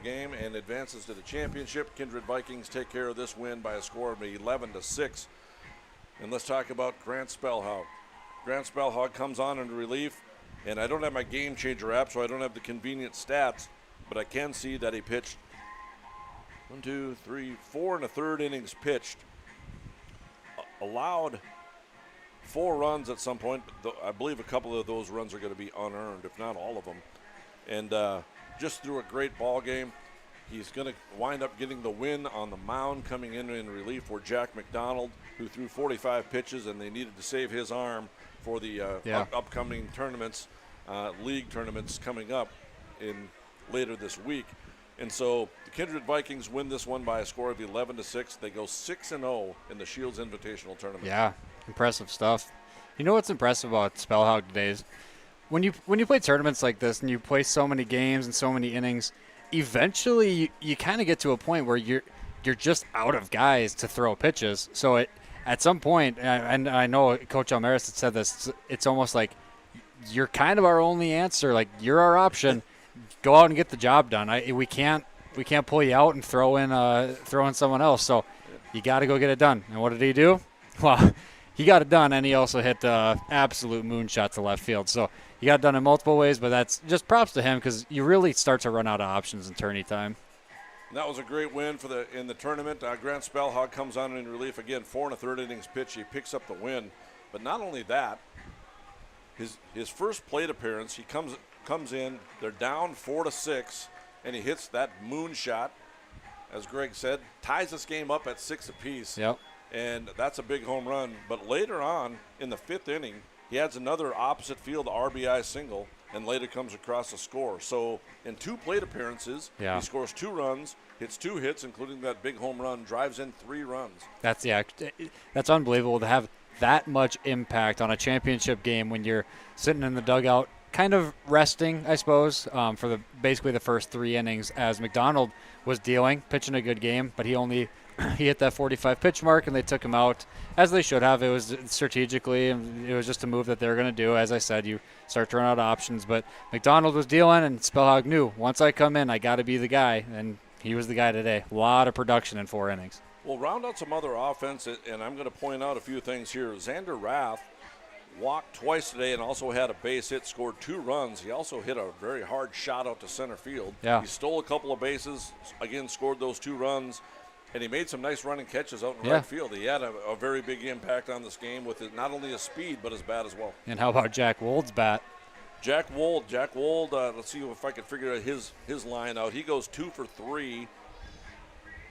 game and advances to the championship. Kindred Vikings take care of this win by a score of 11-6. And let's talk about Grant Spellhaug. Grant Spellhaug comes on in relief, and I don't have my game changer app, so I don't have the convenient stats, but I can see that he pitched 4 1/3 innings pitched, allowed 4 runs at some point, but I believe a couple of those runs are going to be unearned, if not all of them. And just threw a great ball game. He's going to wind up getting the win on the mound, coming in relief for Jack McDonald, who threw 45 pitches, and they needed to save his arm for the upcoming tournaments, league tournaments coming up later this week. And so the Kindred Vikings win this one by a score of 11-6. They go 6-0 in the Shields Invitational Tournament. Yeah, impressive stuff. You know what's impressive about Spellhaug today is when you play tournaments like this and you play so many games and so many innings, eventually you kind of get to a point where you're just out of guys to throw pitches. So at some point, and I know Coach Almaris had said this, it's almost like you're kind of our only answer. Like, you're our option. Go out and get the job done. We can't pull you out and throw in someone else. So you got to go get it done. And what did he do? Well, he got it done, and he also hit absolute moonshot to left field. So he got it done in multiple ways, but that's just props to him because you really start to run out of options in tourney time. And that was a great win in the tournament. Grant Spellhaug comes on in relief again, 4 1/3 innings pitch. He picks up the win, but not only that, his first plate appearance, he comes in. They're down 4-6, and he hits that moonshot, as Greg said, ties this game up at 6 apiece. Yep. And that's a big home run. But later on in the 5th inning, he adds another opposite field RBI single, and later comes across a score. So in 2 plate appearances, he scores 2 runs, hits 2 hits, including that big home run, drives in 3 runs. That's unbelievable to have that much impact on a championship game when you're sitting in the dugout, kind of resting, I suppose, for basically the first 3 innings, as McDonald was dealing, pitching a good game, but he hit that 45 pitch mark and they took him out, as they should have. It was strategically, and it was just a move that they were going to do. As I said, you start to run out of options, but McDonald was dealing, and Spellhog knew, once I come in, I got to be the guy, and he was the guy today. A lot of production in 4 innings. We'll round out some other offense, and I'm going to point out a few things here. Xander Rath walked twice today and also had a base hit, scored 2 runs. He also hit a very hard shot out to center field. Yeah. He stole a couple of bases, again scored those 2 runs, and he made some nice running catches out in right field. He had a very big impact on this game with not only his speed but his bat as well. And how about Jack Wold's bat? Jack Wold, let's see if I can figure out his line out. He goes 2 for 3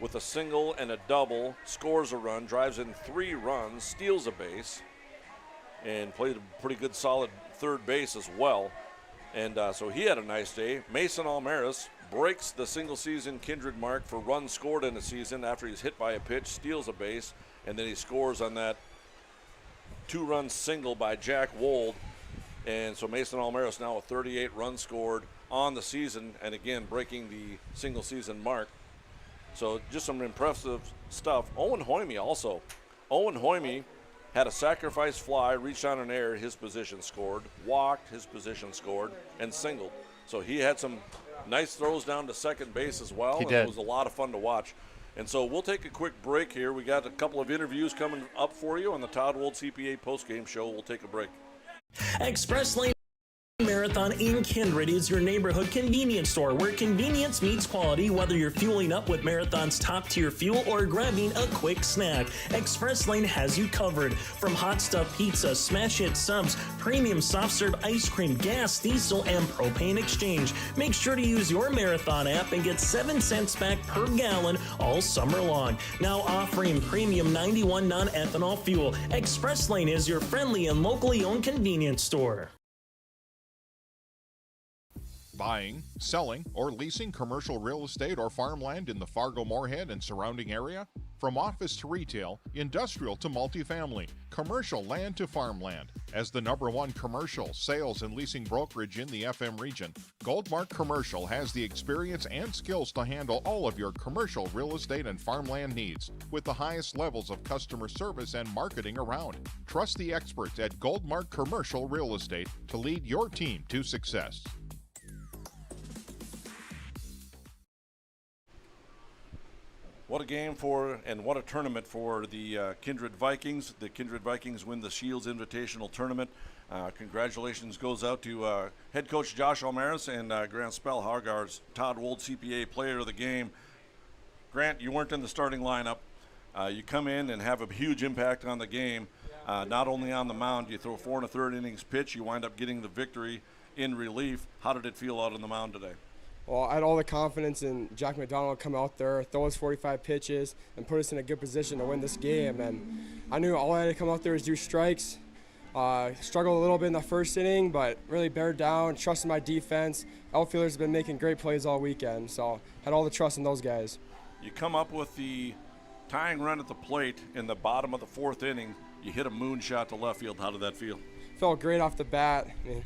with a single and a double, scores a run, drives in 3 runs, steals a base, and played a pretty good solid third base as well. And so he had a nice day. Mason Almaris breaks the single-season Kindred mark for runs scored in a season after he's hit by a pitch, steals a base, and then he scores on that 2-run single by Jack Wold. And so Mason Almaris now with 38 runs scored on the season, and again breaking the single-season mark. So just some impressive stuff. Owen Hoyme also. Owen Hoyme had a sacrifice fly, reached on an air, his position scored, walked, his position scored, and singled. So he had some nice throws down to second base as well. He did. It was a lot of fun to watch. And so we'll take a quick break here. We got a couple of interviews coming up for you on the Todd Wold CPA postgame show. We'll take a break. Express Lane Marathon in Kindred is your neighborhood convenience store where convenience meets quality, whether you're fueling up with Marathon's top-tier fuel or grabbing a quick snack. Express Lane has you covered. From hot stuff pizza, smash hit subs, premium soft serve ice cream, gas, diesel, and propane exchange. Make sure to use your Marathon app and get 7 cents back per gallon all summer long. Now offering premium 91 non-ethanol fuel. Express Lane is your friendly and locally owned convenience store. Buying, selling, or leasing commercial real estate or farmland in the Fargo-Moorhead and surrounding area? From office to retail, industrial to multifamily, commercial land to farmland. As the #1 commercial, sales, and leasing brokerage in the FM region, Goldmark Commercial has the experience and skills to handle all of your commercial real estate and farmland needs with the highest levels of customer service and marketing around. Trust the experts at Goldmark Commercial Real Estate to lead your team to success. What a game for, and what a tournament for the Kindred Vikings. The Kindred Vikings win the Shields Invitational Tournament. Congratulations goes out to head coach Josh Almaris and Grant Spellhog, our Todd Wold CPA player of the game. Grant, you weren't in the starting lineup. You come in and have a huge impact on the game. Not only on the mound, you throw 4 1/3 innings pitch, you wind up getting the victory in relief. How did it feel out on the mound today? Well, I had all the confidence in Jack McDonald to come out there, throw his 45 pitches, and put us in a good position to win this game. And I knew all I had to come out there was do strikes. Struggled a little bit in the first inning, but really bared down, trusted my defense. Outfielders have been making great plays all weekend, so had all the trust in those guys. You come up with the tying run at the plate in the bottom of the 4th inning. You hit a moonshot to left field. How did that feel? Felt great off the bat. I mean,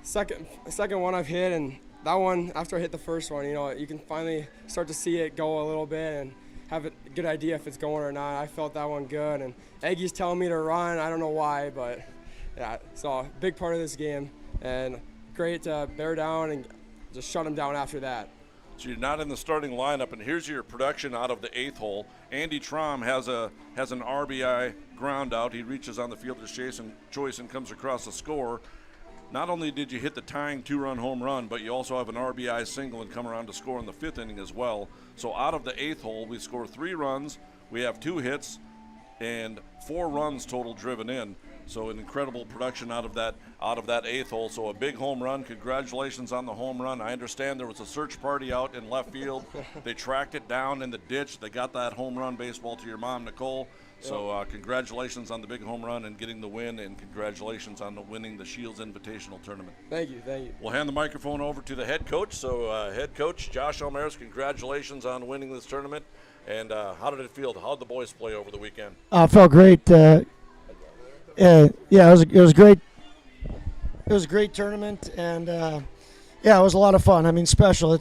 second one I've hit, and that one, after I hit the first one, you can finally start to see it go a little bit and have a good idea if it's going or not. I felt that one good, and Aggie's telling me to run. I don't know why, but yeah, so a big part of this game, and great to bear down and just shut him down after that. So you're not in the starting lineup, and here's your production out of the 8th hole. Andy Traum has an RBI ground out. He reaches on the fielder's choice and comes across the score. Not only did you hit the tying 2-run home run, but you also have an RBI single and come around to score in the 5th inning as well. So out of the 8th hole, we score 3 runs, we have 2 hits, and 4 runs total driven in. So an incredible production out of that 8th hole. So a big home run. Congratulations on the home run. I understand there was a search party out in left field. They tracked it down in the ditch. They got that home run baseball to your mom, Nicole. So congratulations on the big home run and getting the win, and congratulations on winning the Shields Invitational Tournament. Thank you. We'll hand the microphone over to the head coach. So head coach Josh Almaris, congratulations on winning this tournament. And how did it feel? How did the boys play over the weekend? Felt great. it was great. It was a great tournament, and it was a lot of fun. I mean, special.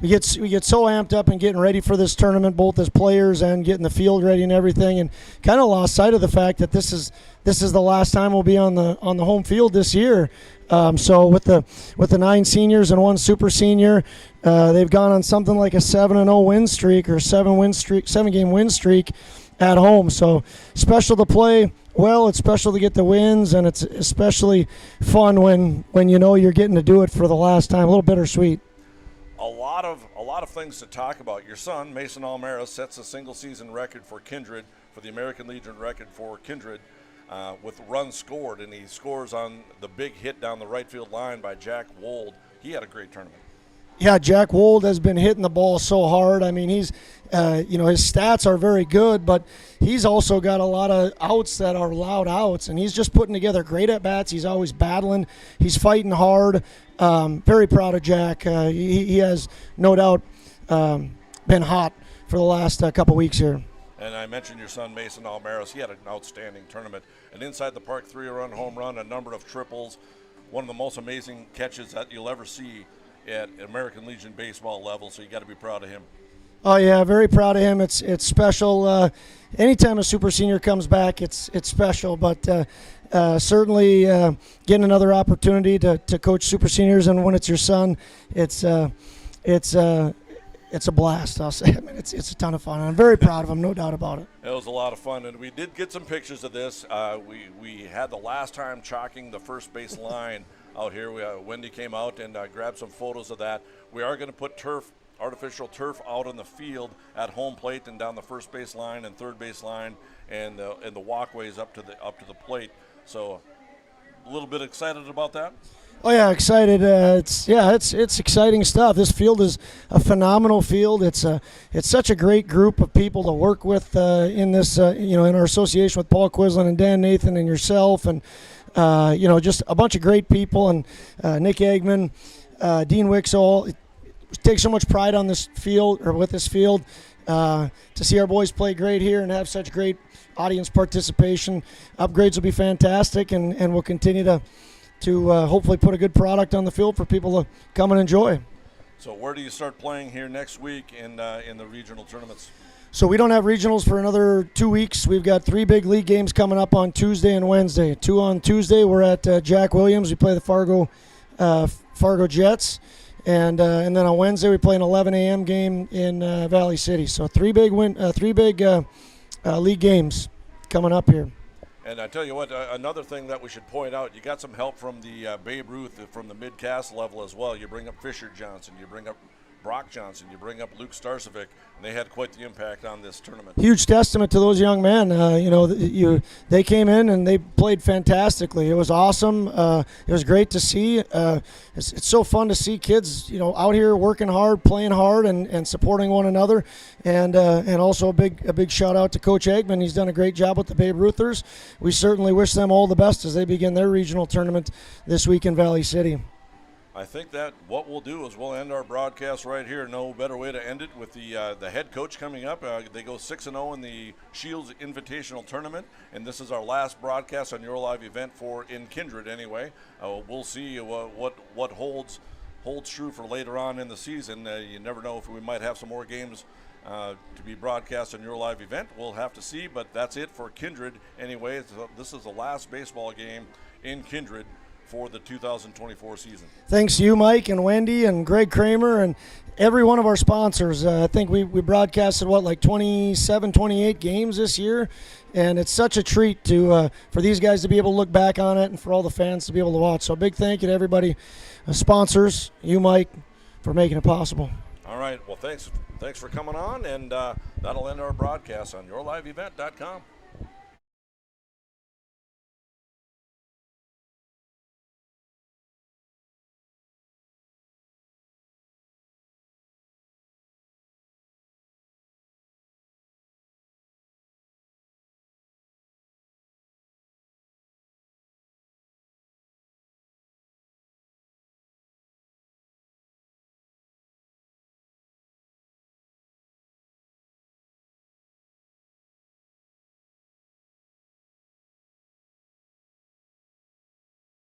We get so amped up and getting ready for this tournament, both as players and getting the field ready and everything, and kind of lost sight of the fact that this is the last time we'll be on the home field this year. So with the 9 seniors and 1 super senior, they've gone on something like a 7-0 win streak or 7-game win streak at home. So special to play well. It's special to get the wins, and it's especially fun when you know you're getting to do it for the last time. A little bittersweet. A lot of things to talk about. Your son, Mason Almera, sets a single season record for Kindred, for the American Legion record for Kindred, with runs scored, and he scores on the big hit down the right field line by Jack Wold. He had a great tournament. Yeah, Jack Wold has been hitting the ball so hard. I mean, he's, his stats are very good, but he's also got a lot of outs that are loud outs, and he's just putting together great at-bats. He's always battling. He's fighting hard. Very proud of Jack. He has, no doubt, been hot for the last couple weeks here. And I mentioned your son, Mason Almaris. He had an outstanding tournament. An inside-the-park 3-run home run, a number of triples, one of the most amazing catches that you'll ever see at American Legion baseball level, so you got to be proud of him. Oh yeah, very proud of him. It's special. Anytime a super senior comes back, it's special. But certainly getting another opportunity to coach super seniors, and when it's your son, it's a blast. I'll say. I mean, it's a ton of fun. I'm very proud of him, no doubt about it. It was a lot of fun, and we did get some pictures of this. We had the last time chalking the first base line out here. Wendy came out and grabbed some photos of that. We are going to put artificial turf out on the field at home plate and down the first base line and third base line and the walkways up to the plate. So a little bit excited about that. Oh yeah, excited. It's exciting stuff. This field is a phenomenal field. It's such a great group of people to work with in this in our association with Paul Quislen and Dan Nathan and yourself, and just a bunch of great people, and Nick Eggman, Dean Wixall. Take so much pride on this field, or with this field, to see our boys play great here and have such great audience participation. Upgrades will be fantastic, and we'll continue to hopefully put a good product on the field for people to come and enjoy. So where do you start playing here next week in the regional tournaments? So we don't have regionals for another 2 weeks. We've got 3 big league games coming up on Tuesday and Wednesday. 2 on Tuesday, we're at Jack Williams. We play the Fargo Jets. And then on Wednesday, we play an 11 a.m. game in Valley City. So 3 big league games coming up here. And I tell you what, another thing that we should point out, you got some help from the Babe Ruth from the mid-cast level as well. You bring up Fisher Johnson, you bring up Brock Johnson, you bring up Luke Starcevic, and they had quite the impact on this tournament. Huge testament to those young men. They came in and they played fantastically. It was awesome. It was great to see. It's so fun to see kids, out here working hard, playing hard, and supporting one another. And also a big shout out to Coach Eggman. He's done a great job with the Babe Ruthers. We certainly wish them all the best as they begin their regional tournament this week in Valley City. I think that what we'll do is we'll end our broadcast right here. No better way to end it with the head coach coming up. They go 6-0 in the Shields Invitational Tournament, and this is our last broadcast on your live event in Kindred anyway. We'll see what holds true for later on in the season. You never know if we might have some more games to be broadcast on your live event. We'll have to see, but that's it for Kindred anyway. This is the last baseball game in Kindred for the 2024 season. Thanks to you, Mike, and Wendy, and Greg Kramer, and every one of our sponsors. I think we broadcasted, 27, 28 games this year, and it's such a treat for these guys to be able to look back on it and for all the fans to be able to watch. So a big thank you to everybody, sponsors, you, Mike, for making it possible. All right. Well, thanks for coming on, and that'll end our broadcast on yourliveevent.com.